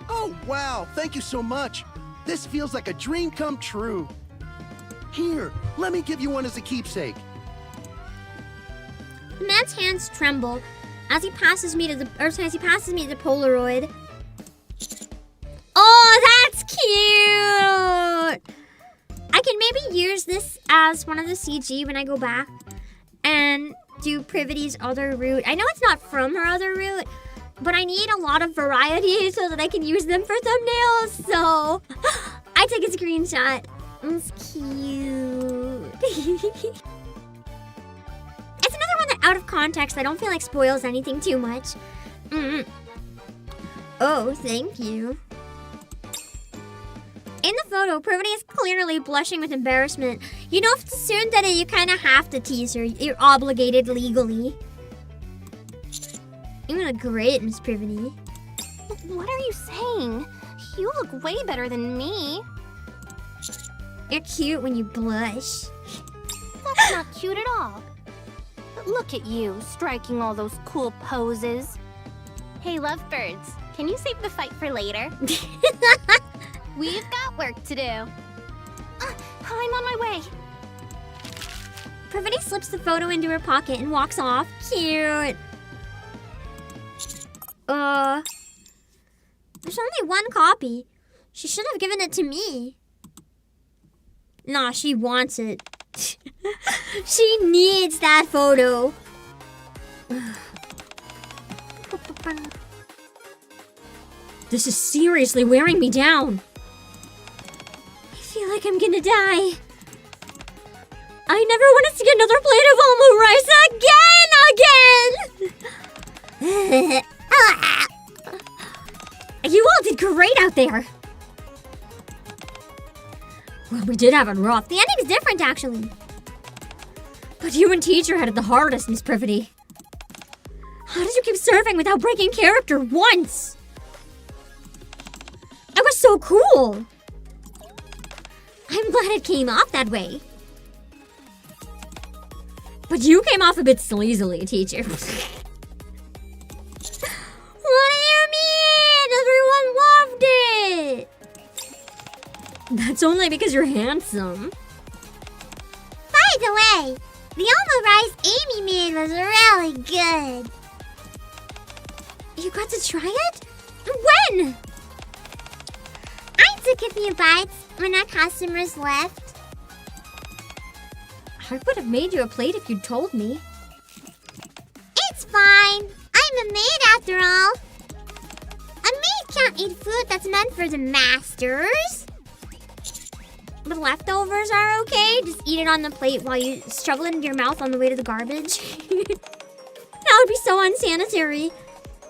Oh, wow, thank you so much. This feels like a dream come true. Here, let me give you one as a keepsake. The man's hands tremble As he passes me to the Polaroid. Oh, that's cute! I can maybe use this as one of the CG when I go back and do Privaty's other route. I know it's not from her other route, but I need a lot of variety so that I can use them for thumbnails. So I took a screenshot. It's cute. It's another one that out of context I don't feel like spoils anything too much. Oh, thank you. In the photo, Privaty is clearly blushing with embarrassment. You know, if it's tsundere, you kind of have to tease her. You're obligated legally. You look great, Miss Privaty. What are you saying? You look way better than me. You're cute when you blush. That's not cute at all. Look at you, striking all those cool poses. Hey, lovebirds, can you save the fight for later? We've got work to do. I'm on my way. Privaty slips the photo into her pocket and walks off. Cute. There's only one copy. She should have given it to me. Nah, she wants it. She needs that photo. This is seriously wearing me down. I feel like I'm gonna die. I never want to see another plate of omu rice again. You all did great out there. Well, we did have it rough. The ending's different, actually. But you and teacher had it the hardest, Miss Privaty. How did you keep serving without breaking character once? It was so cool. I'm glad it came off that way. But you came off a bit sleazily, teacher. What do you mean? Everyone loved it. That's only because you're handsome. By the way, the omu rice Amy made was really good. You got to try it? When? I took a few bites when our customers left. I would have made you a plate if you'd told me. It's fine. I'm a maid after all. A maid can't eat food that's meant for the masters. The leftovers are okay. Just eat it on the plate while you shovel it into your mouth on the way to the garbage. That would be so unsanitary.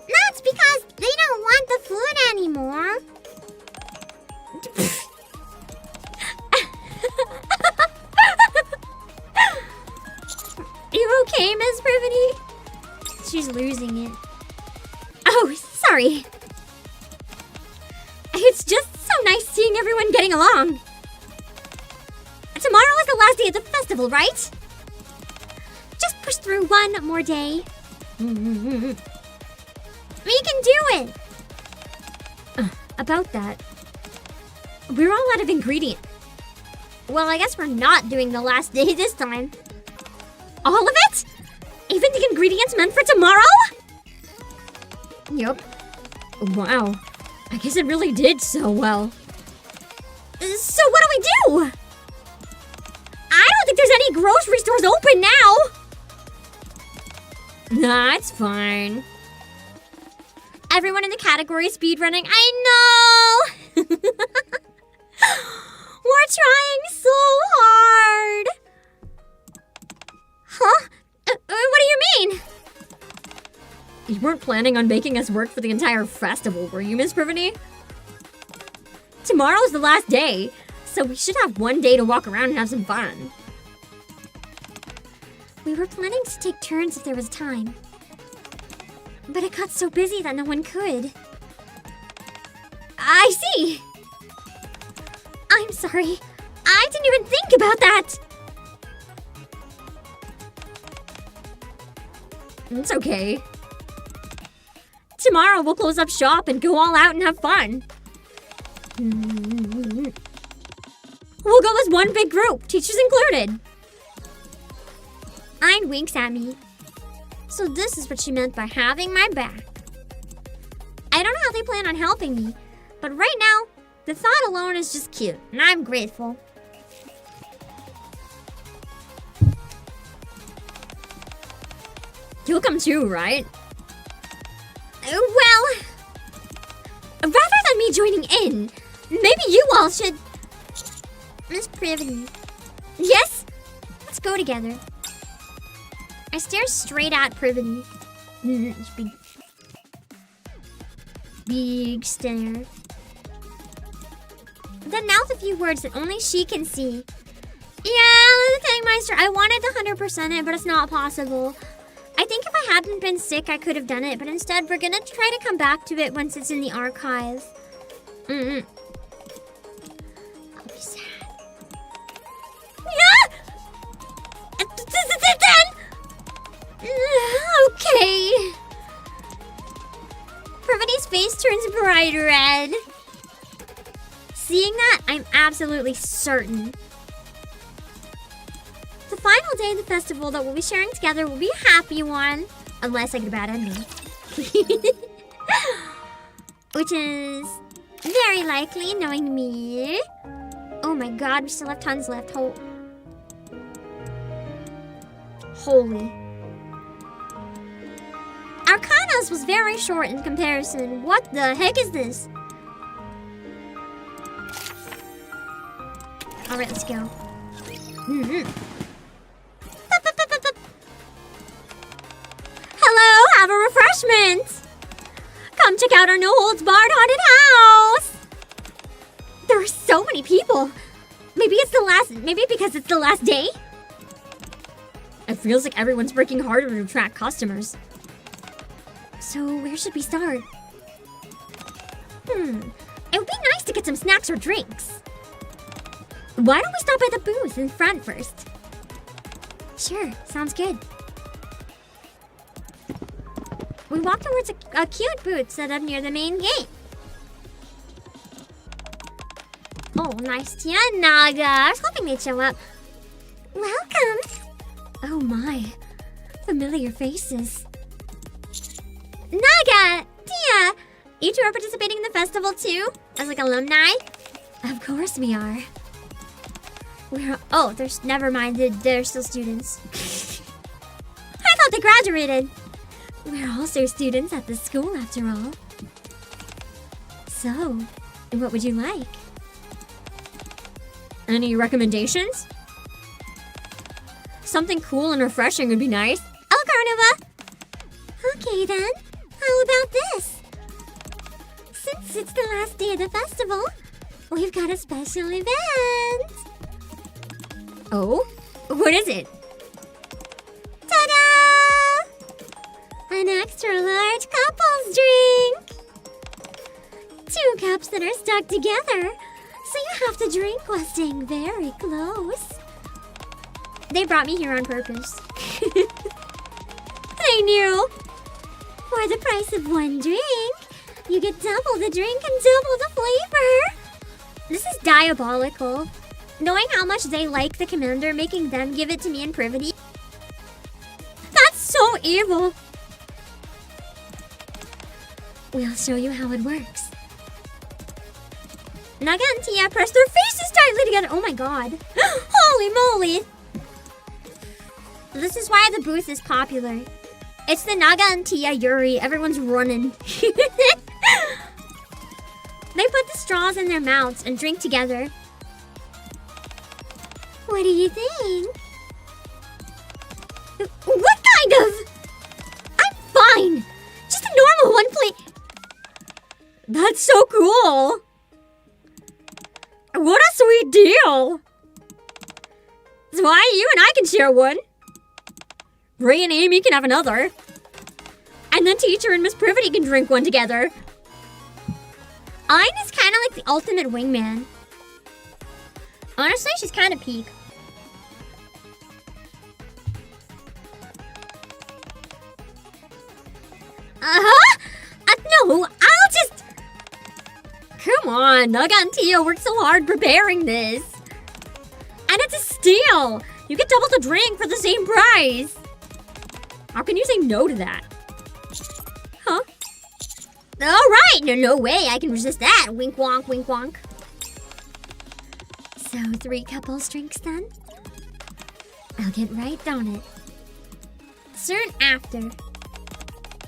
That's because they don't want the food anymore. You okay, Miss Privaty? She's losing it. Oh, sorry. It's just so nice seeing everyone getting along. Tomorrow is the last day of the festival, right? Just push through one more day. We can do it! About that, we're all out of ingredient. Well, I guess we're not doing the last day this time. All of it? Even the ingredients meant for tomorrow? Yup. Wow. I guess it really did so well. So what do we do? I don't think there's any grocery stores open now. Nah, it's fine. Everyone in the category is speedrunning. I know! We're trying so hard. Huh? What do you mean? You weren't planning on making us work for the entire festival, were you, Miss Privaty? Tomorrow's the last day, so we should have one day to walk around and have some fun. We were planning to take turns if there was time. But it got so busy that no one could. I see! I'm sorry. I didn't even think about that! It's okay. Tomorrow we'll close up shop and go all out and have fun. We'll go as one big group, teachers included. Ein winks at me. So this is what she meant by having my back. I don't know how they plan on helping me, but right now, the thought alone is just cute, and I'm grateful. You'll come too, right? Well, rather than me joining in, maybe you all should... Miss Privaty. Yes? Let's go together. I stare straight at Privaty. Big stare. Then mouth a few words that only she can see. Yeah, the thing, Meister. I wanted to 100% it, but it's not possible. I think if I hadn't been sick, I could have done it, but instead, we're gonna try to come back to it once it's in the archive. I'll be sad. Yeah! Okay. Privaty's face turns bright red. Seeing that, I'm absolutely certain. The final day of the festival that we'll be sharing together will be a happy one. Unless I get a bad ending. Which is very likely, knowing me. Oh my god, we still have tons left. Holy. Arcana's was very short in comparison. What the heck is this? Alright, let's go. Hello, have a refreshment! Come check out our no holds barred haunted house! There are so many people. Maybe because it's the last day? It feels like everyone's working harder to attract customers. So where should we start? It would be nice to get some snacks or drinks. Why don't we stop by the booth in front first? Sure, sounds good. We walk towards a cute booth set up near the main gate. Oh, nice tea, Naga. I was hoping they'd show up. Welcome. Oh my, familiar faces. Naga, Tia, you two are participating in the festival too? As like alumni? Of course we are. Never mind, they're still students. I thought they graduated. We're also students at the school after all. So, what would you like? Any recommendations? Something cool and refreshing would be nice. Oh, Carnova! Okay then, how about this? Since it's the last day of the festival, we've got a special event. Oh? What is it? Ta-da! An extra large couples drink! 2 cups that are stuck together, so you have to drink while staying very close. They brought me here on purpose. They knew! For the price of 1 drink, you get double the drink and double the flavor! This is diabolical. Knowing how much they like the commander, making them give it to me in Privaty. That's so evil. We'll show you how it works. Naga and Tia press their faces tightly together. Oh my god. Holy moly. This is why the booth is popular. It's the Naga and Tia Yuri. Everyone's running. They put the straws in their mouths and drink together. What do you think? What kind of? I'm fine. Just a normal 1 plate. That's so cool. What a sweet deal. That's why you and I can share one. Ray and Amy can have another. And then Teacher and Miss Privaty can drink one together. Ayn is kind of like the ultimate wingman. Honestly, she's kind of peak. No, I'll just... Come on, Naga and Tia worked so hard preparing this. And it's a steal. You get double the drink for the same price. How can you say no to that? Huh? Alright! No way I can resist that. Wink wonk, wink wonk. So 3 couples drinks then? I'll get right on it. Soon after.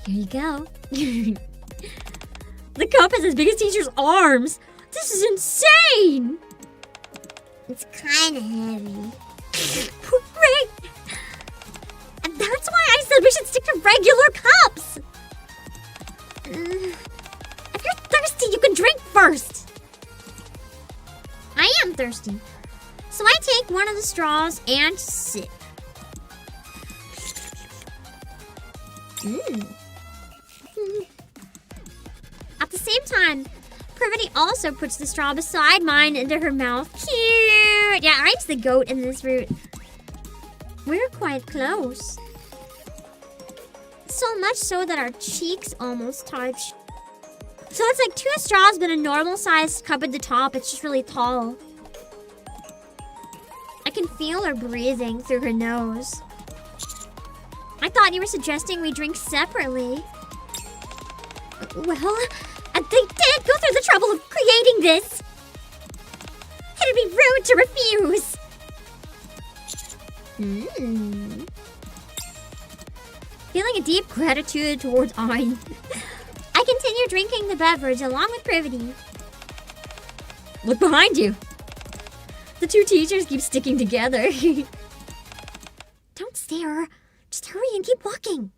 Here you go. The cup is as big as teacher's arms. This is insane! It's kinda heavy. Right! And that's why I said we should stick to regular cups! If you're thirsty, you can drink first! I am thirsty. So I take one of the straws and sip. At the same time, Privaty also puts the straw beside mine into her mouth. Cute! Yeah, I'm the goat in this route. We're quite close. So much so that our cheeks almost touch. So it's like 2 straws but a normal sized cup at the top. It's just really tall. I can feel her breathing through her nose. I thought you were suggesting we drink separately. Well, they did go through the trouble of creating this. It'd be rude to refuse. Feeling a deep gratitude towards Ein. I continue drinking the beverage along with Privaty. Look behind you. The 2 teachers keep sticking together. Don't stare. Just hurry and keep walking.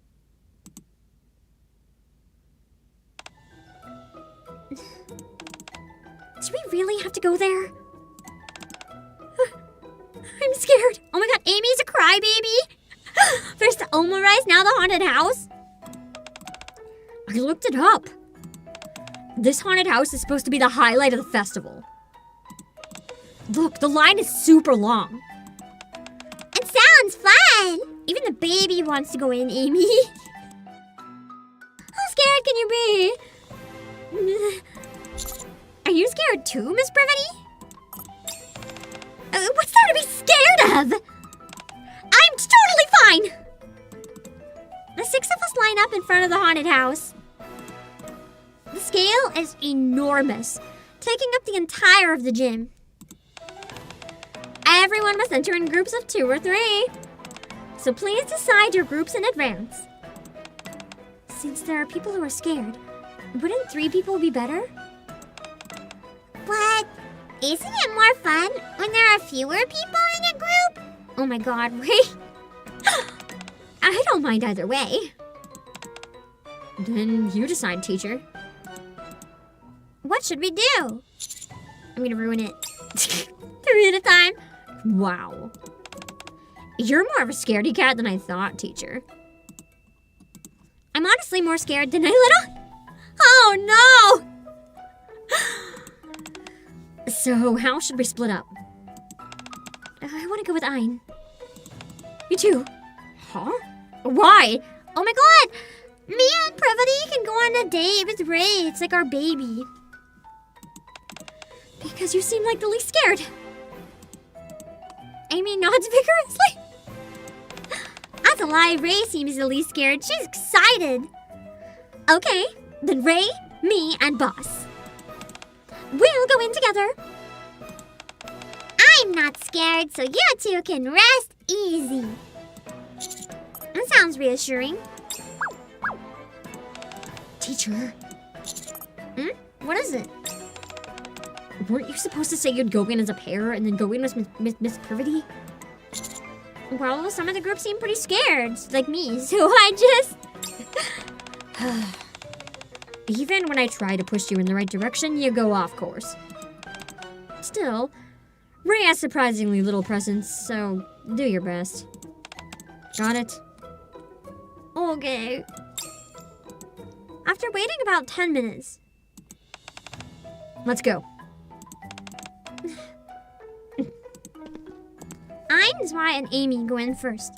Do we really have to go there? I'm scared. Oh my god, Amy's a crybaby. First the Oma Rice, now the haunted house. I looked it up. This haunted house is supposed to be the highlight of the festival. Look, the line is super long. It sounds fun. Even the baby wants to go in, Amy. How scared can you be? Are you scared too, Miss Privaty? What's there to be scared of? I'm totally fine! The 6 of us line up in front of the haunted house. The scale is enormous, taking up the entire of the gym. Everyone must enter in groups of 2 or 3. So please decide your groups in advance. Since there are people who are scared, wouldn't 3 people be better? But isn't it more fun when there are fewer people in a group? Oh my god, wait. I don't mind either way. Then you decide, teacher. What should we do? I'm gonna ruin it. 3 at a time. Wow. You're more of a scaredy cat than I thought, teacher. I'm honestly more scared than a little... Oh no! So, how should we split up? I want to go with Ein. Me too. Huh? Why? Oh my god! Me and Privaty can go on a date with Ray. It's like our baby. Because you seem like the least scared. Amy nods vigorously. That's a lie. Ray seems the least scared. She's excited. Okay, then Ray, me, and Boss. We'll go in together. I'm not scared, so you 2 can rest easy. That sounds reassuring. Teacher. What is it? Weren't you supposed to say you'd go in as a pair and then go in as Miss Privaty? Well, some of the group seem pretty scared, like me, so I just... Even when I try to push you in the right direction, you go off course. Still, Ray has surprisingly little presence, so do your best. Got it? Okay. After waiting about 10 minutes. Let's go. Ein, Zwei, and Amy go in first.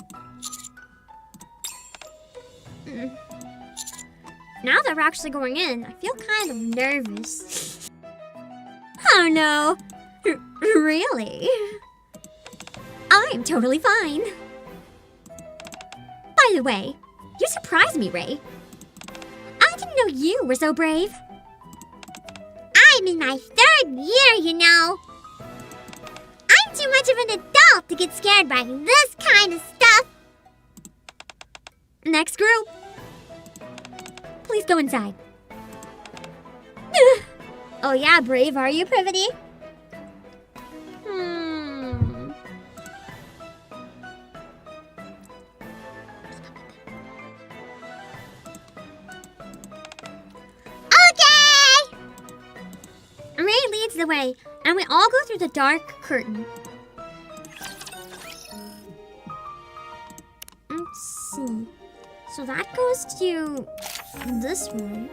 Now that we're actually going in, I feel kind of nervous. Oh no. Really? I'm totally fine. By the way, You surprised me, Ray. I didn't know you were so brave. I'm in my 3rd year, you know. I'm too much of an adult to get scared by this kind of stuff. Next group. Please go inside. Oh yeah, brave are you, Privaty? Okay! Ray leads the way, and we all go through the dark curtain. Let's see. So that goes to this room.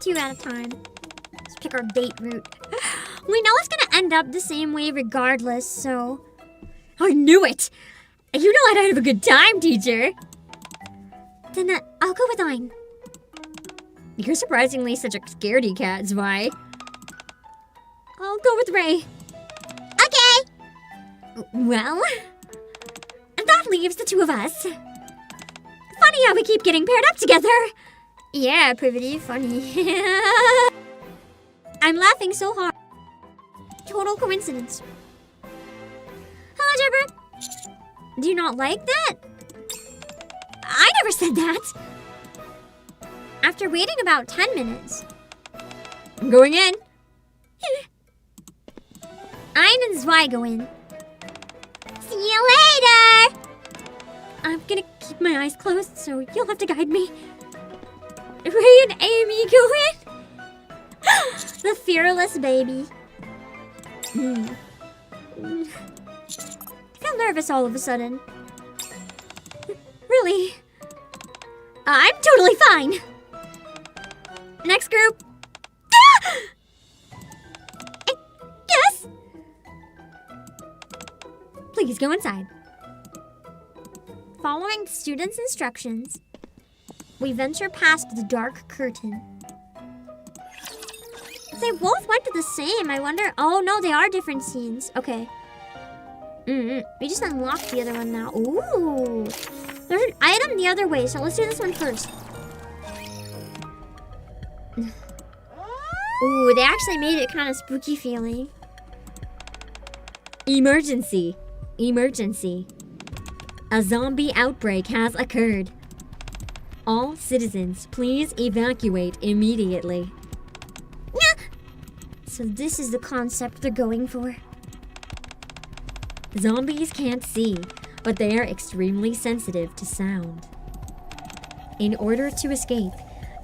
Two at a time. Let's pick our bait route. We know it's gonna end up the same way regardless, so... I knew it! You know I'd have a good time, teacher! Then I'll go with Ein. You're surprisingly such a scaredy cat, Zwei. I'll go with Ray. Okay! Well, that leaves the two of us. Funny how we keep getting paired up together. Yeah, Privaty, funny. I'm laughing so hard. Total coincidence. Hello, Jibber. Do you not like that? I never said that. After waiting about 10 minutes, I'm going in. Ein and Zwei go in. See you later! I'm gonna keep my eyes closed, so you'll have to guide me. Ray and Amy go in. The fearless baby. I feel nervous all of a sudden. Really? I'm totally fine. Next group. Yes? Please go inside. Following the students' instructions, we venture past the dark curtain. They both went to the same. I wonder... Oh, no, they are different scenes. Okay. We just unlocked the other one now. Ooh. There's an item the other way, so let's do this one first. Ooh, they actually made it kind of spooky feeling. Emergency. Emergency. A zombie outbreak has occurred. All citizens, please evacuate immediately. So this is the concept they're going for. Zombies can't see, but they are extremely sensitive to sound. In order to escape,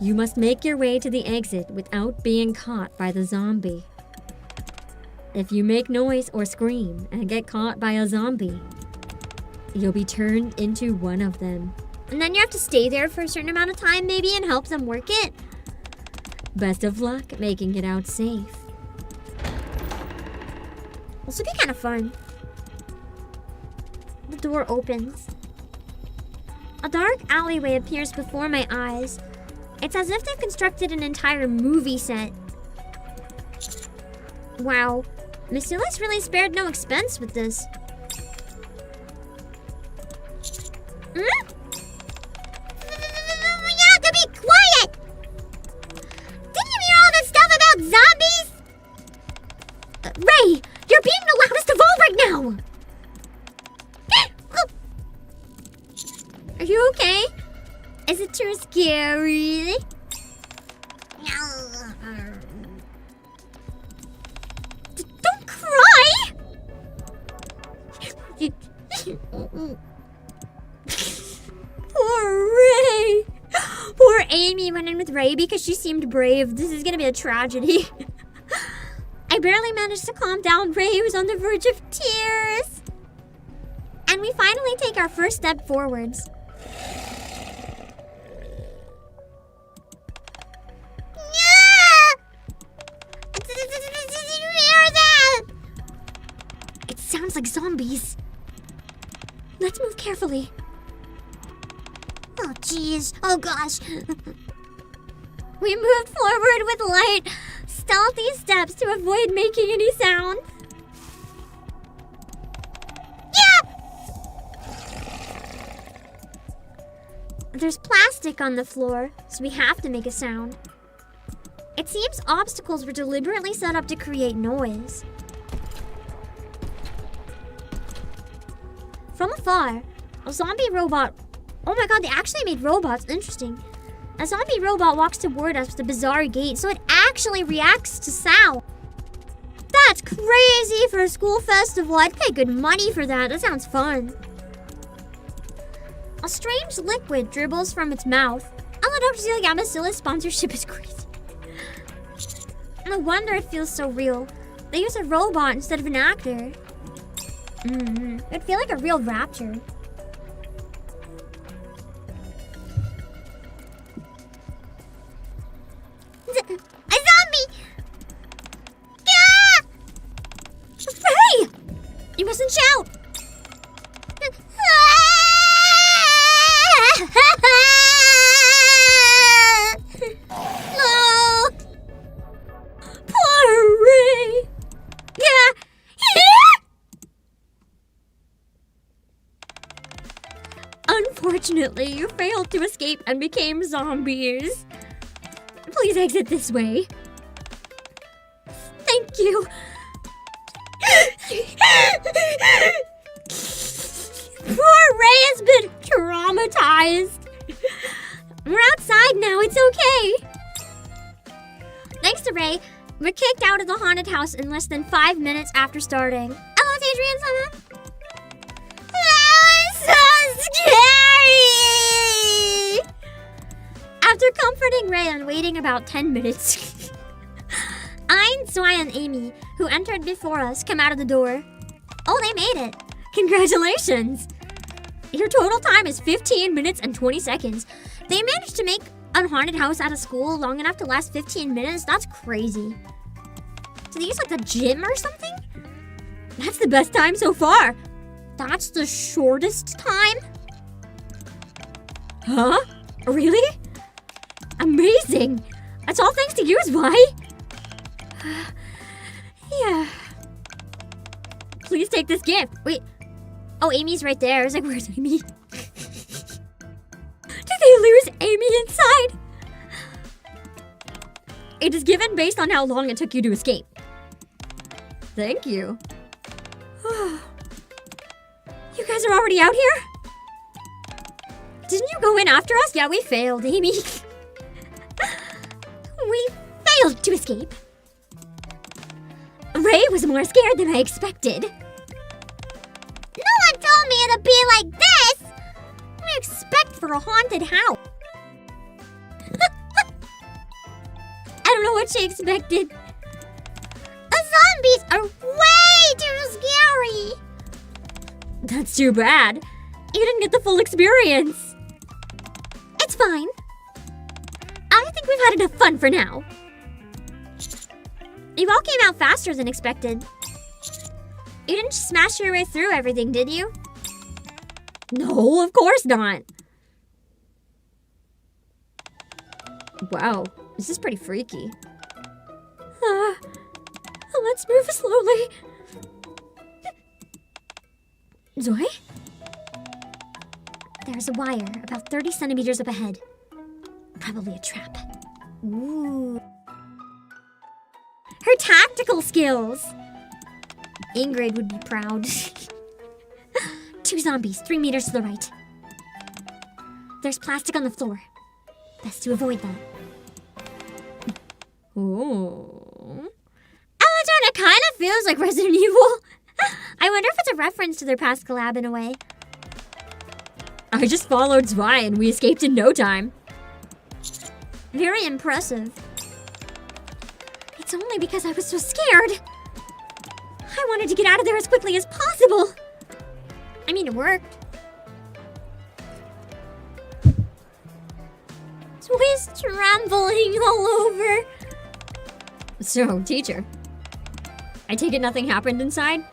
you must make your way to the exit without being caught by the zombie. If you make noise or scream and get caught by a zombie, you'll be turned into one of them. And then you have to stay there for a certain amount of time maybe and help them work it. Best of luck making it out safe. This would be kind of fun. The door opens. A dark alleyway appears before my eyes. It's as if they've constructed an entire movie set. Wow, Miss Ulyss really spared no expense with this. You have to be quiet! Didn't you hear all this stuff about zombies? Ray, you're being the loudest of all right now! Are you okay? Is it too scary? Don't cry! Poor Ray! Poor Amy went in with Ray because she seemed brave. This is gonna be a tragedy. I barely managed to calm down Ray, who was on the verge of tears. And we finally take our first step forwards. Did you hear that? It sounds like zombies. Let's move carefully. Oh, jeez. Oh, gosh. We moved forward with light, stealthy steps to avoid making any sound. Yeah! There's plastic on the floor, so we have to make a sound. It seems obstacles were deliberately set up to create noise. From afar, a zombie robot... Oh my god, they actually made robots. Interesting. A zombie robot walks toward us with a bizarre gait, so it actually reacts to sound. That's crazy for a school festival. I'd pay good money for that. That sounds fun. A strange liquid dribbles from its mouth. Oh, the Dr. Celia Gamma sponsorship is crazy. No wonder it feels so real. They use a robot instead of an actor. It'd feel like a real rapture. A zombie! Ah! Hey! You mustn't shout! No! Poor Ray! Yeah! Unfortunately, you failed to escape and became zombies. Please exit this way. Thank you. Poor Ray has been traumatized. We're outside now, it's okay. Thanks to Ray, we're kicked out of the haunted house in less than 5 minutes after starting. Hello, Adrian Summer. That was so scary! After comforting Ray and waiting about 10 minutes, Ein, Zwei, and Amy, who entered before us, come out of the door. Oh, they made it. Congratulations. Your total time is 15 minutes and 20 seconds. They managed to make a haunted house out of school long enough to last 15 minutes? That's crazy. Did they use like the gym or something? That's the best time so far. That's the shortest time? Huh? Really? Amazing. That's all thanks to you, Zwei. Yeah. Please take this gift. Wait. Oh, Amy's right there. I was like, where's Amy? Did they lose Amy inside? It is given based on how long it took you to escape. Thank you. You guys are already out here? Didn't you go in after us? Yeah, we failed, Amy. We failed to escape. Ray was more scared than I expected. No one told me it'd be like this! What do you expect for a haunted house? I don't know what she expected. The zombies are way too scary! That's too bad. You didn't get the full experience. It's fine. I think we've had enough fun for now. You all came out faster than expected. You didn't smash your way through everything, did you? No, of course not. Wow, this is pretty freaky. Let's move slowly. Zoe? There's a wire about 30 centimeters up ahead. Probably a trap. Ooh. Her tactical skills! Ingrid would be proud. 2 zombies, 3 meters to the right. There's plastic on the floor. Best to avoid that. Ooh. It kind of feels like Resident Evil. I wonder if it's a reference to their past collab in a way. I just followed Zwei and we escaped in no time. Very impressive. It's only because I was so scared. I wanted to get out of there as quickly as possible. I mean, it worked. Zwei's trembling all over. So, teacher, I take it nothing happened inside?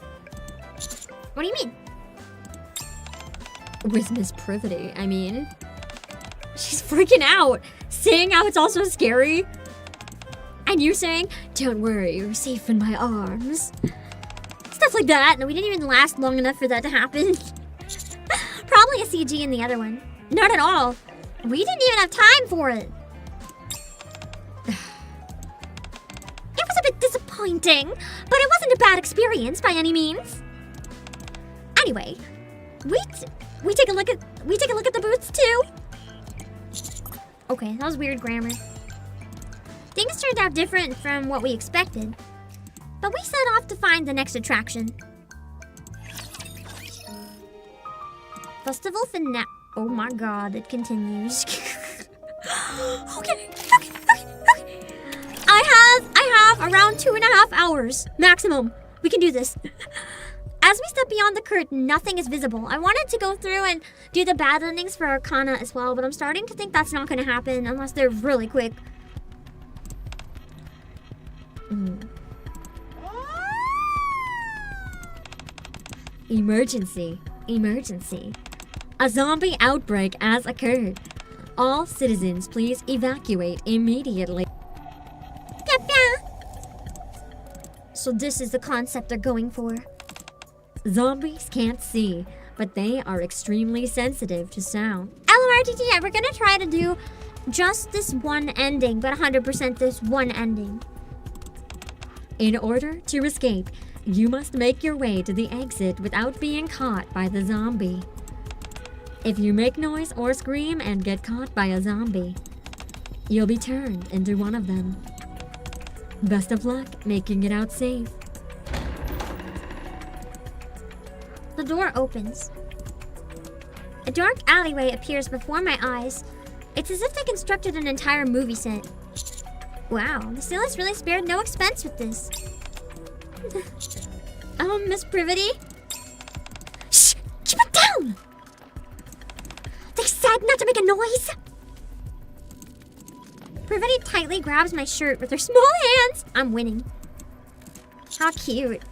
What do you mean? With Miss Privaty, I mean. She's freaking out, saying how it's also scary. And you saying, don't worry, you're safe in my arms. Stuff like that. No, we didn't even last long enough for that to happen. Probably a CG in the other one. Not at all. We didn't even have time for it. It was a bit disappointing, but it wasn't a bad experience by any means. Anyway, we take a look at the booths too. Okay, that was weird grammar. Things turned out different from what we expected, but we set off to find the next attraction. Festival finale. Oh my god, it continues. Okay. I have around 2.5 hours maximum. We can do this. As we step beyond the curtain, nothing is visible. I wanted to go through and do the bad endings for Arcana as well, but I'm starting to think that's not going to happen unless they're really quick. Emergency. A zombie outbreak has occurred. All citizens, please evacuate immediately. So this is the concept they're going for. Zombies can't see, but they are extremely sensitive to sound. LMRTT, we're gonna try to do just this one ending, but 100% this one ending. In order to escape, you must make your way to the exit without being caught by the zombie. If you make noise or scream and get caught by a zombie, you'll be turned into one of them. Best of luck making it out safe. The door opens. A dark alleyway appears before my eyes. It's as if they constructed an entire movie set. Wow, the sailors really spared no expense with this. Miss Privaty? Shh! Keep it down! They said not to make a noise! Privaty tightly grabs my shirt with her small hands. I'm winning. How cute.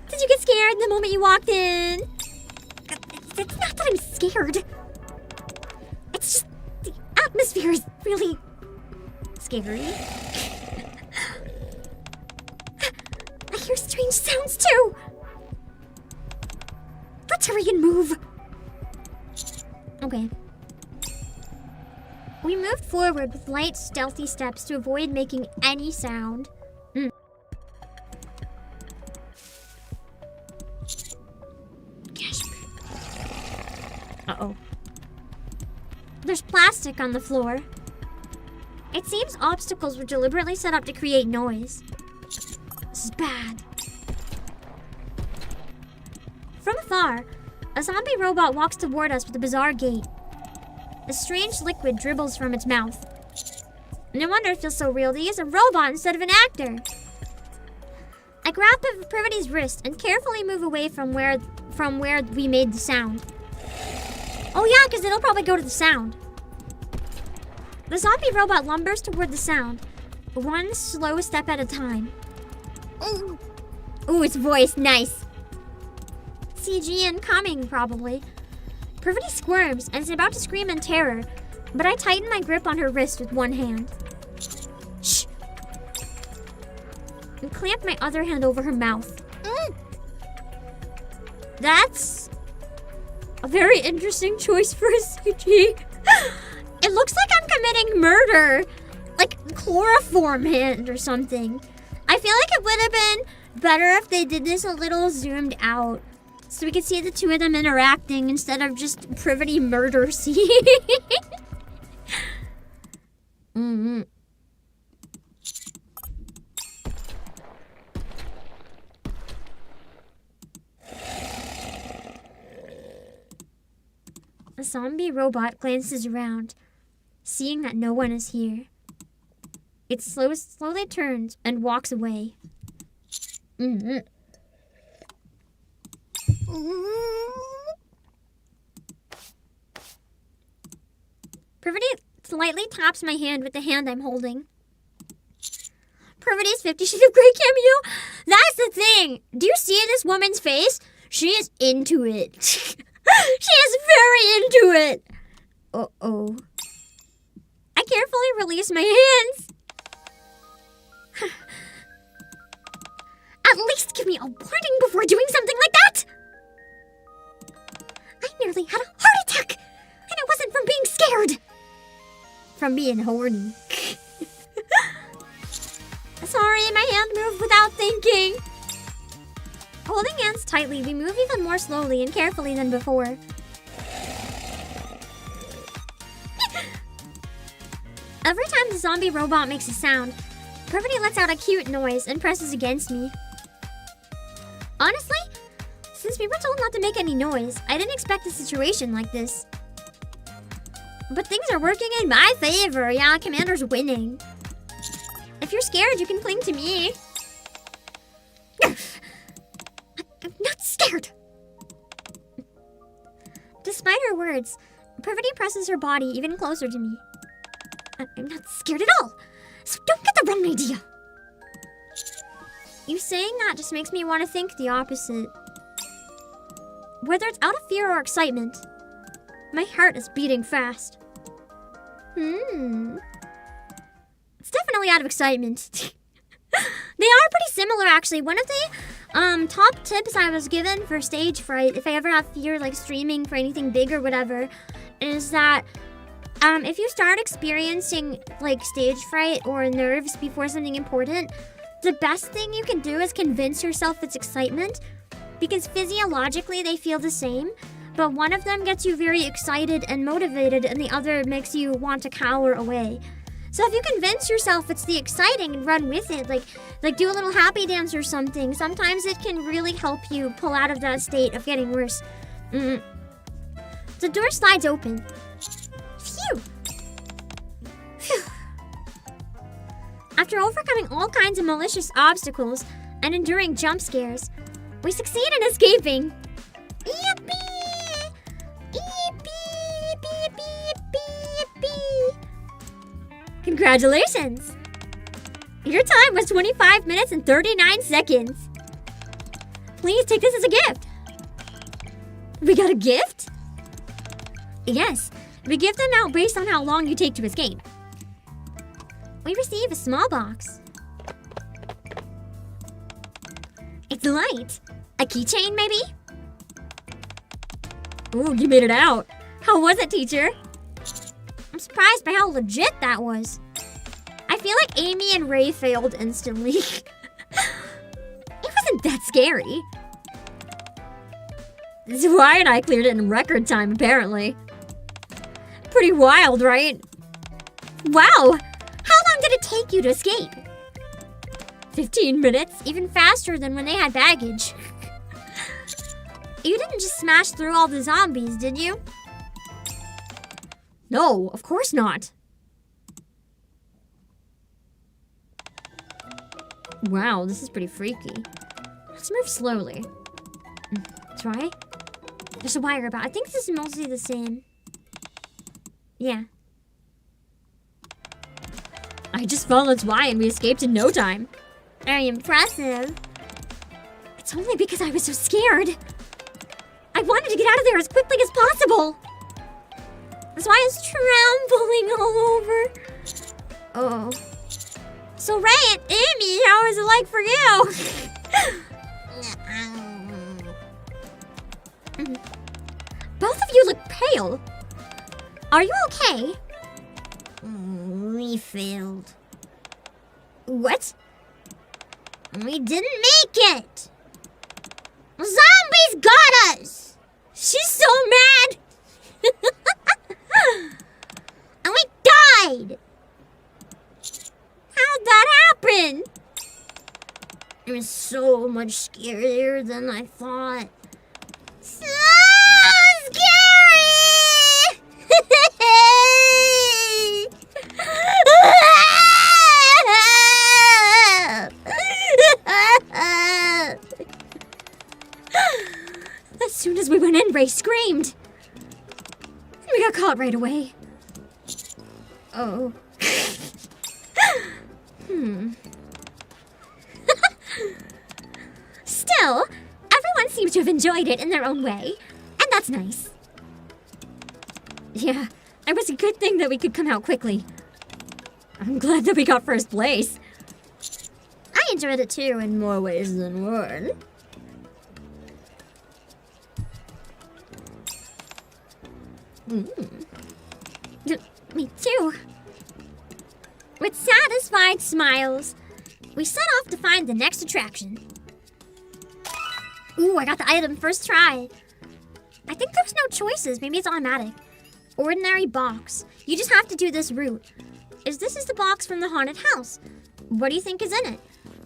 Did you get scared the moment you walked in? It's not that I'm scared. It's just the atmosphere is really scary. I hear strange sounds too. Let's hurry and move. Okay. We moved forward with light, stealthy steps to avoid making any sound. Uh-oh. There's plastic on the floor. It seems obstacles were deliberately set up to create noise. This is bad. From afar, a zombie robot walks toward us with a bizarre gait. A strange liquid dribbles from its mouth. No wonder it feels so real to use a robot instead of an actor. I grab Privaty's wrist and carefully move away from where we made the sound. Oh yeah, because it'll probably go to the sound. The zombie robot lumbers toward the sound, one slow step at a time. Ooh, its voice, nice. CG incoming, probably. Privaty squirms and is about to scream in terror, but I tighten my grip on her wrist with one hand. Shh! And clamp my other hand over her mouth. That's a very interesting choice for a CG. It looks like I'm committing murder. Like chloroform hand or something. I feel like it would have been better if they did this a little zoomed out, so we could see the two of them interacting instead of just Privaty murder scene. A zombie robot glances around, seeing that no one is here. It slowly turns and walks away. Privaty slightly taps my hand with the hand I'm holding. Privaty's 50 Shades of Grey cameo? That's the thing! Do you see this woman's face? She is into it. She is very into it! Uh-oh. I carefully release my hands. At least give me a warning before doing something like that! I nearly had a heart attack! And it wasn't from being scared! from being horny. Sorry, my hand moved without thinking. Holding hands tightly, we move even more slowly and carefully than before. Every time the zombie robot makes a sound, Privaty lets out a cute noise and presses against me. Honestly, since we were told not to make any noise, I didn't expect a situation like this. But things are working in my favor. Yeah, Commander's winning. If you're scared, you can cling to me. I'm not scared. Despite her words, Privaty presses her body even closer to me. I'm not scared at all, so don't get the wrong idea. You saying that just makes me want to think the opposite. Whether it's out of fear or excitement, my heart is beating fast. It's definitely out of excitement. They are pretty similar, actually. One of the top tips I was given for stage fright, if I ever have fear like streaming for anything big or whatever, is that if you start experiencing like stage fright or nerves before something important, the best thing you can do is convince yourself it's excitement, because physiologically they feel the same, but one of them gets you very excited and motivated and the other makes you want to cower away. So if you convince yourself it's the exciting and run with it, like do a little happy dance or something, sometimes it can really help you pull out of that state of getting worse. The door slides open. Phew! Phew! After overcoming all kinds of malicious obstacles and enduring jump scares, we succeed in escaping. Yippee! Yippee! Yippee! Yippee! Congratulations! Your time was 25 minutes and 39 seconds. Please take this as a gift. We got a gift? Yes, we give them out based on how long you take to escape. We receive a small box. It's light. A keychain, maybe? Ooh, you made it out. How was it, teacher? I'm surprised by how legit that was. I feel like Amy and Ray failed instantly. It wasn't that scary. Zwei and I cleared it in record time, apparently. Pretty wild, right? Wow! How long did it take you to escape? 15 minutes, even faster than when they had baggage. You didn't just smash through all the zombies, did you? No, of course not. Wow, this is pretty freaky. Let's move slowly. Try. There's a wire about. I think this is mostly the same. Yeah. I just followed Zwei and we escaped in no time. Very impressive. It's only because I was so scared. I wanted to get out of there as quickly as possible. Zwei is trembling all over. Oh. So Ray and Amy, how is it like for you? Both of you look pale. Are you okay? We failed. What? We didn't make it. Zombies got us. She's so mad. And we died. How'd that happen? It was so much scarier than I thought. So scary! As soon as we went in, Ray screamed. We got caught right away. Oh. Still, everyone seems to have enjoyed it in their own way, and that's nice. Yeah, it was a good thing that we could come out quickly. I'm glad that we got first place. I enjoyed it too in more ways than one. Me too. With satisfied smiles, we set off to find the next attraction. Ooh, I got the item first try. I think there's no choices. Maybe it's automatic. Ordinary box. You just have to do this route. This is the box from the haunted house. What do you think is in it?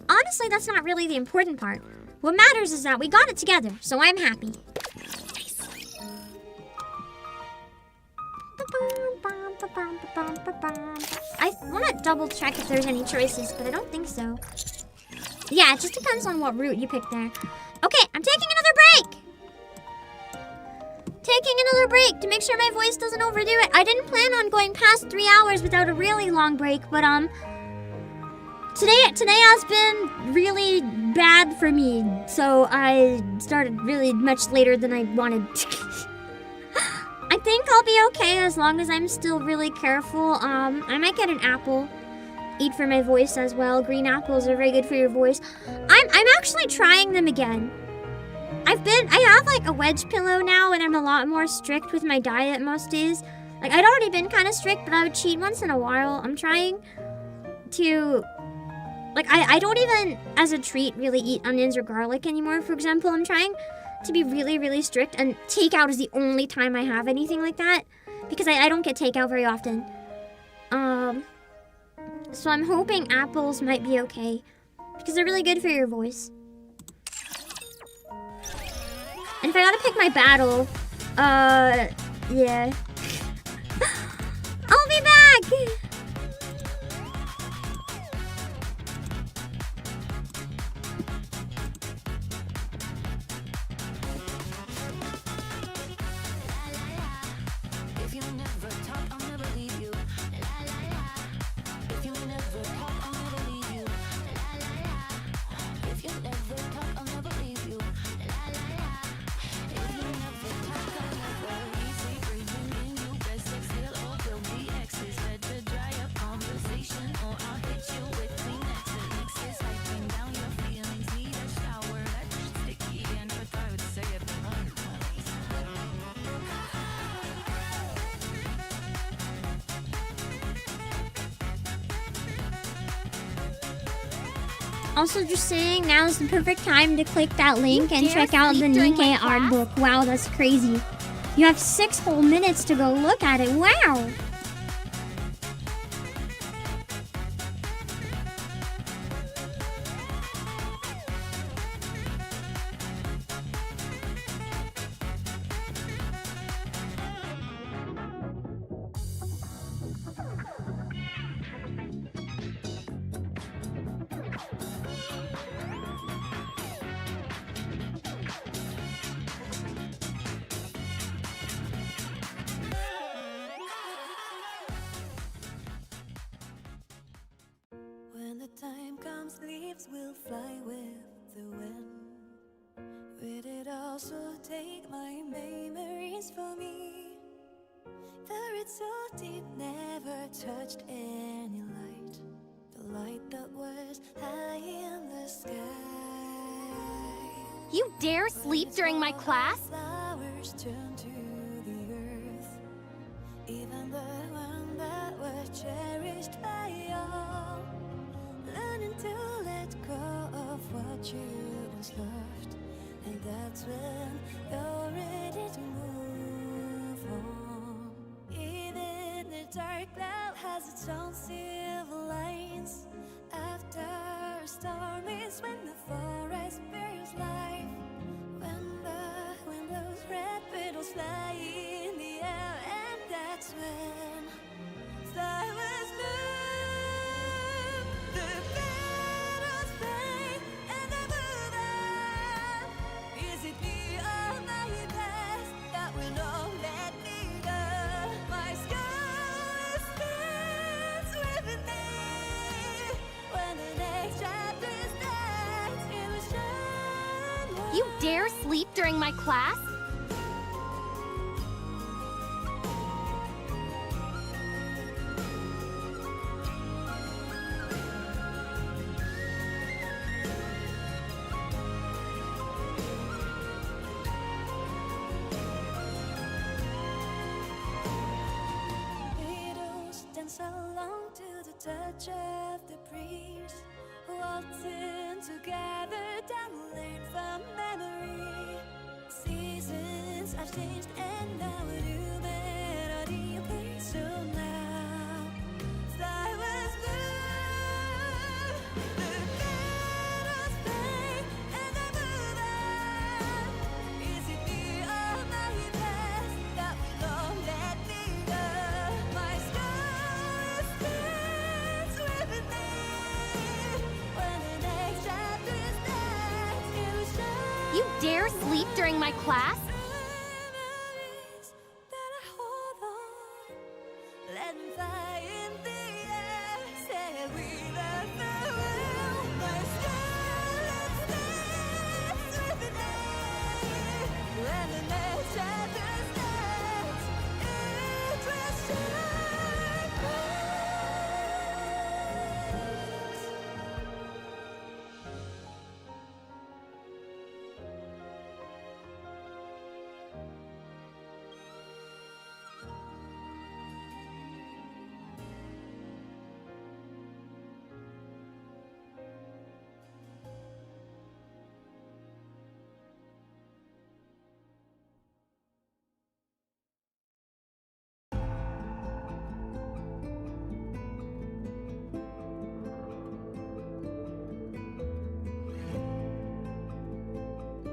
Honestly, that's not really the important part. What matters is that we got it together, so I'm happy. I want to double check if there's any choices, but I don't think so. Yeah, it just depends on what route you pick there. Okay, I'm taking another break! Taking another break to make sure my voice doesn't overdo it. I didn't plan on going past 3 hours without a really long break, but today has been really bad for me, so I started really much later than I wanted. I think I'll be okay as long as I'm still really careful. I might get an apple. Eat for my voice as well. Green apples are very good for your voice. I'm actually trying them again. I have like a wedge pillow now, and I'm a lot more strict with my diet most days. Like, I'd already been kind of strict, but I would cheat once in a while. I'm trying to, like, I don't even, as a treat, really eat onions or garlic anymore, for example. I'm trying to be really, really strict, and takeout is the only time I have anything like that, because I don't get takeout very often. So I'm hoping apples might be okay, because they're really good for your voice. And if I gotta pick my battle, yeah. I'll be back! Also, just saying, now's the perfect time to click that link and check out the NIKKE art book. Wow, that's crazy. You have 6 whole minutes to go look at it. Wow! When the time comes, leaves will fly with the wind. Will it also take my memories from me? Buried so deep, never touched any light. The light that was high in the sky. You dare sleep during my class? Flowers turn to the earth, even the one that was cherished by all. Learning to let go of what you once loved, and that's when you're ready to move on. Even the dark cloud has its own silver lines. After a storm is when the forest bears life. When the wind blows, red petals fly in the air, and that's when flowers bloom. The petals fade and they move on. Is it me or my past that will not let me go? My sky stands with me. When the next chapter starts, it will shine bright. You dare sleep during my class? Petals dance along to the touch of the breeze, waltzing together down the lane from memory. Seasons have changed and now a new melody plays. So now flowers bloom, the petals fade, and I move on. Is it me or my past that will not let me go? My soul stands with me when the next chapter starts. It will show You dare sleep during my class? memories that I hold on. Let them fly in the air. Say we love the world. My scarlet stands with the day. When the next chapter starts, it will shine bright.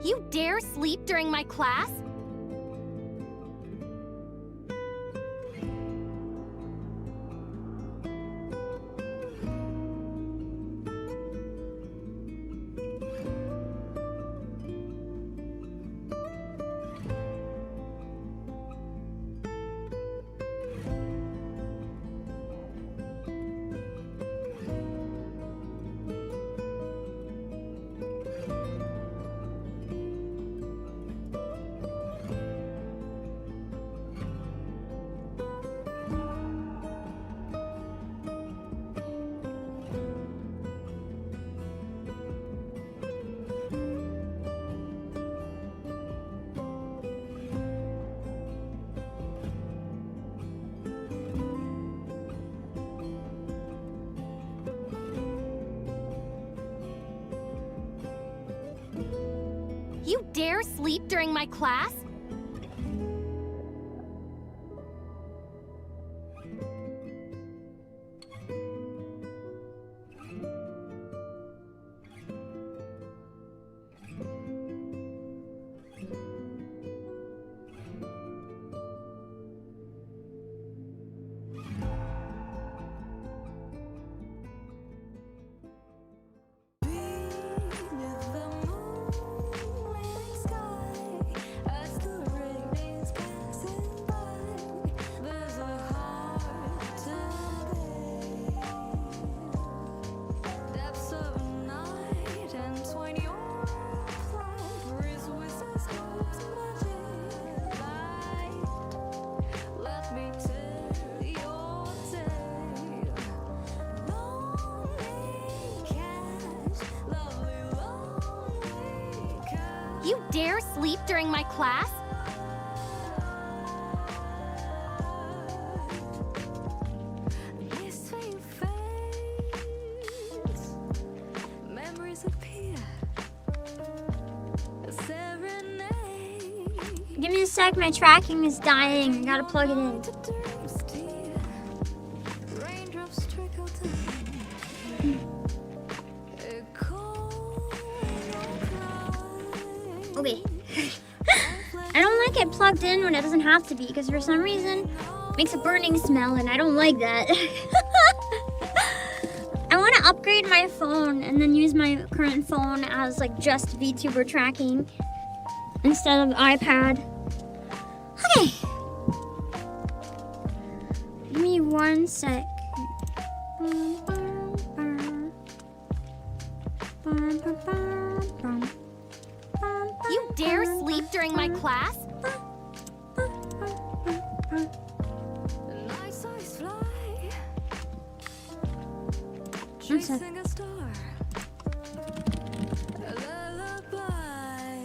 You dare sleep during my class? You dare sleep during my class? Beneath the moonlit sky, as the rain is passing by, there's a heart to bear. Depths of night and twine your flight, breeze whistles close magic light. Let me tell your tale. Lonely cat, lovely lonely cat. You dare sleep during my class? This fame fades, memories appear. A serenade. Give me a sec, my tracking is dying. I gotta plug it in. To dreams dear. Raindrops trickle down. A cold cry. Okay. I don't like it plugged in when it doesn't have to be because for some reason it makes a burning smell and I don't like that. I want to upgrade my phone and then use my current phone as like just VTuber tracking instead of iPad. Okay. Give me 1 sec. You dare sleep during my class? The night eyes fly, I'm sorry. chasing a star. A lullaby,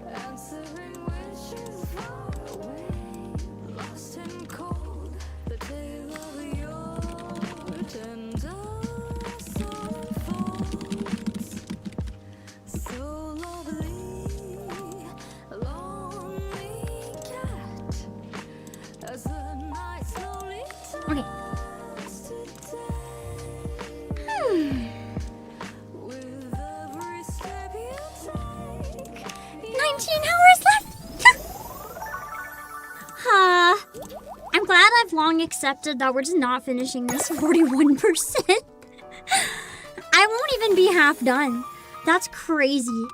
answering wishes far away. Lost and cold, the tale of your hours left. I'm glad I've long accepted that we're just not finishing this 41%. I won't even be half done. That's crazy.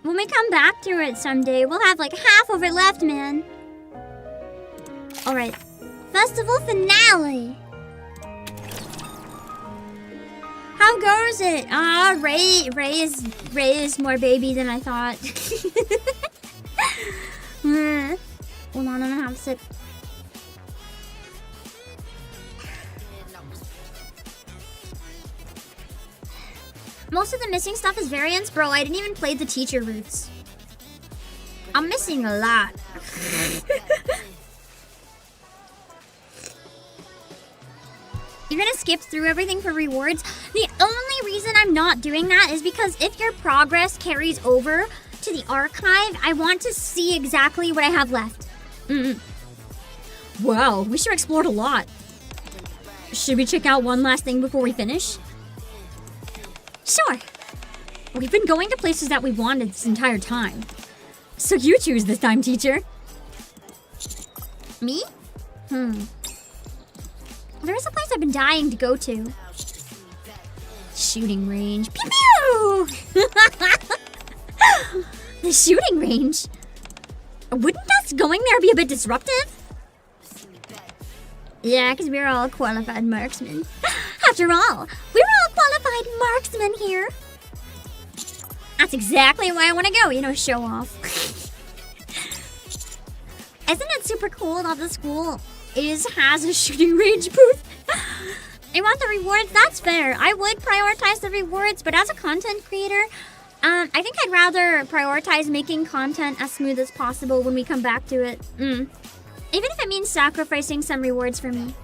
When we come back to it someday, we'll have like half of it left, man. Alright. Festival finale. How goes it? Ray is more baby than I thought. Hold on, I'm gonna have a sip. Most of the missing stuff is variants, bro. I didn't even play the teacher routes. I'm missing a lot. You're gonna skip through everything for rewards? The only reason I'm not doing that is because if your progress carries over to the archive, I want to see exactly what I have left. Wow, we sure explored a lot. Should we check out one last thing before we finish? Sure. We've been going to places that we wanted this entire time. So you choose this time, teacher. Me? There is a place I've been dying to go to. Shooting range. Pew pew! The shooting range? Wouldn't us going there be a bit disruptive? Yeah, because we're all qualified marksmen. After all, we're all qualified marksmen here. That's exactly why I want to go, you know, show off. Isn't it super cool that the school has a shooting range booth? I want the rewards, that's fair. I would prioritize the rewards, but as a content creator, I think I'd rather prioritize making content as smooth as possible when we come back to it. Even if it means sacrificing some rewards for me.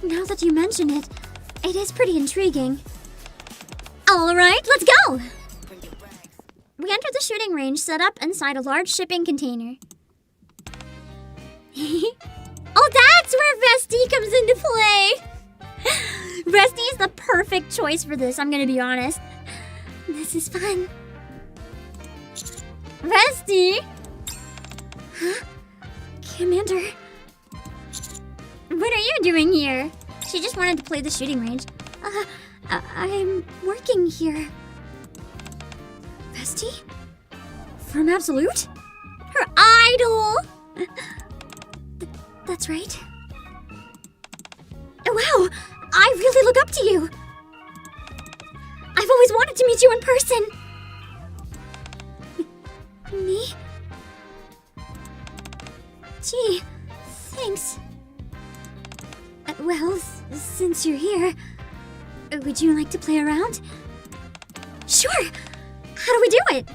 Now that you mention it, it is pretty intriguing. Alright, let's go! We enter the shooting range set up inside a large shipping container. Oh, that's where Vesty comes into play! Vesty is the perfect choice for this, I'm gonna be honest. This is fun. Vesty! Huh? Commander? What are you doing here? She just wanted to play the shooting range. I'm working here. Vesty? From Absolute? Her idol! That's right. Oh, wow! I really look up to you! I've always wanted to meet you in person! Me? Gee, thanks. Well, since you're here, would you like to play around? Sure! How do we do it?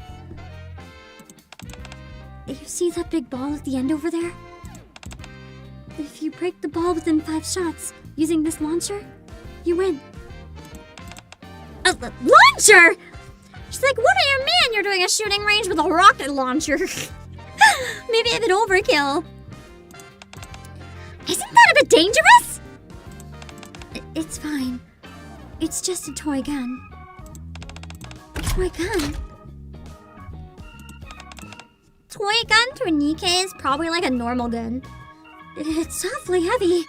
You see that big ball at the end over there? If you break the ball within 5 shots using this launcher, you win. A launcher?! She's like, what do you mean you're doing a shooting range with a rocket launcher? Maybe a bit overkill. Isn't that a bit dangerous? It's fine. It's just a toy gun. A toy gun? Toy gun to a NIKKE is probably like a normal gun. It's awfully heavy.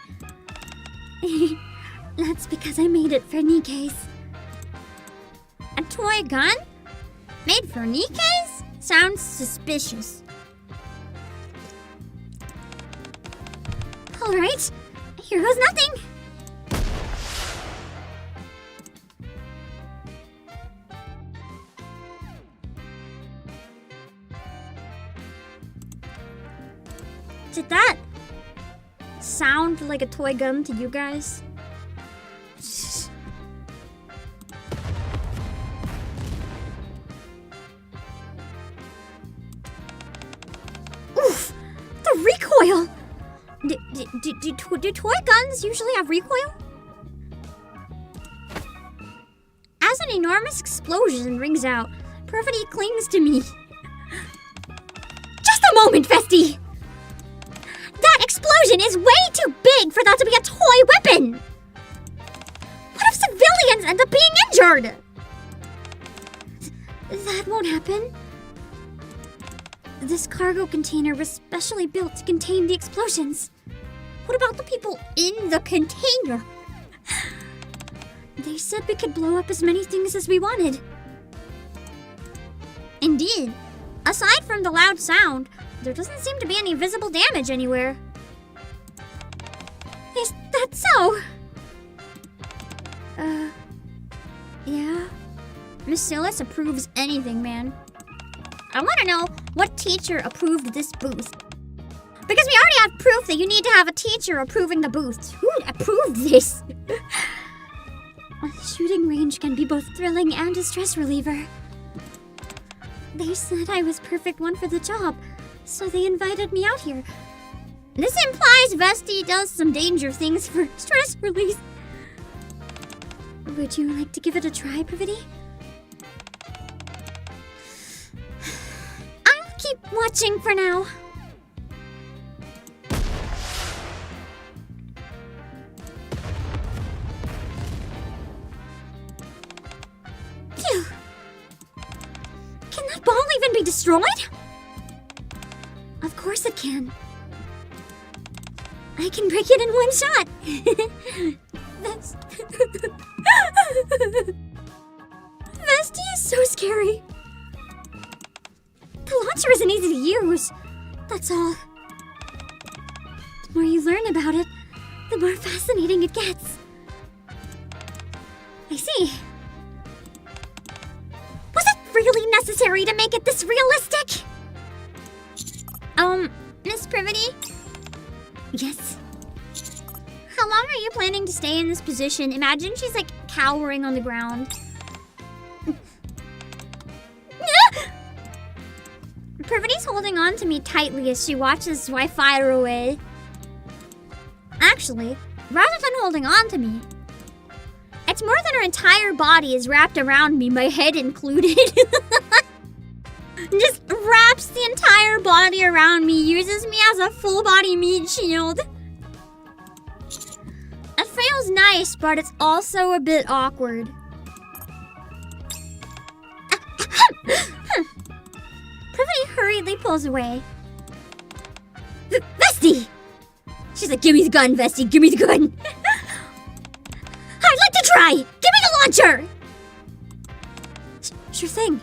That's because I made it for NIKKEs. A toy gun? Made for NIKKEs? Sounds suspicious. Alright, here goes nothing. Did that sound like a toy gun to you guys? Oof! The recoil! Do toy guns usually have recoil? As an enormous explosion rings out, Privaty clings to me. Just a moment, Vesty! That explosion is way too big for that to be a toy weapon! What if civilians end up being injured? That won't happen. This cargo container was specially built to contain the explosions. What about the people in the container? They said we could blow up as many things as we wanted. Indeed. Aside from the loud sound, there doesn't seem to be any visible damage anywhere. Is that so? Yeah. Miss Silas approves anything, man. I want to know what teacher approved this booth. Because we already have proof that you need to have a teacher approving the booth. Who approved this? A shooting range can be both thrilling and a stress reliever. They said I was perfect one for the job, so they invited me out here. This implies Vesti does some danger things for stress release. Would you like to give it a try, Privaty? I'll keep watching for now. Phew! Can that ball even be destroyed? Of course it can. I can break it in one shot. Vesti is so scary. The launcher isn't easy to use. That's all. The more you learn about it, the more fascinating it gets. I see. Was it really necessary to make it this realistic? Miss Privaty? Yes. How long are you planning to stay in this position? Imagine she's like cowering on the ground. Privaty's holding on to me tightly as she watches I fire away. Actually, rather than holding on to me, it's more than her entire body is wrapped around me, my head included. Just wraps the entire body around me, uses me as a full body meat shield. It feels nice, but it's also a bit awkward. Privaty hurriedly pulls away. Vesti! She's like, give me the gun, Vesti, give me the gun. I'd like to try! Give me the launcher! Sure thing.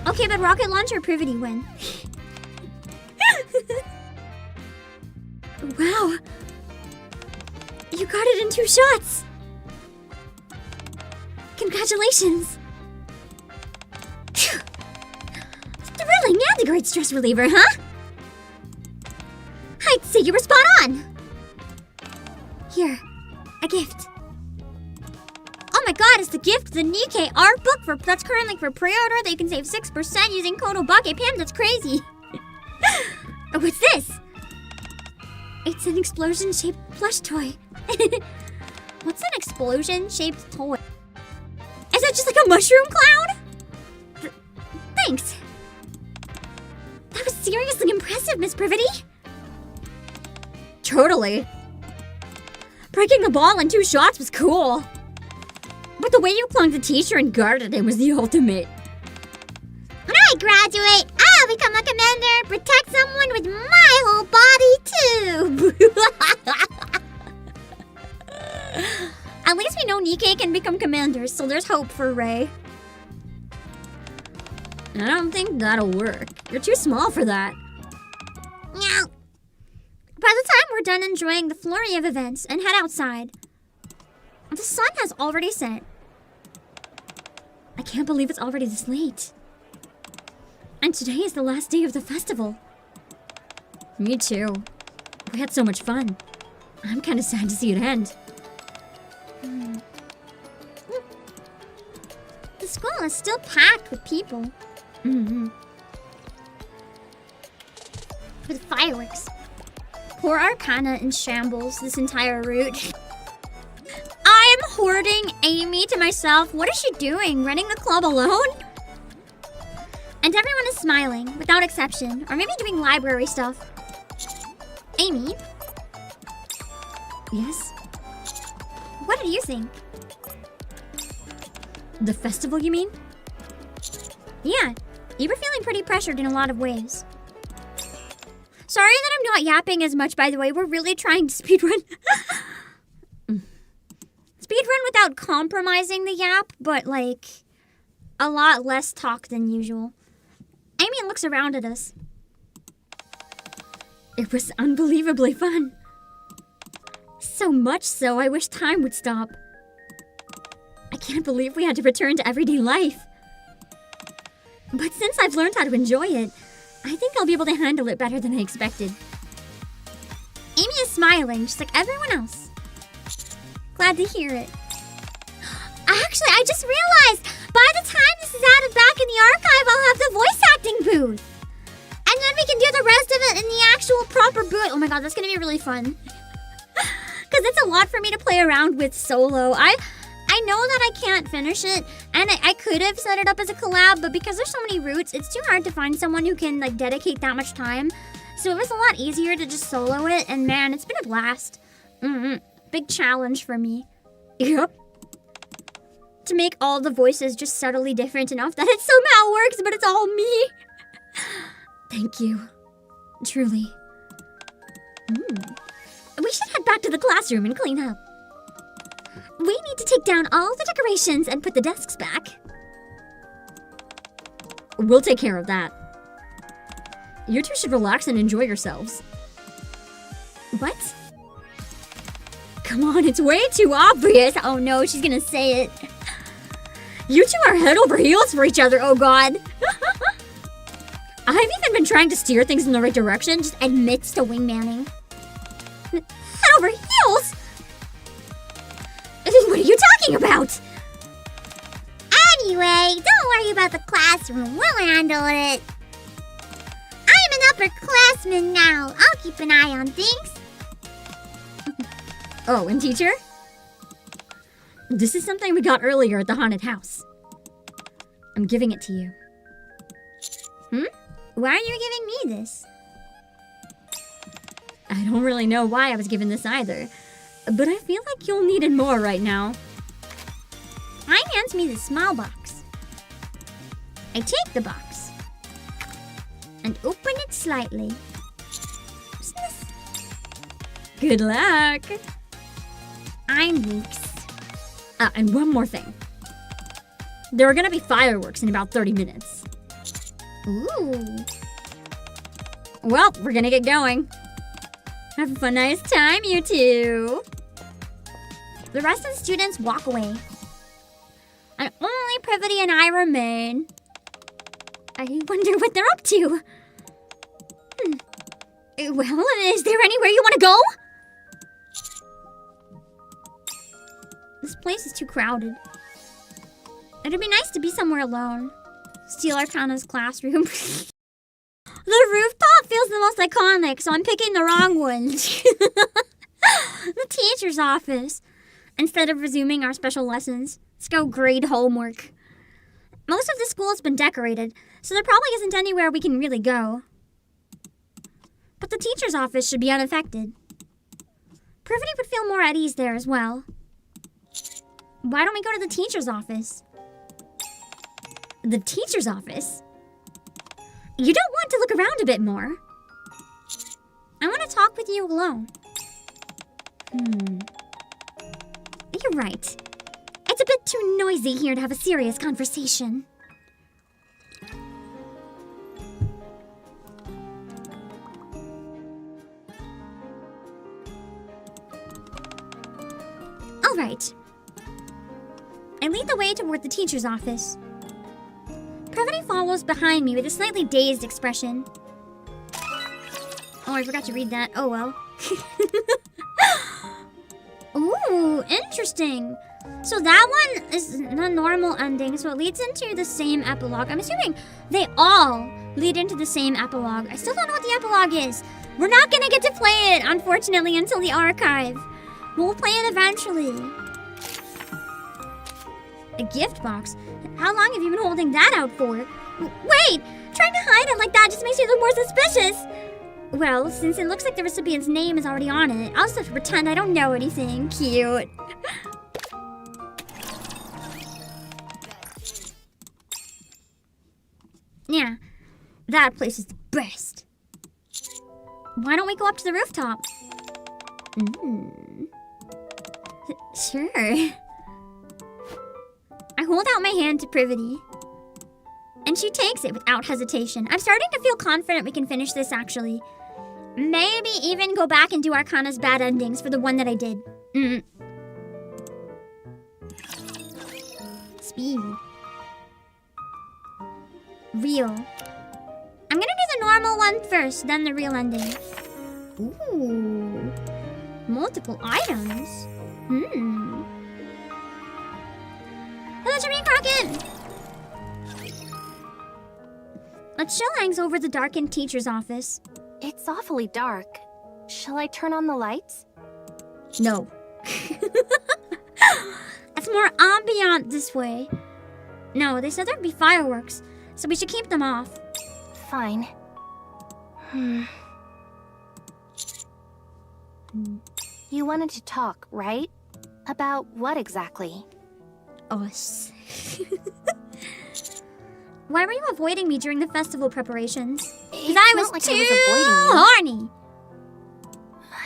Okay, but rocket launcher Privaty win. Wow. You got it in 2 shots. Congratulations. Phew. Thrilling and a great stress reliever, huh? I'd say you were spot on. Here, a gift. Oh my god, it's the gift, the NIKKE art book that's currently for pre-order. They can save 6% using code Obake. Pam, that's crazy. What's this? It's an explosion-shaped plush toy. What's an explosion-shaped toy? Is that just like a mushroom cloud? Thanks. That was seriously impressive, Miss Privaty. Totally. Breaking the ball in 2 shots was cool. But the way you clung the teacher and guarded him was the ultimate. When I graduate, I'll become a commander, protect someone with my whole body too. At least we know NIKKE can become commanders, so there's hope for Ray. I don't think that'll work. You're too small for that. Meow. By the time we're done enjoying the flurry of events and head outside, the sun has already set. I can't believe it's already this late. And today is the last day of the festival. Me too. We had so much fun. I'm kind of sad to see it end. The school is still packed with people. With fireworks. Poor Arcana in shambles this entire route. I'm hoarding Amy to myself. What is she doing? Running the club alone? And everyone is smiling, without exception. Or maybe doing library stuff. Amy? Yes? What did you think? The festival, you mean? Yeah, you were feeling pretty pressured in a lot of ways. Sorry that I'm not yapping as much, by the way. We're really trying to speedrun. Speedrun without compromising the yap, but like a lot less talk than usual. Amy looks around at us. It was unbelievably fun. So much so, I wish time would stop. I can't believe we had to return to everyday life. But since I've learned how to enjoy it, I think I'll be able to handle it better than I expected. Amy is smiling, just like everyone else. Glad to hear it. Actually, I just realized, by the time this is added back in the archive, I'll have the voice acting booth. And then we can do the rest of it in the actual proper booth. Oh my god, that's gonna be really fun. Because it's a lot for me to play around with solo. I know that I can't finish it, and I could have set it up as a collab, but because there's so many routes, it's too hard to find someone who can like dedicate that much time. So it was a lot easier to just solo it, and man, it's been a blast. Big challenge for me. Yep. To make all the voices just subtly different enough that it somehow works, but it's all me. Thank you. Truly. We should head back to the classroom and clean up. We need to take down all the decorations and put the desks back. We'll take care of that. You two should relax and enjoy yourselves. What? Come on, it's way too obvious. Oh no, she's gonna say it. You two are head over heels for each other, oh god. I've even been trying to steer things in the right direction, just admits to wingmanning. Head over heels? What are you talking about? Anyway, don't worry about the classroom. We'll handle it. I'm an upperclassman now. I'll keep an eye on things. Oh, and teacher? This is something we got earlier at the haunted house. I'm giving it to you. Why are you giving me this? I don't really know why I was given this either, but I feel like you'll need it more right now. Ryan hands me the small box. I take the box and open it slightly. What's this? Good luck. I'm weeks. And one more thing. There are gonna be fireworks in about 30 minutes. Ooh. Well, we're gonna get going. Have a nice time, you two. The rest of the students walk away. And only Privaty and I remain. I wonder what they're up to. Well, is there anywhere you want to go? This place is too crowded. It'd be nice to be somewhere alone. Steal Arcana's classroom. The rooftop feels the most iconic, so I'm picking the wrong one. The teacher's office. Instead of resuming our special lessons, let's go grade homework. Most of the school's been decorated, so there probably isn't anywhere we can really go. But the teacher's office should be unaffected. Privaty would feel more at ease there as well. Why don't we go to the teacher's office? The teacher's office? You don't want to look around a bit more? I want to talk with you alone. You're right. It's a bit too noisy here to have a serious conversation. All right. I lead the way toward the teacher's office. Privaty follows behind me with a slightly dazed expression. Oh, I forgot to read that. Oh well. Ooh, interesting. So that one is the normal ending, so it leads into the same epilogue. I'm assuming they all lead into the same epilogue. I still don't know what the epilogue is. We're not gonna get to play it, unfortunately, until the archive. We'll play it eventually. A gift box? How long have you been holding that out for? Wait! Trying to hide it like that just makes you look more suspicious! Well, since it looks like the recipient's name is already on it, I'll just have to pretend I don't know anything. Cute. That place is the best. Why don't we go up to the rooftop? Sure. I hold out my hand to Privaty, and she takes it without hesitation. I'm starting to feel confident we can finish this, actually. Maybe even go back and do Arcana's bad endings for the one that I did. Speed. Real. I'm gonna do the normal one first, then the real ending. Ooh. Multiple items. Hello, Jimmy Crockett! A chill hangs over the darkened teacher's office. It's awfully dark. Shall I turn on the lights? No. It's more ambient this way. No, they said there'd be fireworks, so we should keep them off. Fine. You wanted to talk, right? About what exactly? Us. Why were you avoiding me during the festival preparations? Because I was too horny.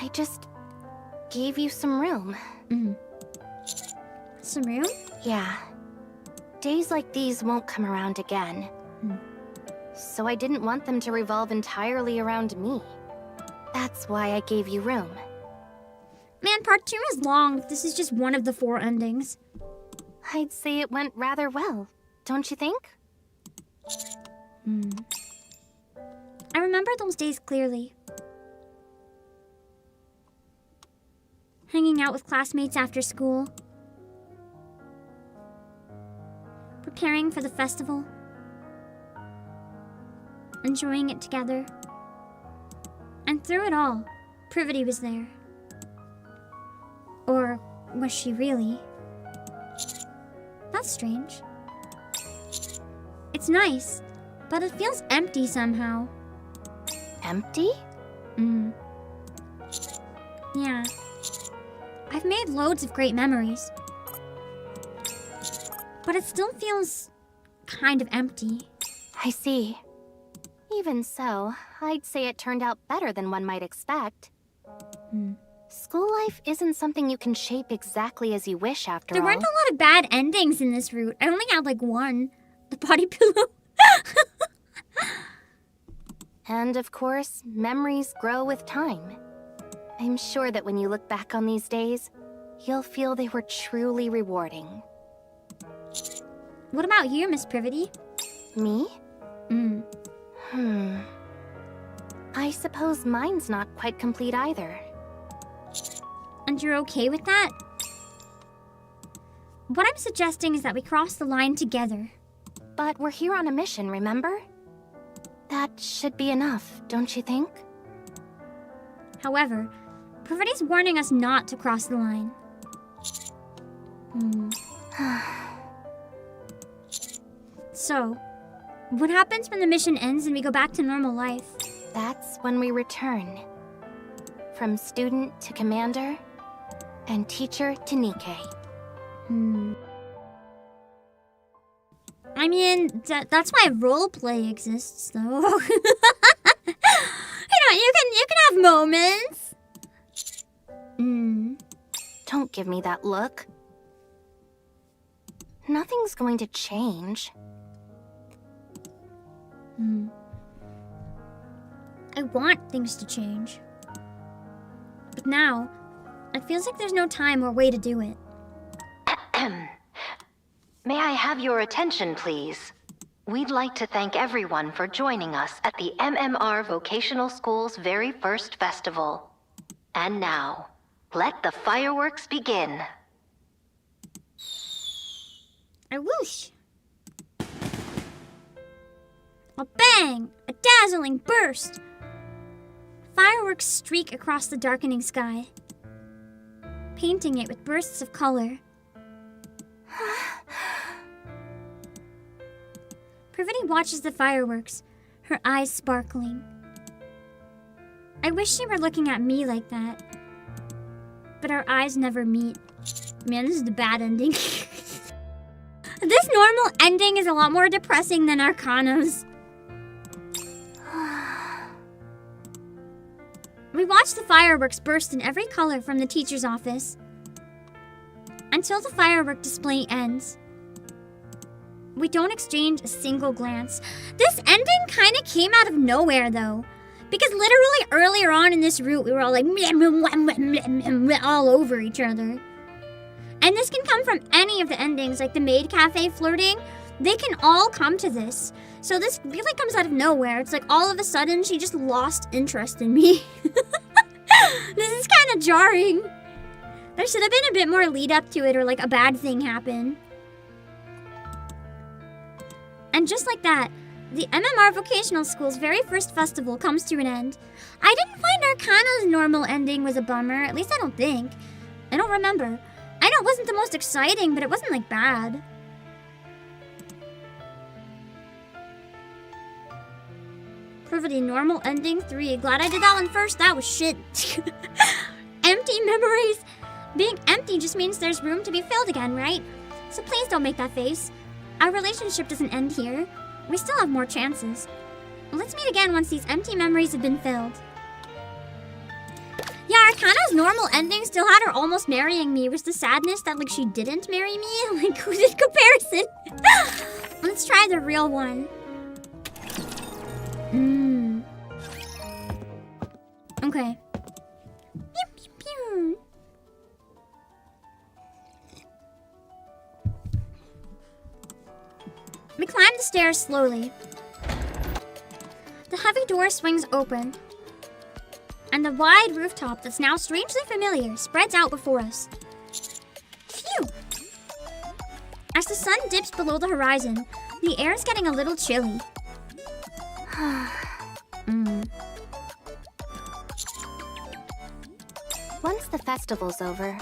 I just gave you some room. Some room? Yeah. Days like these won't come around again. So I didn't want them to revolve entirely around me. That's why I gave you room. Man, part 2 is long. This is just one of the 4 endings. I'd say it went rather well, don't you think? I remember those days clearly. Hanging out with classmates after school. Preparing for the festival. Enjoying it together. And through it all, Privaty was there. Or was she really? That's strange. It's nice, but it feels empty somehow. Empty? Yeah. I've made loads of great memories. But it still feels kind of empty. I see. Even so, I'd say it turned out better than one might expect. School life isn't something you can shape exactly as you wish, after all. There weren't a lot of bad endings in this route. I only had like one. The body pillow. And of course, memories grow with time. I'm sure that when you look back on these days, you'll feel they were truly rewarding. What about you, Miss Privaty? Me? I suppose mine's not quite complete either. And you're okay with that? What I'm suggesting is that we cross the line together. But we're here on a mission, remember? That should be enough, don't you think? However, Privaty's warning us not to cross the line. So, what happens when the mission ends and we go back to normal life? That's when we return. From student to commander, and teacher to NIKKE. I mean, that's why roleplay exists, though. You can have moments. Don't give me that look. Nothing's going to change. I want things to change. But now, it feels like there's no time or way to do it. May I have your attention, please? We'd like to thank everyone for joining us at the MMR Vocational School's very first festival. And now, let the fireworks begin. I whoosh. A bang! A dazzling burst! Fireworks streak across the darkening sky, painting it with bursts of color. Privaty watches the fireworks, her eyes sparkling. I wish she were looking at me like that. But our eyes never meet. Man, this is the bad ending. This normal ending is a lot more depressing than Arcana's. watch the fireworks burst in every color from the teacher's office until the firework display ends. We don't exchange a single glance. This ending kind of came out of nowhere, though. Because literally earlier on in this route, we were all like all over each other. And this can come from any of the endings, like the maid cafe flirting. They can all come to this. So this really comes out of nowhere. It's like all of a sudden she just lost interest in me. This is kind of jarring. There should have been a bit more lead up to it, or like a bad thing happened. And just like that, the MMR Vocational School's very first festival comes to an end. I didn't find Arcana's normal ending was a bummer, at least I don't think. I don't remember. I know it wasn't the most exciting, but it wasn't like bad. Privaty normal ending 3. Glad I did that one first, that was shit. Empty memories. Being empty just means there's room to be filled again, right? So please don't make that face. Our relationship doesn't end here. We still have more chances. Let's meet again once these empty memories have been filled. Yeah, Arcana's normal ending still had her almost marrying me. It was the sadness that like she didn't marry me. Like, who's in comparison? Let's try the real one. Okay. Pew, pew, pew. We climb the stairs slowly. The heavy door swings open, and the wide rooftop that's now strangely familiar spreads out before us. Phew! As the sun dips below the horizon, the air is getting a little chilly. Once the festival's over,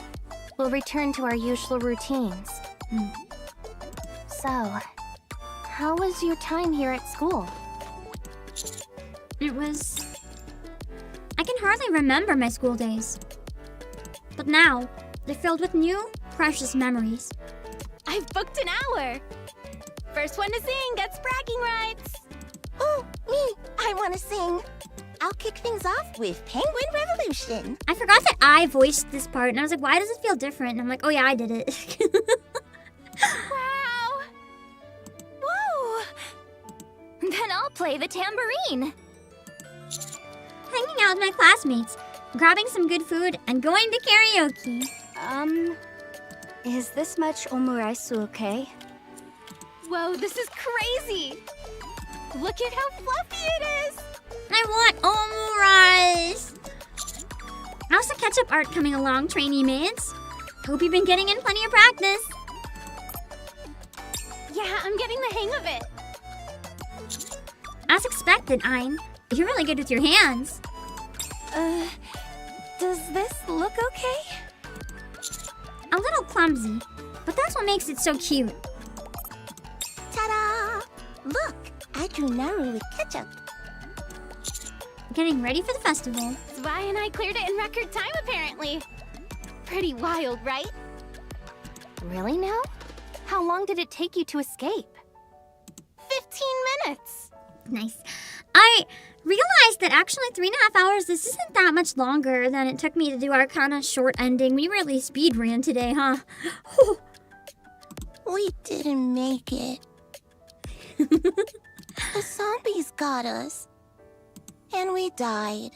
we'll return to our usual routines. So, how was your time here at school? It was... I can hardly remember my school days. But now, they're filled with new, precious memories. I've booked an hour! First one to sing gets bragging rights! Oh, me! I want to sing. I'll kick things off with Penguin Revolution. I forgot that I voiced this part, and I was like, why does it feel different? And I'm like, oh yeah, I did it. Wow! Whoa! Then I'll play the tambourine. Hanging out with my classmates, grabbing some good food, and going to karaoke. Is this much omuraisu okay? Whoa, this is crazy! Look at how fluffy it is! I want omurice! How's the ketchup art coming along, trainee mates? Hope you've been getting in plenty of practice. Yeah, I'm getting the hang of it. As expected, Ein. You're really good with your hands. Does this look okay? A little clumsy, but that's what makes it so cute. Ta-da! Look, I drew Naru with ketchup. Getting ready for the festival. Zwei and I cleared it in record time, apparently. Pretty wild, right? Really now? How long did it take you to escape? 15 minutes! Nice. I realized that actually 3.5 hours, this isn't that much longer than it took me to do our kind of short ending. We really speed ran today, huh? We didn't make it. The zombies got us. And we died.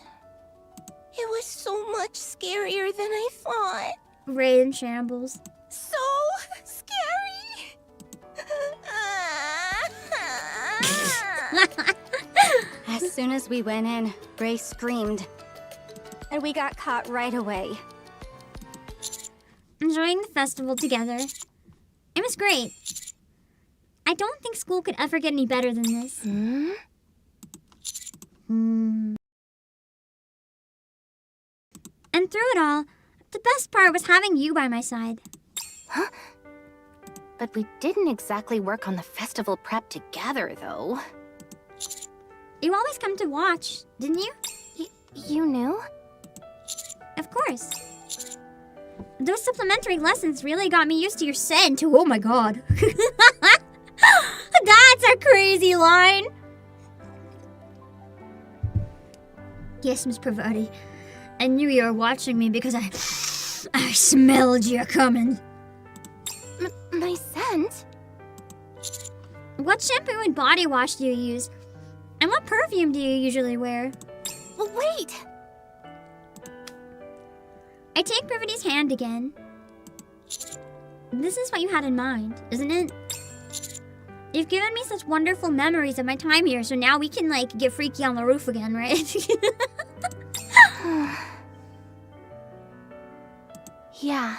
It was so much scarier than I thought. Ray in shambles. So scary. As soon as we went in, Ray screamed. And we got caught right away. Enjoying the festival together. It was great. I don't think school could ever get any better than this. And through it all, the best part was having you by my side. Huh? But we didn't exactly work on the festival prep together, though. You always come to watch, didn't you? You knew? Of course. Those supplementary lessons really got me used to your scent, too. Oh my god. That's a crazy line. Yes, Miss Privaty. I knew you were watching me because I smelled you coming. My scent? What shampoo and body wash do you use? And what perfume do you usually wear? Well, wait! I take Privaty's hand again. This is what you had in mind, isn't it? You've given me such wonderful memories of my time here, so now we can, like, get freaky on the roof again, right? Yeah.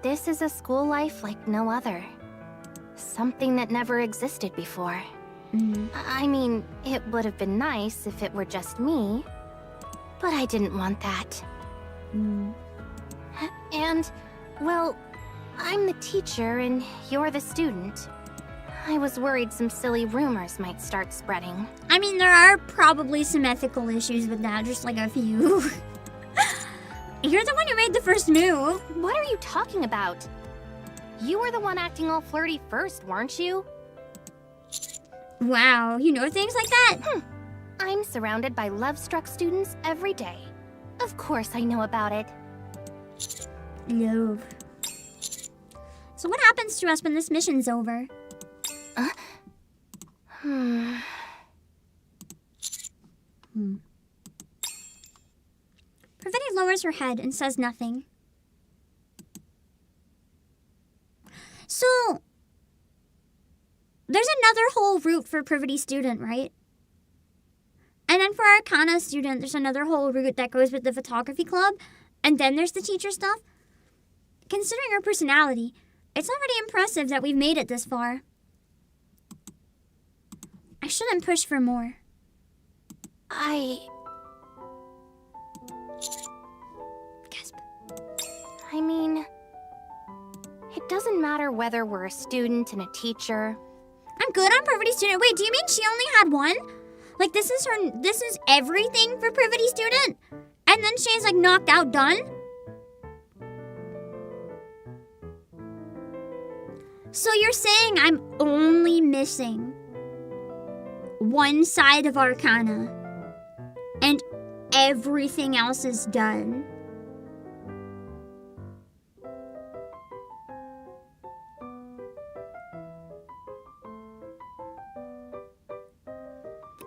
This is a school life like no other. Something that never existed before. I mean, it would have been nice if it were just me, but I didn't want that. And, well, I'm the teacher and you're the student. I was worried some silly rumors might start spreading. I mean, there are probably some ethical issues with that, just like a few. You're the one who made the first move. What are you talking about? You were the one acting all flirty first, weren't you? Wow, you know things like that? I'm surrounded by love-struck students every day. Of course I know about it. Love. So what happens to us when this mission's over? Privaty lowers her head and says nothing. So, there's another whole route for Privaty student, right? And then for Arcana student, there's another whole route that goes with the photography club. And then there's the teacher stuff. Considering her personality, it's already impressive that we've made it this far. I shouldn't push for more. Gasp. I mean, it doesn't matter whether we're a student and a teacher. I'm good on Privaty student. Wait, do you mean she only had one? Like this is everything for Privaty student? And then she's like knocked out done? So you're saying I'm only missing one side of Arcana and everything else is done?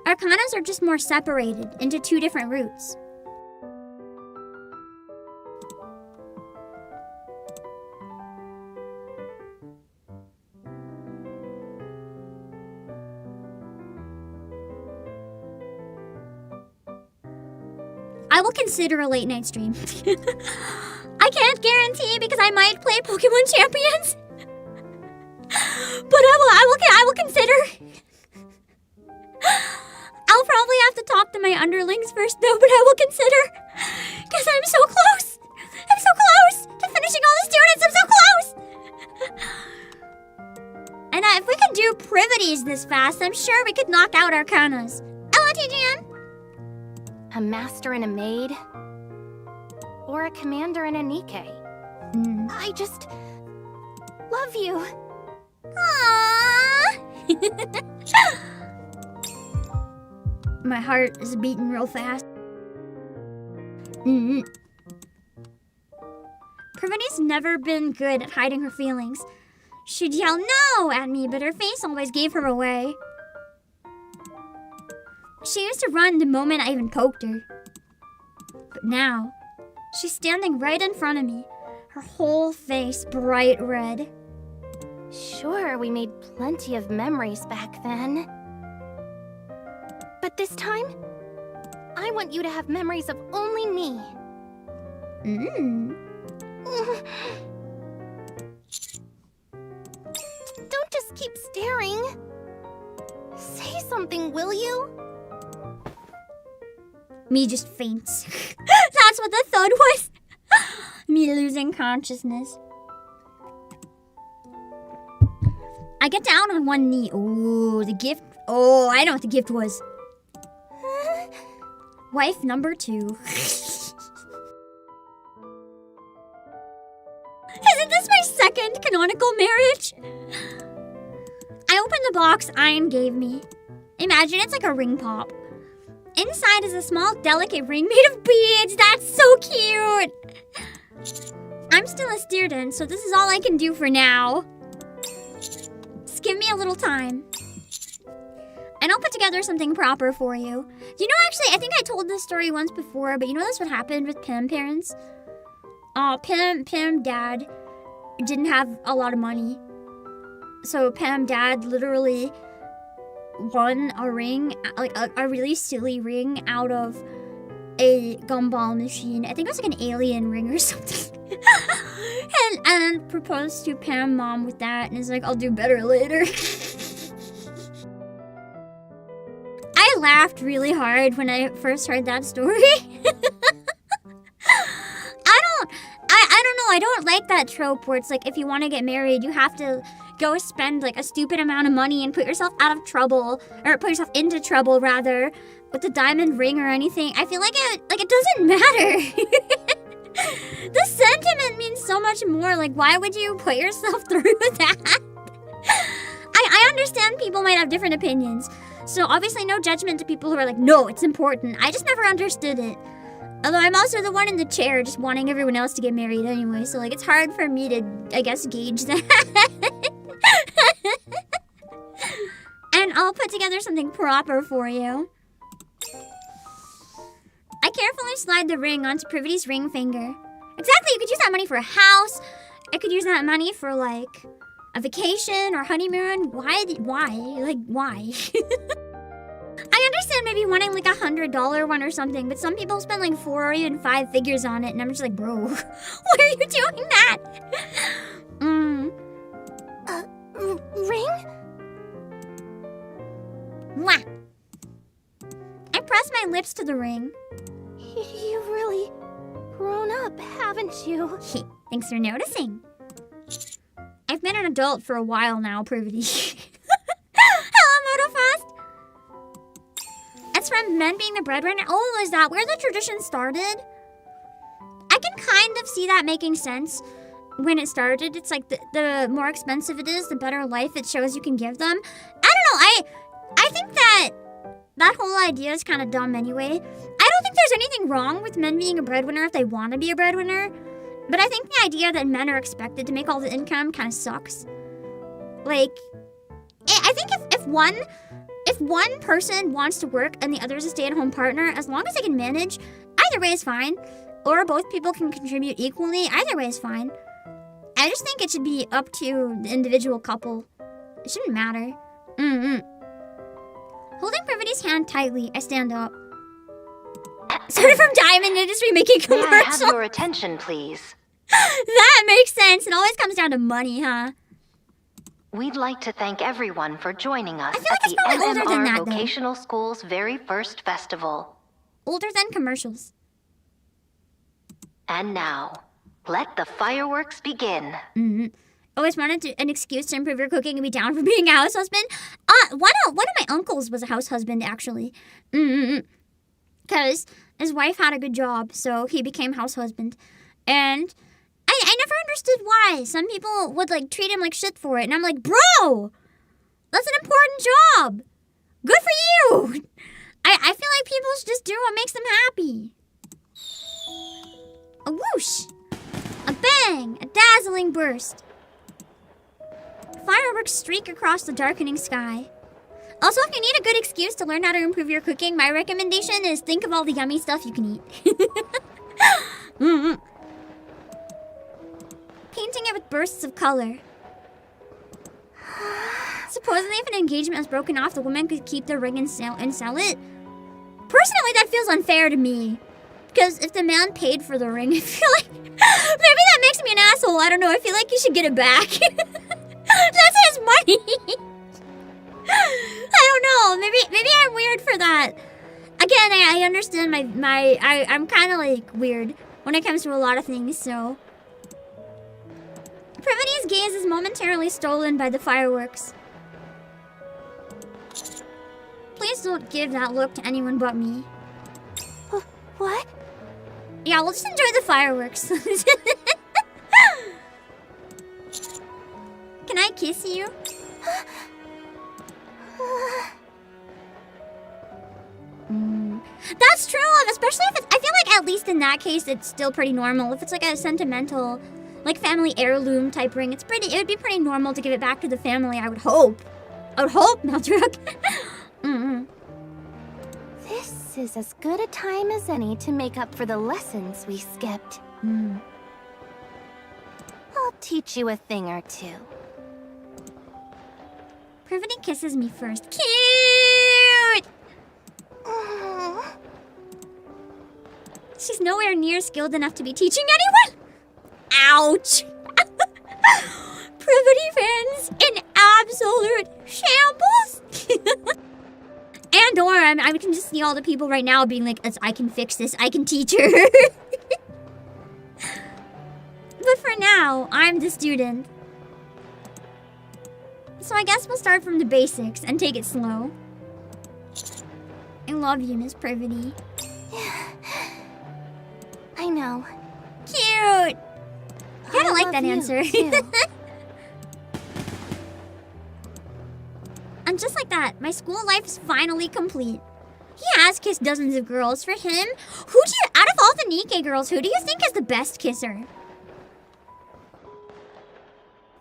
Arcanas are just more separated into two different routes. I will consider a late night stream. I can't guarantee because I might play Pokemon Champions. But I will consider. I'll probably have to talk to my underlings first though, but I will consider. Because I'm so close. I'm so close to finishing all the students. I'm so close. And if we could do Privities this fast, I'm sure we could knock out Arcanas. Hello, TGM. A master and a maid? Or a commander and a NIKKE? I just love you. Aww. My heart is beating real fast. Privaty's never been good at hiding her feelings. She'd yell no at me, but her face always gave her away. She used to run the moment I even poked her. But now, she's standing right in front of me, her whole face bright red. Sure, we made plenty of memories back then. But this time, I want you to have memories of only me. Don't just keep staring. Say something, will you? Me just faints. That's what the thud was. Me losing consciousness. I get down on one knee. Ooh, the gift. Oh, I know what the gift was. Wife number 2. Isn't this my second canonical marriage? I opened the box Ian gave me. Imagine it's like a ring pop. Inside is a small, delicate ring made of beads. That's so cute. I'm still a student, so this is all I can do for now. Just give me a little time. And I'll put together something proper for you. You know, actually, I think I told this story once before, but you know that's what happened with Pim parents? Pim dad didn't have a lot of money. So Pim dad literally won a ring, like a really silly ring out of a gumball machine. I think it was like an alien ring or something. and proposed to Pam mom with that, and is like, I'll do better later. I laughed really hard when I first heard that story. I don't know, I don't like that trope where it's like, if you want to get married, you have to go spend like a stupid amount of money and put yourself out of trouble, or put yourself into trouble rather, with the diamond ring or anything. I feel like it doesn't matter. The sentiment means so much more. Like, why would you put yourself through that? I understand people might have different opinions. So obviously no judgment to people who are like, no, it's important. I just never understood it. Although I'm also the one in the chair just wanting everyone else to get married anyway. So like, it's hard for me to, I guess, gauge that. And I'll put together something proper for you. I carefully slide the ring onto Privaty's ring finger. Exactly, you could use that money for a house. I could use that money for like a vacation or honeymoon. Why? Like, why? I understand maybe wanting like $100 one or something, but some people spend like 4 or even 5 figures on it, and I'm just like, bro, why are you doing that? Ring? Mwah. I press my lips to the ring. You've really grown up, haven't you? Thanks for noticing. I've been an adult for a while now, Privaty. Hello, Motofast. It's from men being the breadwinner. Oh, is that where the tradition started? I can kind of see that making sense when it started. It's like the more expensive it is, the better life it shows you can give them. I don't know. I think that whole idea is kind of dumb anyway. I don't think there's anything wrong with men being a breadwinner if they want to be a breadwinner. But I think the idea that men are expected to make all the income kind of sucks. Like, I think if one person wants to work and the other is a stay-at-home partner, as long as they can manage, either way is fine. Or both people can contribute equally, either way is fine. I just think it should be up to the individual couple. It shouldn't matter. Holding Privaty's hand tightly, I stand up. Started from Diamond Industry making commercials. May I have your attention, please? That makes sense. It always comes down to money, huh? We'd like to thank everyone for joining us I feel like at it's probably the older than MMR that, though. Vocational School's very first festival. Older than commercials. And now, let the fireworks begin. Always wanted an excuse to improve your cooking and be down for being a house husband. One of my uncles was a house husband, actually. Because his wife had a good job, so he became house husband. And I never understood why. Some people would like treat him like shit for it. And I'm like, bro, that's an important job. Good for you. I feel like people should just do what makes them happy. A whoosh. A bang. A dazzling burst. Fireworks streak across the darkening sky. Also, if you need a good excuse to learn how to improve your cooking, my recommendation is think of all the yummy stuff you can eat. Painting it with bursts of color. Supposedly, if an engagement was broken off, the woman could keep the ring and sell it. Personally, that feels unfair to me. Because if the man paid for the ring, I feel like maybe that makes me an asshole. I don't know. I feel like you should get it back. That's his money. I don't know. Maybe I'm weird for that. Again, I understand I'm kind of like weird when it comes to a lot of things, so. Privaty's gaze is momentarily stolen by the fireworks. Please don't give that look to anyone but me. What? Yeah, we'll just enjoy the fireworks. Can I kiss you? Especially if it's, I feel like at least in that case, it's still pretty normal. If it's like a sentimental, like family heirloom type ring, it would be pretty normal to give it back to the family, I would hope. I would hope, Meltruk. This is as good a time as any to make up for the lessons we skipped. I'll teach you a thing or two. Privaty kisses me first. Cute! She's nowhere near skilled enough to be teaching anyone. Ouch! Privaty fans in absolute shambles. And or I can just see all the people right now being like, I can fix this, I can teach her. But for now, I'm the student. So I guess we'll start from the basics and take it slow. I love you, Miss Privaty. I know. Cute! Kinda like that answer. And just like that, my school life is finally complete. He has kissed dozens of girls. For him, out of all the NIKKE girls, who do you think is the best kisser?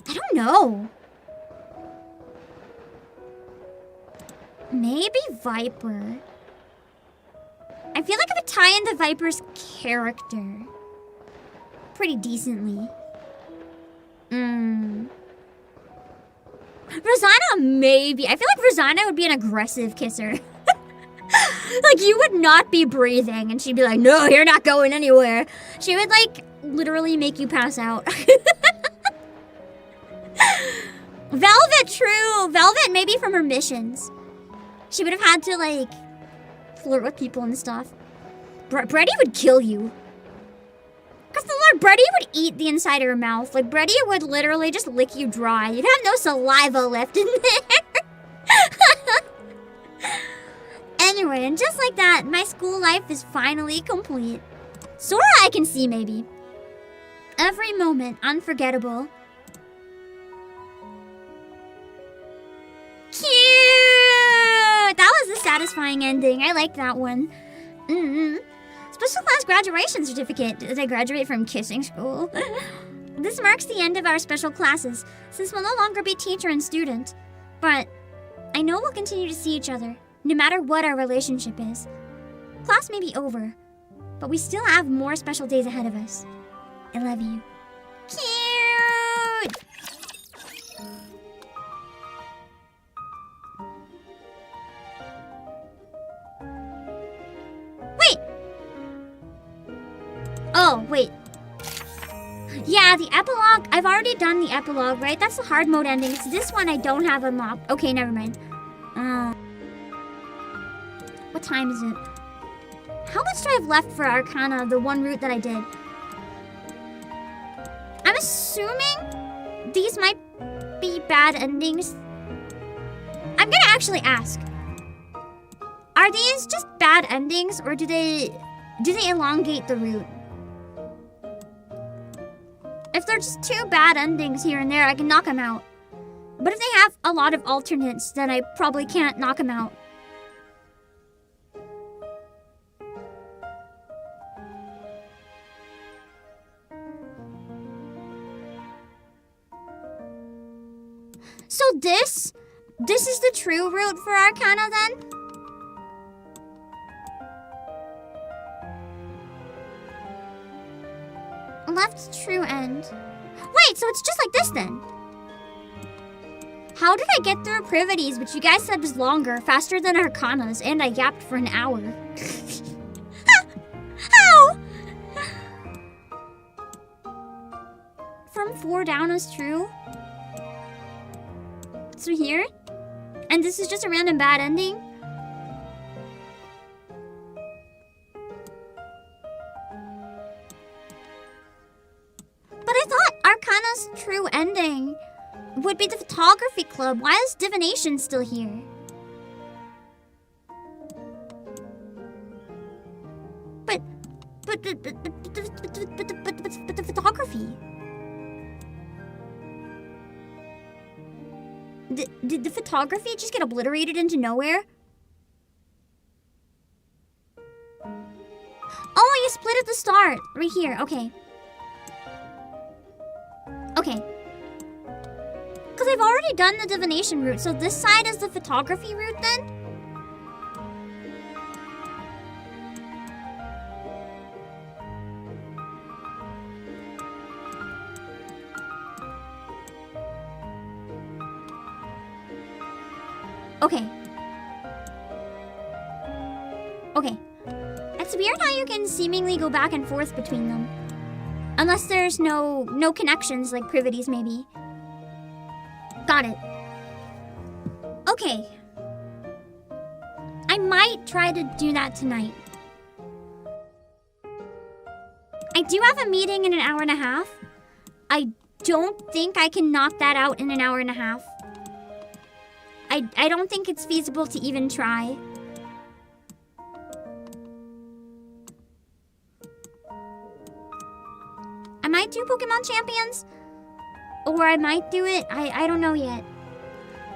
I don't know. Maybe Viper. I feel like I would tie into Viper's character pretty decently. Rosanna, maybe. I feel like Rosanna would be an aggressive kisser. Like, you would not be breathing, and she'd be like, no, you're not going anywhere. She would, like, literally make you pass out. Velvet, true. Velvet, maybe from her missions. She would have had to, like, flirt with people and stuff. Brady would kill you. Because the Lord, Brady would eat the inside of her mouth. Like, Brady would literally just lick you dry. You'd have no saliva left in there. Anyway, and just like that, my school life is finally complete. Sora I can see, maybe. Every moment unforgettable. Cute! That was a satisfying ending. I like that one. Special class graduation certificate. Did I graduate from kissing school? This marks the end of our special classes, since we'll no longer be teacher and student. But I know we'll continue to see each other, no matter what our relationship is. Class may be over, but we still have more special days ahead of us. I love you. Cute! Wait! Oh, wait. Yeah, the epilogue. I've already done the epilogue, right? That's the hard mode ending. It's this one I don't have unlocked. Okay, never mind. What time is it? How much do I have left for Arcana, the one route that I did? I'm assuming these might be bad endings. I'm gonna actually ask. Are these just bad endings, or do they elongate the route? If they're just two bad endings here and there, I can knock them out. But if they have a lot of alternates, then I probably can't knock them out. So this is the true route for Arcana then? Left true end. Wait, so it's just like this then? How did I get through Privities, which you guys said was longer, faster than Arcanas, and I yapped for an hour? How? From 4 down is true? So here? And this is just a random bad ending? But I thought Arcana's true ending would be the photography club. Why is divination still here? But the photography. Did the photography just get obliterated into nowhere? you split at the start. Right here. Okay. Okay. Because I've already done the divination route, so this side is the photography route then? Okay. Okay. It's weird how you can seemingly go back and forth between them. Unless there's no connections like Privaty's maybe. Got it. Okay. I might try to do that tonight. I do have a meeting in an hour and a half. I don't think I can knock that out in an hour and a half. I don't think it's feasible to even try. I might do Pokemon Champions. Or I might do it. I don't know yet.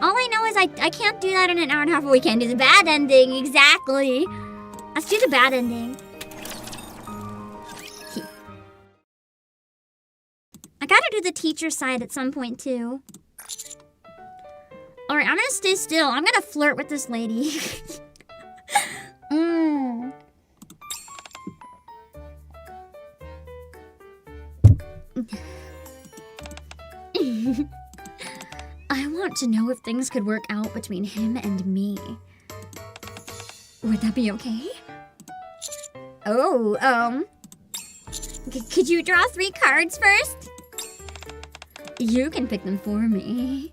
All I know is I can't do that in an hour and a half. We can't do the bad ending. Exactly. Let's do the bad ending. I gotta do the teacher side at some point too. Alright, I'm gonna stay still. I'm gonna flirt with this lady. I want to know if things could work out between him and me. Would that be okay? Oh, could you draw 3 cards first? You can pick them for me.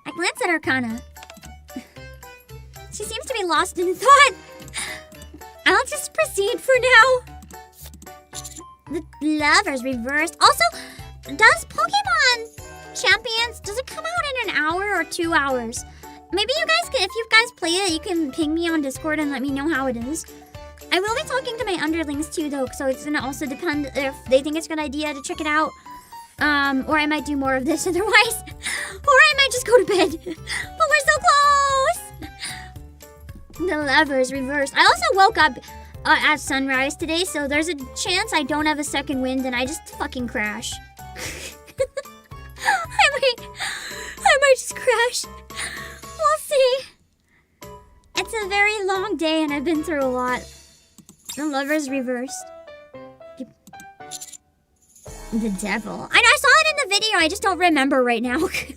I glance at Arcana. She seems to be lost in thought. I'll just proceed for now. The Lovers reversed. Also, does Pokemon Champions, does it come out in an hour or 2 hours? Maybe you guys can, if you guys play it, you can ping me on Discord and let me know how it is. I will be talking to my underlings too though, so it's gonna also depend if they think it's a good idea to check it out. Or I might do more of this otherwise. Or I might just go to bed. But we're so close! The Lovers reversed. I also woke up at sunrise today, so there's a chance I don't have a second wind and I just fucking crash. I might just crash. We'll see. It's a very long day and I've been through a lot. The Lovers reversed. The Devil. I know I saw it in the video, I just don't remember right now. In case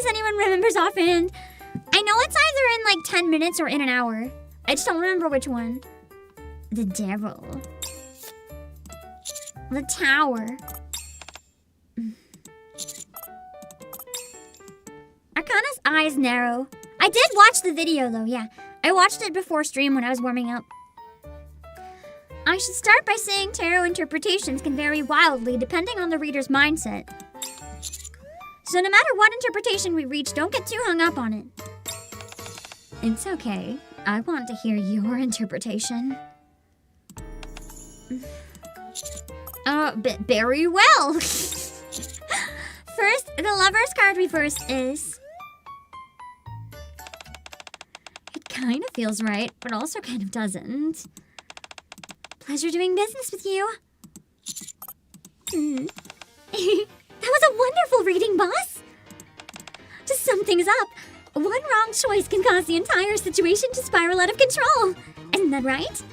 anyone remembers offhand. I know it's either in like 10 minutes or in an hour. I just don't remember which one. The Devil. The Tower. Arcana's eyes narrow. I did watch the video though, yeah. I watched it before stream when I was warming up. I should start by saying tarot interpretations can vary wildly depending on the reader's mindset. So no matter what interpretation we reach, don't get too hung up on it. It's okay. I want to hear your interpretation. Very well. First, the Lover's card reversed is... It kind of feels right, but also kind of doesn't. Pleasure doing business with you. That was a wonderful reading, boss. To sum things up, one wrong choice can cause the entire situation to spiral out of control. Isn't that right?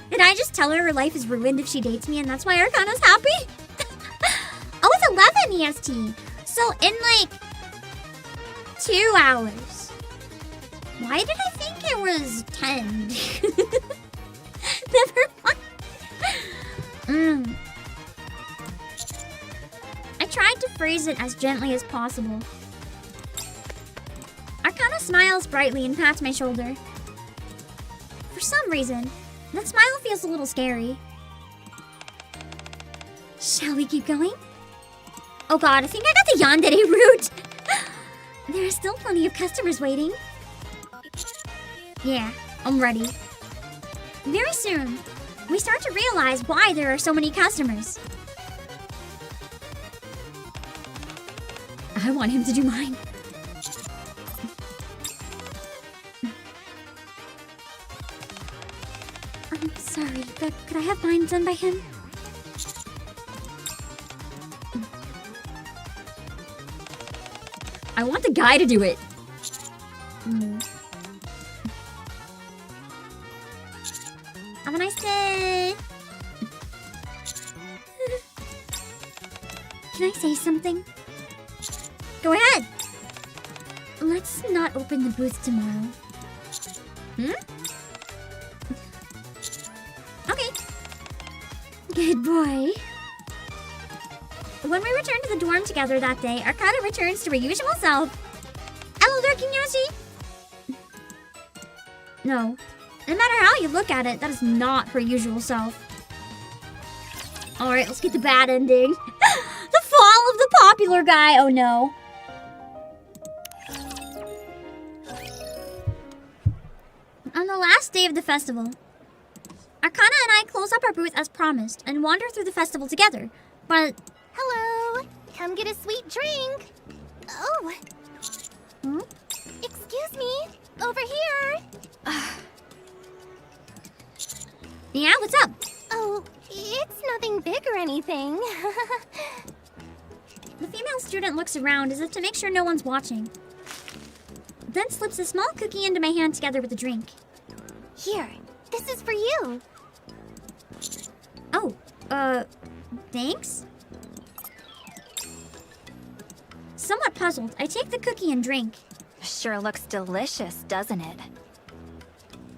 Did I just tell her life is ruined if she dates me and that's why Arcana's happy? Oh, it's 11 EST. So in like 2 hours. Why did I think it was 10? Never mind. I tried to phrase it as gently as possible. Arcana smiles brightly and pats my shoulder. For some reason, that smile feels a little scary. Shall we keep going? Oh god, I think I got the yandere route. There are still plenty of customers waiting. Yeah, I'm ready. Very soon, we start to realize why there are so many customers. I want him to do mine. Could I have mine done by him? I want the guy to do it. Have a nice day. Can I say something? Go ahead. Let's not open the booth tomorrow. Okay. Good boy. When we return to the dorm together that day, Arcana returns to her usual self. Hello there, Kinyoshi. No. No matter how you look at it, that is not her usual self. Alright, let's get the bad ending. The fall of the popular guy. Oh no. On the last day of the festival, Arcana and I close up our booth as promised and wander through the festival together. But Hello. Come get a sweet drink. Oh. Excuse me. Over here. yeah, what's up? Oh, it's nothing big or anything. The female student looks around as if to make sure no one's watching. Then slips a small cookie into my hand together with a drink. Here, this is for you. Oh, thanks? Somewhat puzzled, I take the cookie and drink. Sure looks delicious, doesn't it?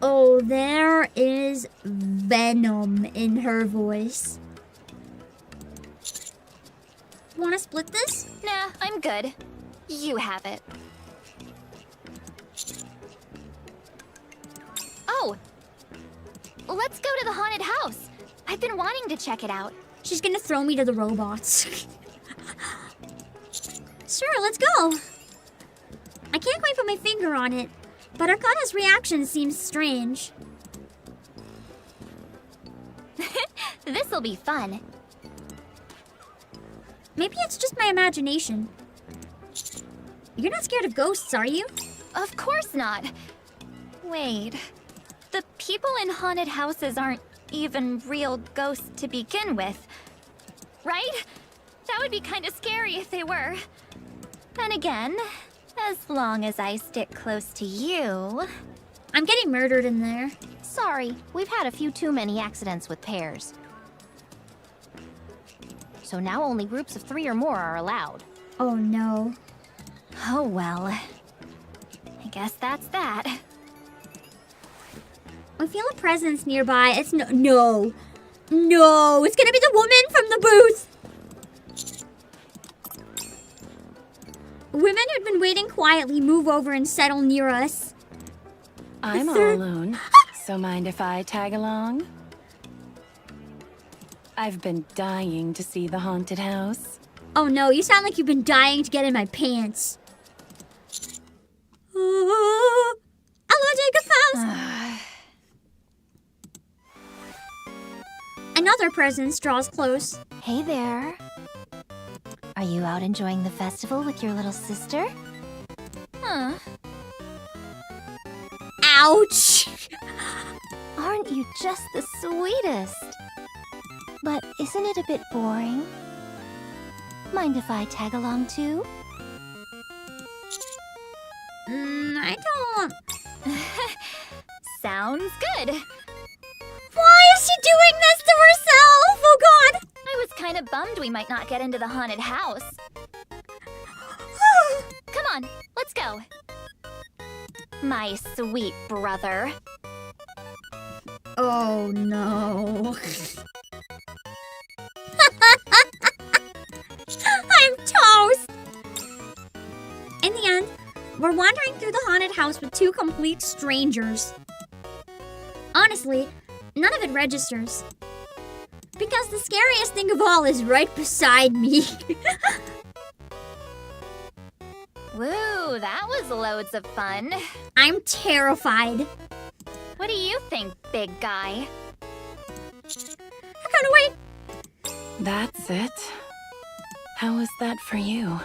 Oh, there is venom in her voice. Want to split this? Nah, I'm good. You have it. Oh! Let's go to the haunted house. I've been wanting to check it out. She's gonna throw me to the robots. Sure, let's go. I can't quite put my finger on it, but Arcana's reaction seems strange. This'll be fun. Maybe it's just my imagination. You're not scared of ghosts, are you? Of course not. Wait. The people in haunted houses aren't even real ghosts to begin with. Right? That would be kind of scary if they were. Then again, as long as I stick close to you... I'm getting murdered in there. Sorry, we've had a few too many accidents with pairs. So now only groups of 3 or more are allowed. Oh no. Oh well. I guess that's that. I feel a presence nearby. It's no, it's gonna be the woman from the booth. Women who'd been waiting quietly move over and settle near us. I'm all alone, so mind if I tag along? I've been dying to see the haunted house. Oh no, you sound like you've been dying to get in my pants. I'll take a thousand. Another presence draws close. Hey there. Are you out enjoying the festival with your little sister? Huh. Ouch! Aren't you just the sweetest? But isn't it a bit boring? Mind if I tag along too? I don't... Sounds good. Why is she doing this to herself? Oh god! I was kind of bummed we might not get into the haunted house. Come on, let's go. My sweet brother. Oh no. I'm toast! In the end, we're wandering through the haunted house with 2 complete strangers. Honestly, none of it registers. Because the scariest thing of all is right beside me. Woo, that was loads of fun. I'm terrified. What do you think, big guy? I can't wait. That's it? How was that for you?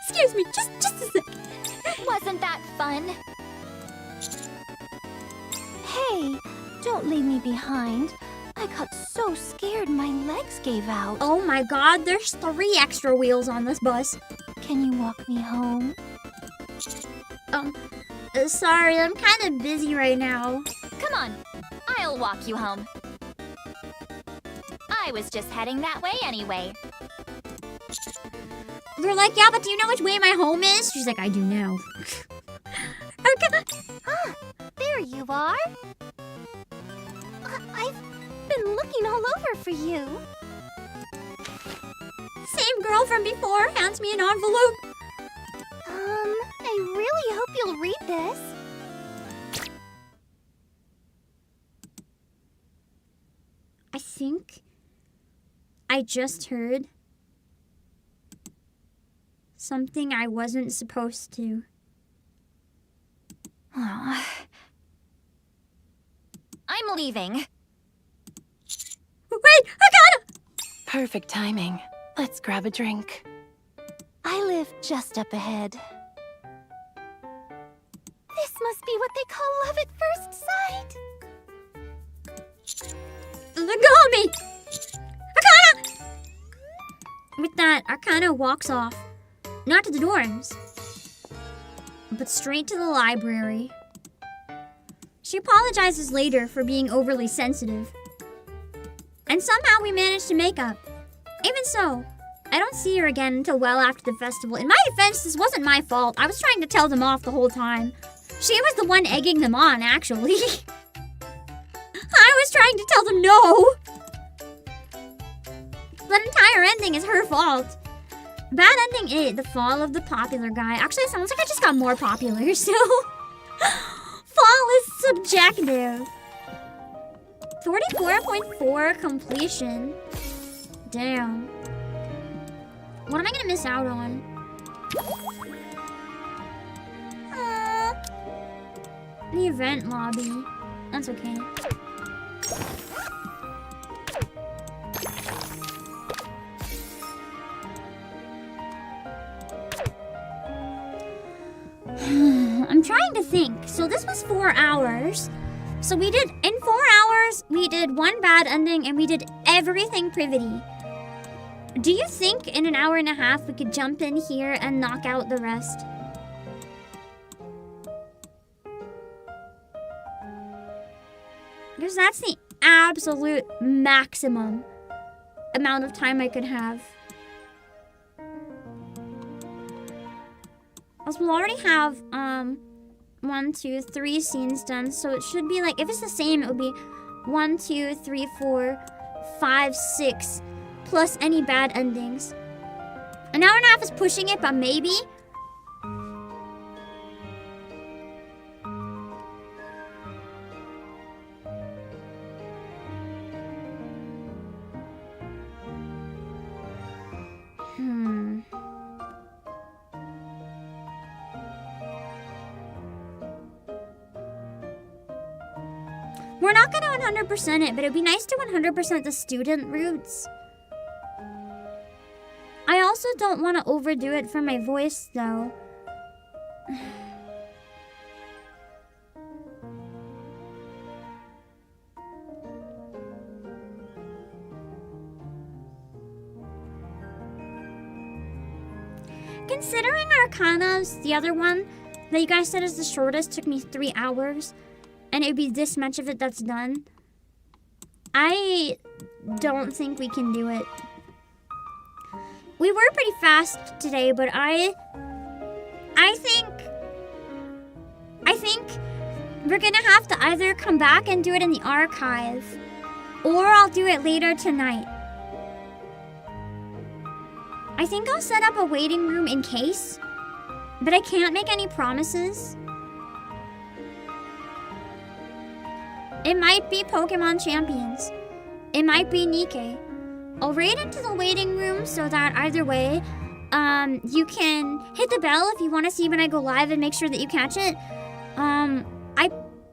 Excuse me, just a sec. Wasn't that fun? Hey, don't leave me behind. I got so scared my legs gave out. Oh my god, there's 3 extra wheels on this bus. Can you walk me home? Sorry, I'm kind of busy right now. Come on, I'll walk you home. I was just heading that way anyway. They're like, yeah, but do you know which way my home is? She's like, I do now. Okay. Ah, there you are. I've been looking all over for you. Same girl from before hands me an envelope. I really hope you'll read this. I think I just heard something I wasn't supposed to. I'm leaving. Wait, I got it! Perfect timing. Let's grab a drink. I live just up ahead. This must be what they call love at first sight. Let go of me! Arcana! With that, Arcana walks off. Not to the dorms, but straight to the library. She apologizes later for being overly sensitive. And somehow we managed to make up. Even so, I don't see her again until well after the festival. In my defense, this wasn't my fault. I was trying to tell them off the whole time. She was the one egging them on, actually. I was trying to tell them no. That entire ending is her fault. Bad ending is the fall of the popular guy. Actually, it sounds like I just got more popular, so... fall is subjective. 44.4 completion. Damn. What am I gonna miss out on? The event lobby. That's okay. I'm trying to think. So this was 4 hours. So we did, in 4 hours, we did 1 bad ending and we did everything Privaty. Do you think in an hour and a half we could jump in here and knock out the rest? Because that's the absolute maximum amount of time I could have. Also, we'll already have 1, 2, 3 scenes done, so it should be like, if it's the same, it would be 1, 2, 3, 4, 5, 6, plus any bad endings. An hour and a half is pushing it, but maybe. We're not gonna 100% it, but it'd be nice to 100% the student routes. I also don't want to overdo it for my voice, though. Considering Arcana's, the other one that you guys said is the shortest, took me 3 hours, and it would be this much of it that's done, I don't think we can do it. We were pretty fast today, but I think we're gonna have to either come back and do it in the archive, or I'll do it later tonight. I think I'll set up a waiting room in case, but I can't make any promises. It might be Pokemon Champions. It might be NIKKE. I'll raid into the waiting room so that either way, you can hit the bell if you want to see when I go live and make sure that you catch it.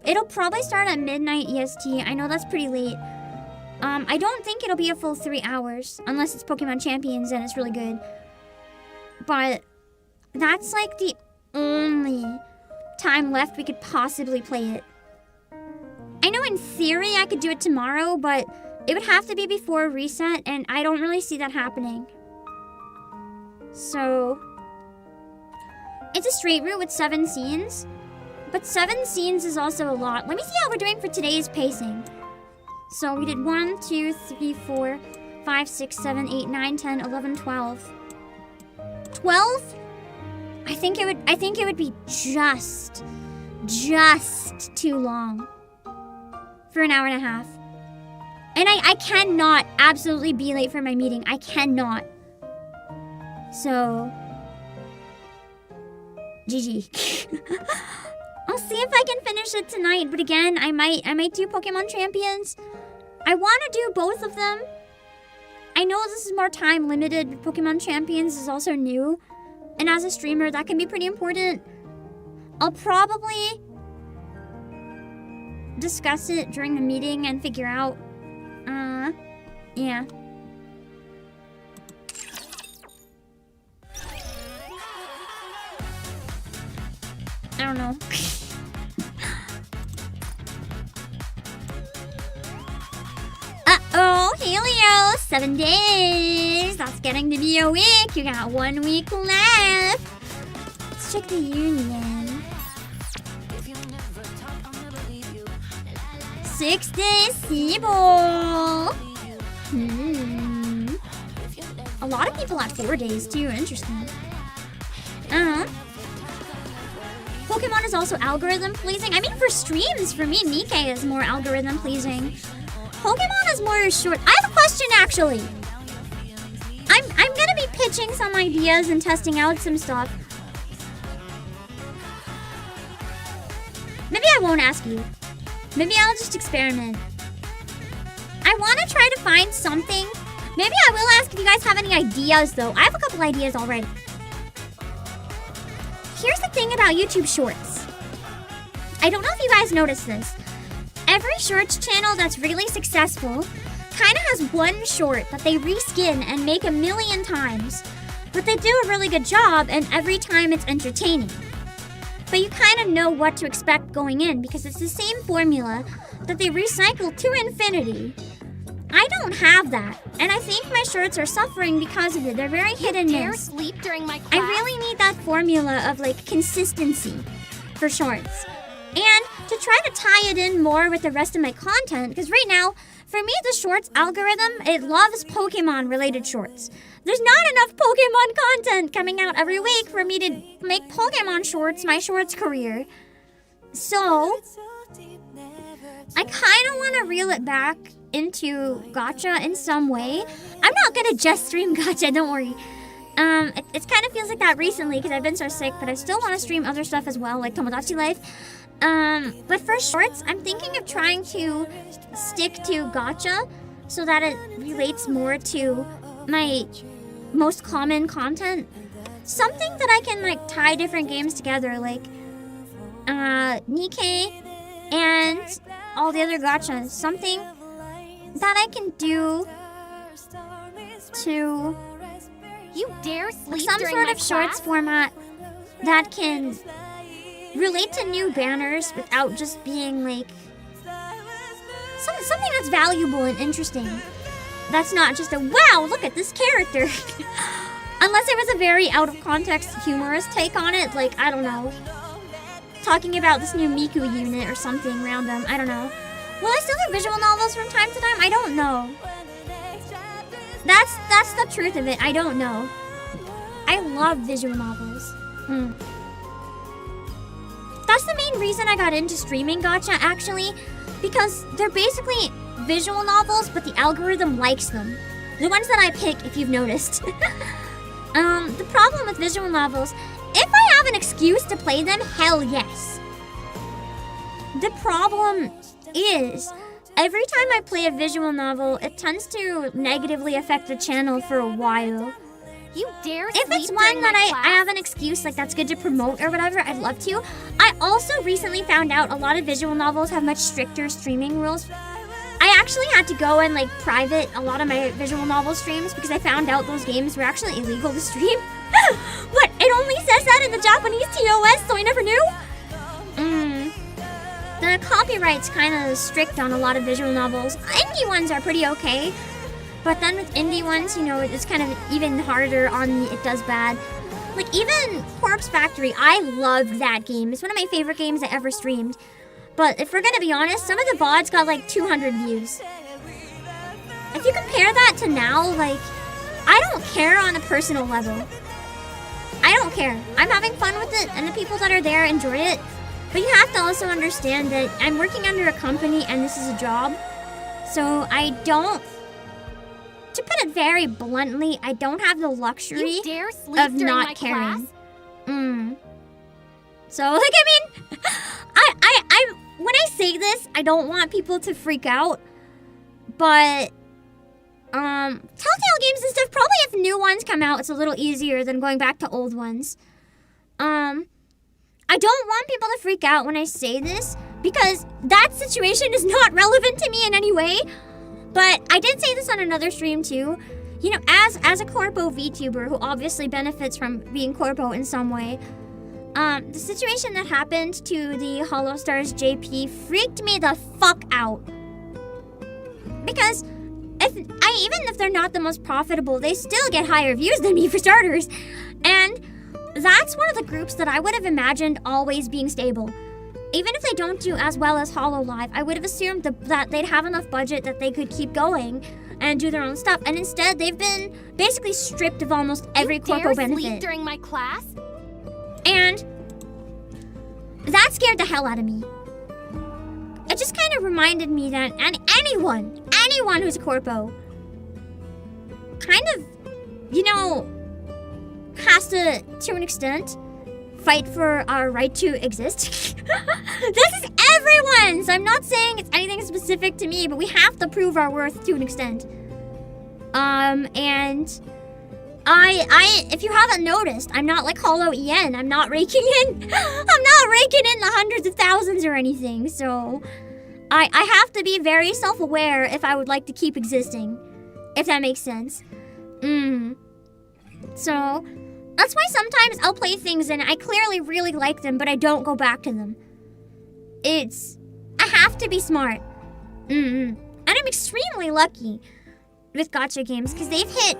It'll probably start at midnight EST. I know that's pretty late. I don't think it'll be a full 3 hours unless it's Pokemon Champions and it's really good. But that's like the only time left we could possibly play it. know in theory I could do it tomorrow, but it would have to be before reset, and I don't really see that happening. So, it's a straight route with 7 scenes, but 7 scenes is also a lot. Let me see how we're doing for today's pacing. So we did 1, 2, 3, 4, 5, 6, 7, 8, 9, 10, 11, 12. 12? I think it would be just too long for an hour and a half. And I cannot absolutely be late for my meeting. I cannot. So, GG. I'll see if I can finish it tonight, but again, I might do Pokemon Champions. I want to do both of them. I know this is more time limited, but Pokemon Champions is also new. And as a streamer, that can be pretty important. I'll probably discuss it during the meeting and figure out, yeah. I don't know. Uh-oh, Helio, 7 days. That's getting to be a week. You got 1 week left. Let's check the union. 6 days, Seabowl. A lot of people have 4 days too. Interesting. Pokemon is also algorithm pleasing. I mean, for streams, for me, NIKKE is more algorithm pleasing. Pokemon is more short. I have a question, actually. I'm gonna be pitching some ideas and testing out some stuff. Maybe I won't ask you. Maybe I'll just experiment. I want to try to find something. Maybe I will ask if you guys have any ideas, though. I have a couple ideas already. Here's the thing about YouTube Shorts. I don't know if you guys noticed this. Every Shorts channel that's really successful kind of has one short that they reskin and make 1,000,000 times. But they do a really good job, and every time it's entertaining. But you kind of know what to expect going in because it's the same formula that they recycle to infinity. I don't have that, and I think my shorts are suffering because of it. They're very hit and miss. Sleep during my class? I really need that formula of like consistency for shorts. And to try to tie it in more with the rest of my content, because right now, for me, the shorts algorithm, it loves Pokemon related shorts. There's not enough Pokemon content coming out every week for me to make Pokemon shorts my shorts career. So, I kind of want to reel it back into gacha in some way. I'm not gonna just stream gacha, don't worry. It kind of feels like that recently because I've been so sick, but I still want to stream other stuff as well, like Tomodachi Life. But for shorts, I'm thinking of trying to stick to gacha so that it relates more to my most common content. Something that I can like tie different games together, like NIKKE and all the other gachas. Something that I can do to You dare sleep some during sort my of shorts class? format that can relate to new banners without just being like something that's valuable and interesting. That's not just a wow, look at this character. Unless it was a very out of context humorous take on it, like I don't know, talking about this new Miku unit or something random. I don't know. Will I still do visual novels from time to time? I don't know. That's the truth of it. I don't know. I love visual novels. That's the main reason I got into streaming gacha, actually, because they're basically visual novels, but the algorithm likes them. The ones that I pick, if you've noticed. The problem with visual novels, if I have an excuse to play them, hell yes. The problem is, every time I play a visual novel, it tends to negatively affect the channel for a while. You dare If sleep it's one during that my I class? have an excuse, like that's good to promote or whatever, I'd love to. I also recently found out a lot of visual novels have much stricter streaming rules. I actually had to go and like private a lot of my visual novel streams because I found out those games were actually illegal to stream. But it only says that in the Japanese TOS, so I never knew. the copyright's kind of strict on a lot of visual novels. Indie ones are pretty okay, but then with indie ones, you know, it's kind of even harder on the it does bad. Like even Corpse Factory, I loved that game. It's one of my favorite games I ever streamed. But if we're gonna be honest, some of the VODs got like 200 views. If you compare that to now, like, I don't care on a personal level. I don't care. I'm having fun with it, and the people that are there enjoy it. But you have to also understand that I'm working under a company, and this is a job. So I don't, to put it very bluntly, I don't have the luxury You dare sleep of during not my caring. class? So, like, I mean, I when I say this, I don't want people to freak out. But, Telltale games and stuff, probably if new ones come out, it's a little easier than going back to old ones. I don't want people to freak out when I say this, because that situation is not relevant to me in any way. But I did say this on another stream too. You know, as a Corpo VTuber who obviously benefits from being Corpo in some way, the situation that happened to the Hollow Stars JP freaked me the fuck out. Because even if they're not the most profitable, they still get higher views than me for starters. And that's one of the groups that I would have imagined always being stable. Even if they don't do as well as Hololive, I would have assumed that they'd have enough budget that they could keep going and do their own stuff. And instead, they've been basically stripped of almost every corpo benefit. Sleep during my class? And that scared the hell out of me. It just kind of reminded me that anyone who's a corpo kind of, you know, has to an extent, fight for our right to exist. This is everyone, so I'm not saying it's anything specific to me, but we have to prove our worth to an extent. And I if you haven't noticed, I'm not like Hollow EN. I'm not raking in the hundreds of thousands or anything. So I have to be very self-aware if I would like to keep existing, if that makes sense. So that's why sometimes I'll play things and I clearly really like them, but I don't go back to them. I have to be smart. And I'm extremely lucky with gacha games because they've hit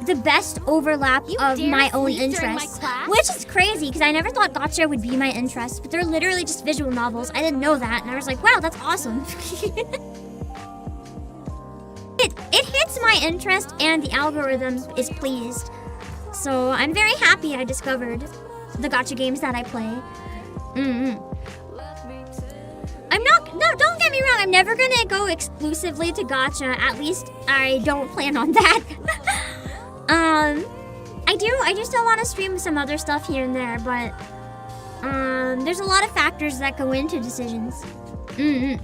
the best overlap of my own interests, which is crazy because I never thought gacha would be my interest, but they're literally just visual novels. I didn't know that, and I was like, wow, that's awesome. It hits my interest, and the algorithm is pleased. So I'm very happy I discovered the gacha games that I play. Don't get me wrong, I'm never gonna go exclusively to gacha. At least I don't plan on that. I do still want to stream some other stuff here and there, but there's a lot of factors that go into decisions. And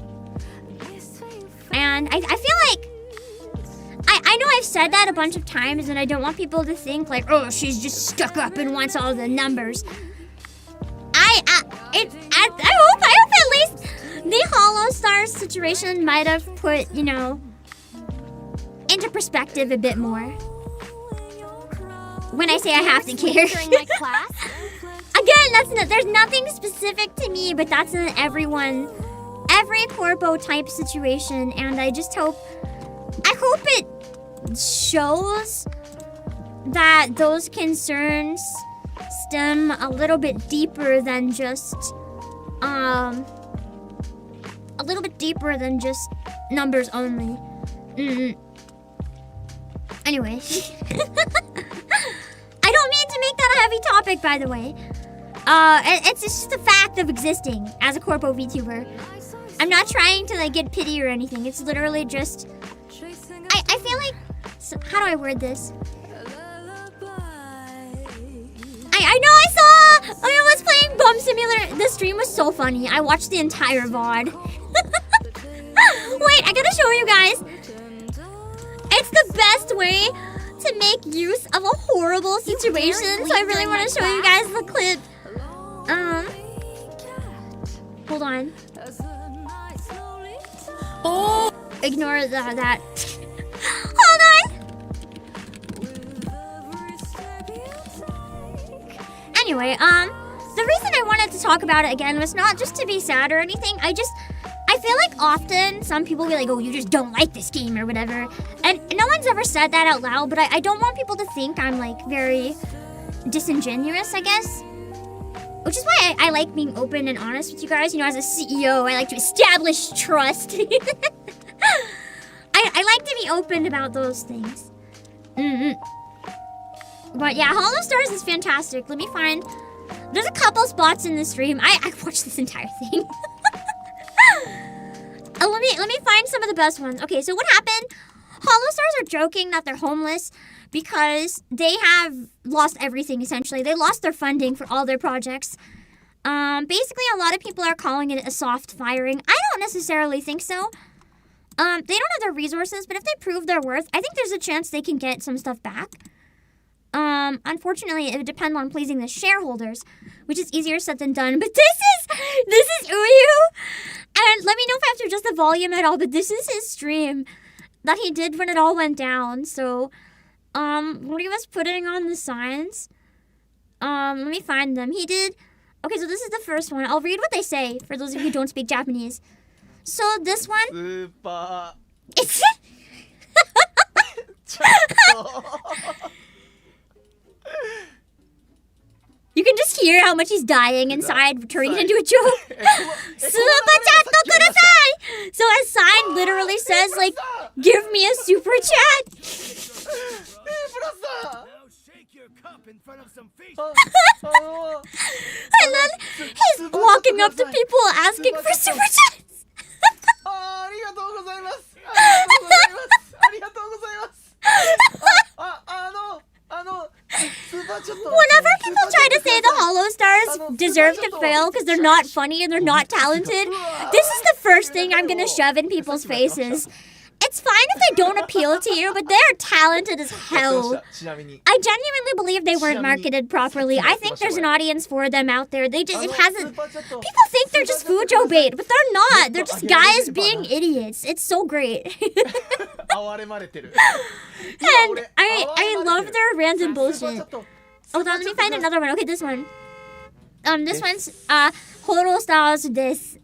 I feel like I know I've said that a bunch of times, and I don't want people to think like, oh, she's just stuck up and wants all the numbers. I hope at least the Hollow Stars situation might have put, you know, into perspective a bit more. When I say I have to care. During my class? Again, there's nothing specific to me, but that's in every corpo type situation, and I hope it shows that those concerns stem a little bit deeper than just numbers only. Anyway. I don't mean to make that a heavy topic, by the way. It's just a fact of existing as a corpo VTuber. I'm not trying to like get pity or anything. It's literally just I feel like, how do I word this? I know I was playing Bum Simulator. The stream was so funny. I watched the entire VOD. Wait, I gotta show you guys. It's the best way to make use of a horrible situation. So I really want to show you guys the clip. Hold on. Oh, ignore that. Hold on. Anyway, the reason I wanted to talk about it again was not just to be sad or anything. I feel like often some people be like, oh, you just don't like this game or whatever. And no one's ever said that out loud, but I don't want people to think I'm like very disingenuous, I guess. Which is why I like being open and honest with you guys. You know, as a CEO, I like to establish trust. I like to be open about those things. But yeah, Hollow Stars is fantastic. Let me find... There's a couple spots in the stream. I watched this entire thing. Let me find some of the best ones. Okay, so what happened? Hollow Stars are joking that they're homeless because they have lost everything, essentially. They lost their funding for all their projects. Basically, a lot of people are calling it a soft firing. I don't necessarily think so. They don't have the resources, but if they prove their worth, I think there's a chance they can get some stuff back. Unfortunately, it would depend on pleasing the shareholders, which is easier said than done. But this is Uyu, and let me know if I have to adjust the volume at all, but this is his stream that he did when it all went down. So, when he was putting on the signs, let me find them. He did, okay, so this is the first one. I'll read what they say for those of you who don't speak Japanese. So this one, it's you can just hear how much he's dying inside, turning it into a joke. Super chat kudasai! So a sign literally says, like, give me a super chat. And then he's walking up to people asking for super chats. Whenever people try to say the Hollow Stars deserve to fail because they're not funny and they're not talented, this is the first thing I'm gonna shove in people's faces. It's fine if they don't appeal to you, but they're talented as hell. I genuinely believe they weren't marketed properly. I think there's an audience for them out there. It hasn't. People think they're just Fujo bait, but they're not. They're just guys being idiots. It's so great. And I love their random bullshit. Hold on, let me find another one. Okay, this one. This one's Hollow Stars desu.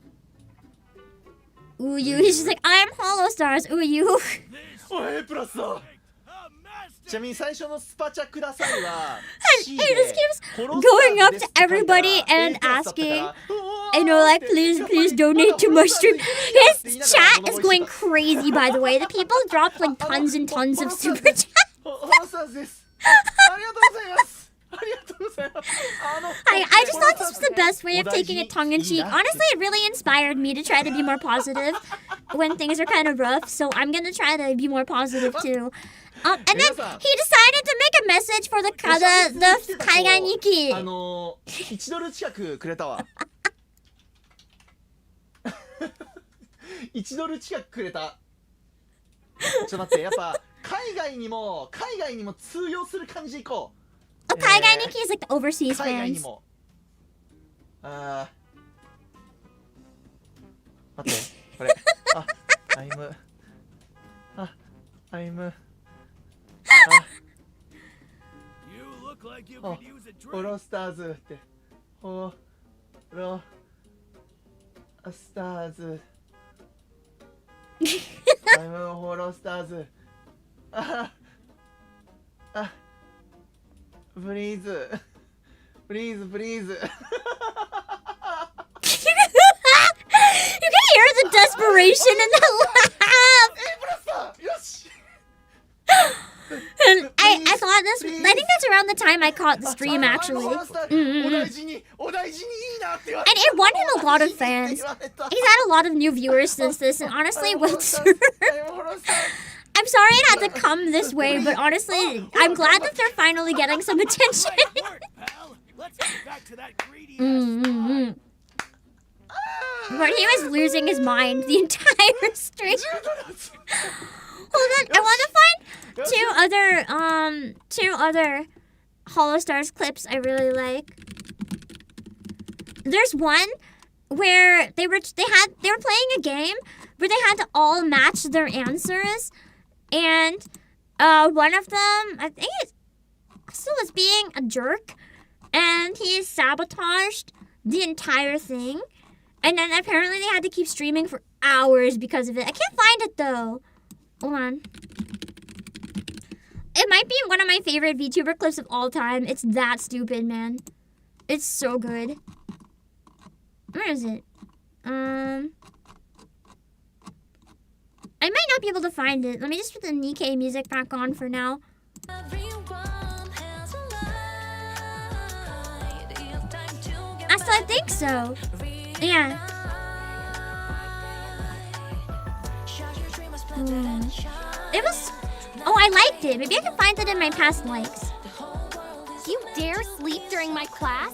Uyu. He's just like, I'm Hollow Stars, Uyu. And he just keeps going up to everybody and asking, like, please donate to my stream. His chat is going crazy, by the way. The people dropped like tons and tons of super chats. I just thought this was the best way of taking it tongue-in-cheek. Honestly, it really inspired me to try to be more positive when things are kind of rough, so I'm gonna try to be more positive too. And then he decided to make a message for the Kaigai Nikki. 1ドル近くくれたわ。1ドル近くくれた。ちょっと待って、やっぱ海外にも通用する感じでいこう。Kaigai Nikki is like the overseas fans. 待って、これ。ホロスターズって。ホロスターズ。ホロスターズ。Please. You can hear the desperation in the laugh. And I thought this. I think that's around the time I caught the stream, actually. And it won him a lot of fans. He's had a lot of new viewers since this, and honestly, well deserved. I'm sorry it had to come this way, but honestly, I'm glad that they're finally getting some attention. But he was losing his mind the entire stream. Hold on, I want to find two other Hollow Stars clips I really like. There's one where they were playing a game where they had to all match their answers. And one of them, I think it still was being a jerk, and he sabotaged the entire thing. And then apparently they had to keep streaming for hours because of it. I can't find it though. Hold on. It might be one of my favorite VTuber clips of all time. It's that stupid, man. It's so good. Where is it? I might not be able to find it. Let me just put the NIKKE music back on for now. I think so. Yeah. It was... Oh, I liked it. Maybe I can find it in my past likes. You dare sleep during my class?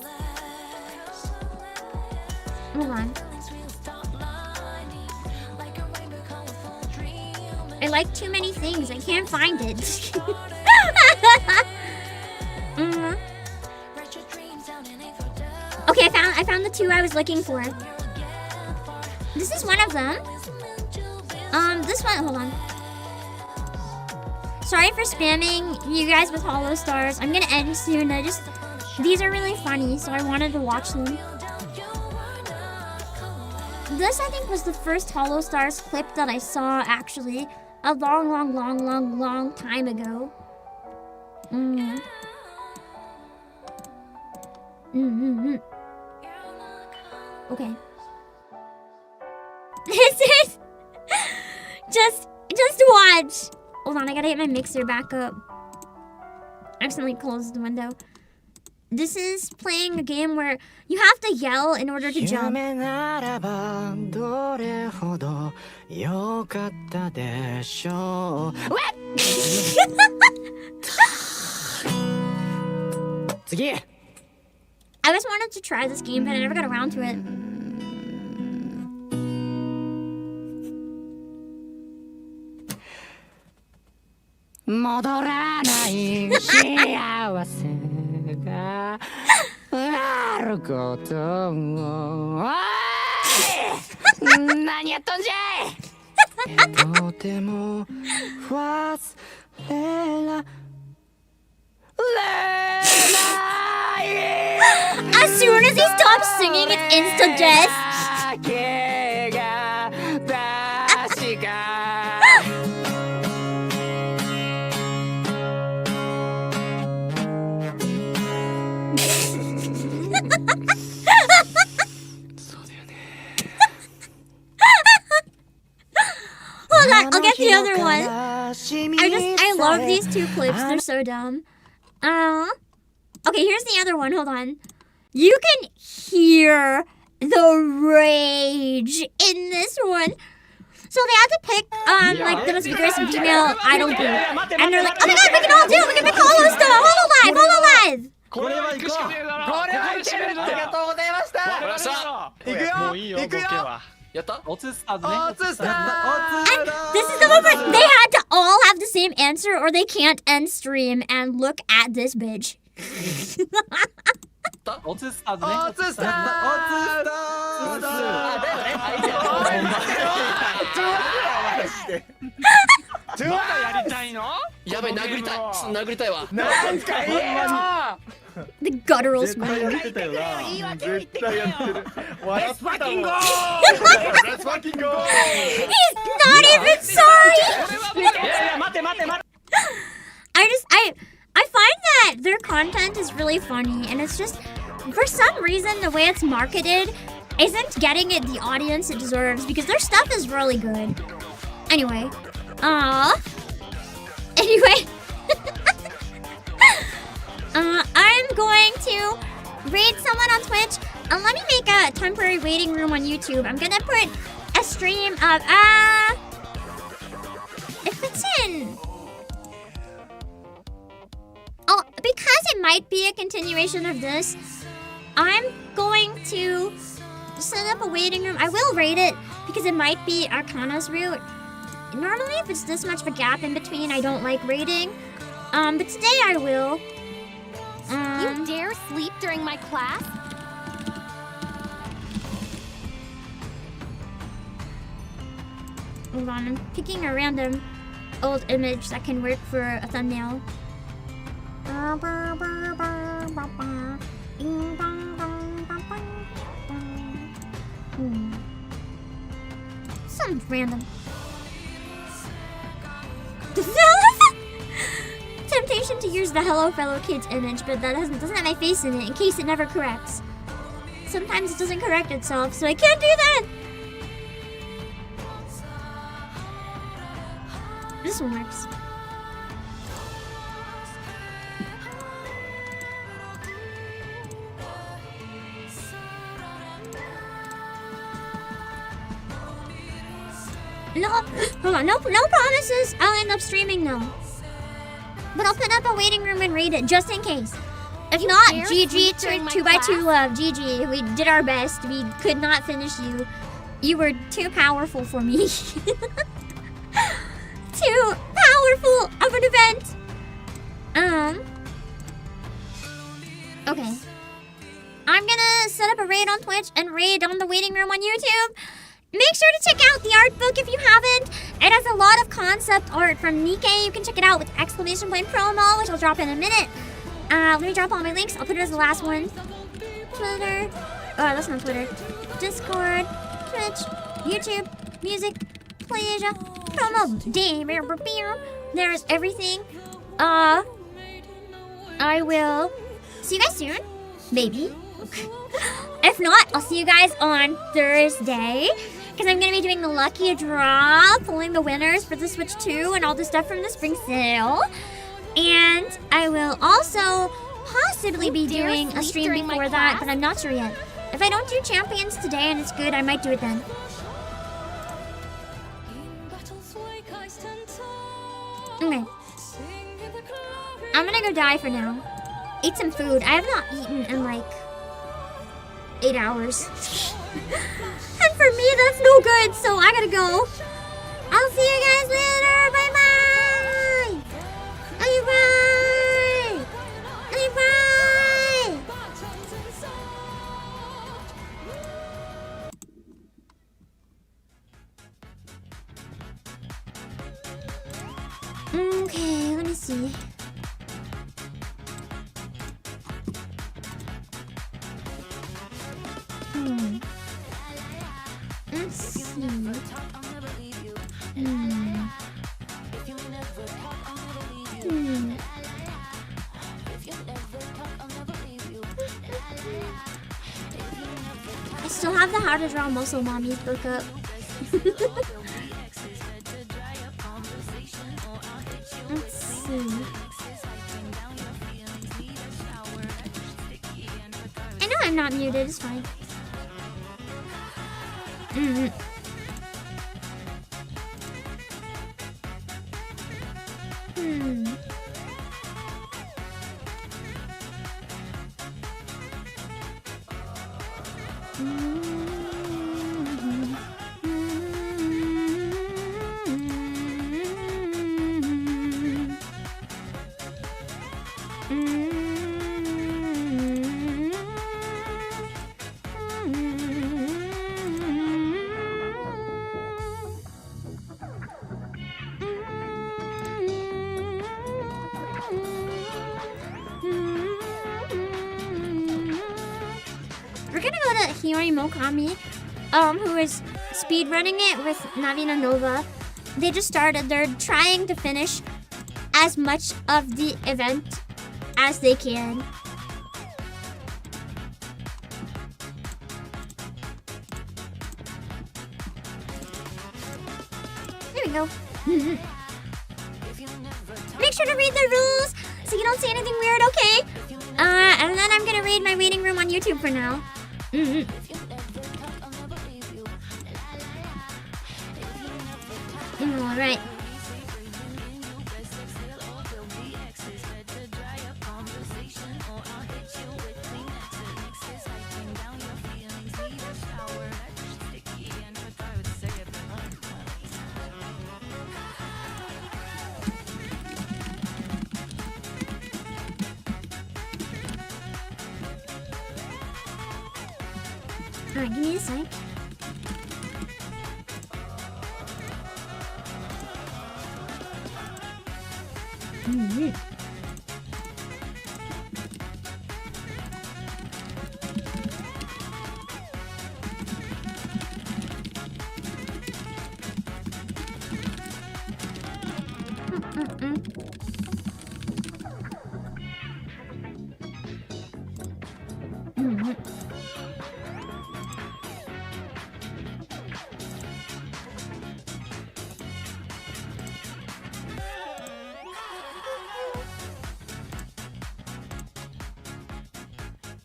Hold on. I like too many things. I can't find it. Okay, I found the two I was looking for. This is one of them. This one, hold on. Sorry for spamming you guys with hollow stars. I'm gonna end soon. These are really funny, so I wanted to watch them. This, I think, was the first hollow stars clip that I saw, actually. A long time ago. Okay. This is... Just watch. Hold on, I gotta get my mixer back up. I accidentally closed the window. This is playing a game where you have to yell in order to jump. I always wanted to try this game, but I never got around to it. As soon as he stops singing, it's insta-death. Hold on, I'll get the other one. I love these two clips. They're so dumb. Okay, here's the other one. Hold on. You can hear the rage in this one. So they had to pick like the most vigorous female idol group, and they're like, oh my god, we can all do it. We can pick Hollow Star. Hololive. これは行くしかねえだろ。これは行くしかねえだろ。ありがとうございました。ほらさ、行くよ。もういいよ、ボケは。やった？オツスターズね。オツスター。This is the one where they had to all have the same answer, or they can't end stream. And look at this bitch. オツスターズね。オツスター。オツスター。だよね。まだやりたいの？やばい、殴りたい。殴りたいわ。なんかいいよ。The guttural scream. Let's fucking go! Let's fucking go! He's not even sorry. I find that their content is really funny, and it's just for some reason the way it's marketed isn't getting it the audience it deserves because their stuff is really good. Anyway, I'm going to raid someone on Twitch, and let me make a temporary waiting room on YouTube. I'm gonna put a stream of if it's in. Oh, because it might be a continuation of this, I'm going to set up a waiting room. I will raid it because it might be Arcana's route. Normally, if it's this much of a gap in between, I don't like raiding. But today I will. You dare sleep during my class? Hold on, I'm picking a random old image that can work for a thumbnail. Bing, bong, bong, bong, bong, bong. Something random. Temptation to use the Hello Fellow Kids image, but that doesn't have my face in it in case it never corrects. Sometimes it doesn't correct itself, so I can't do that. This one works. No, hold on, no promises. I'll end up streaming though. But I'll put up a waiting room and raid it just in case. If not, GG to 2x2 love. GG. We did our best. We could not finish you. You were too powerful for me. Too powerful of an event. Okay. I'm gonna set up a raid on Twitch and raid on the waiting room on YouTube. Make sure to check out the art book if you haven't. It has a lot of concept art from NIKKE. You can check it out with exclamation point promo, which I'll drop in a minute. Let me drop all my links. I'll put it as the last one. Twitter. Oh, that's not Twitter. Discord. Twitch. YouTube. Music. Playasia. Promo. There's everything. I will see you guys soon. Maybe. If not, I'll see you guys on Thursday. Because I'm going to be doing the lucky draw, pulling the winners for the Switch 2 and all the stuff from the spring sale. And I will also possibly be doing a stream before that, but I'm not sure yet. If I don't do Champions today and it's good, I might do it then. Okay. I'm going to go die for now. Eat some food. I have not eaten in like 8 hours. And for me, that's no good, so I gotta go. I'll see you guys later. Bye-bye. Bye-bye. Bye-bye. Okay, let me see. Let's see. I still have the How to Draw Muscle Mommies book up. Let's see. I know I'm not muted, it's fine. Mokami, who is speedrunning it with Navina Nova. They just started. They're trying to finish as much of the event as they can. There we go. Make sure to read the rules so you don't say anything weird, okay? And then I'm gonna read my waiting room on YouTube for now. All right. All right, give me a sec.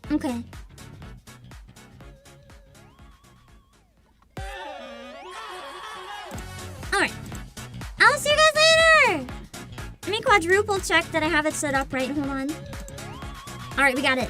Okay. Alright. I'll see you guys later! Let me quadruple check that I have it set up right. Hold on. Alright, we got it.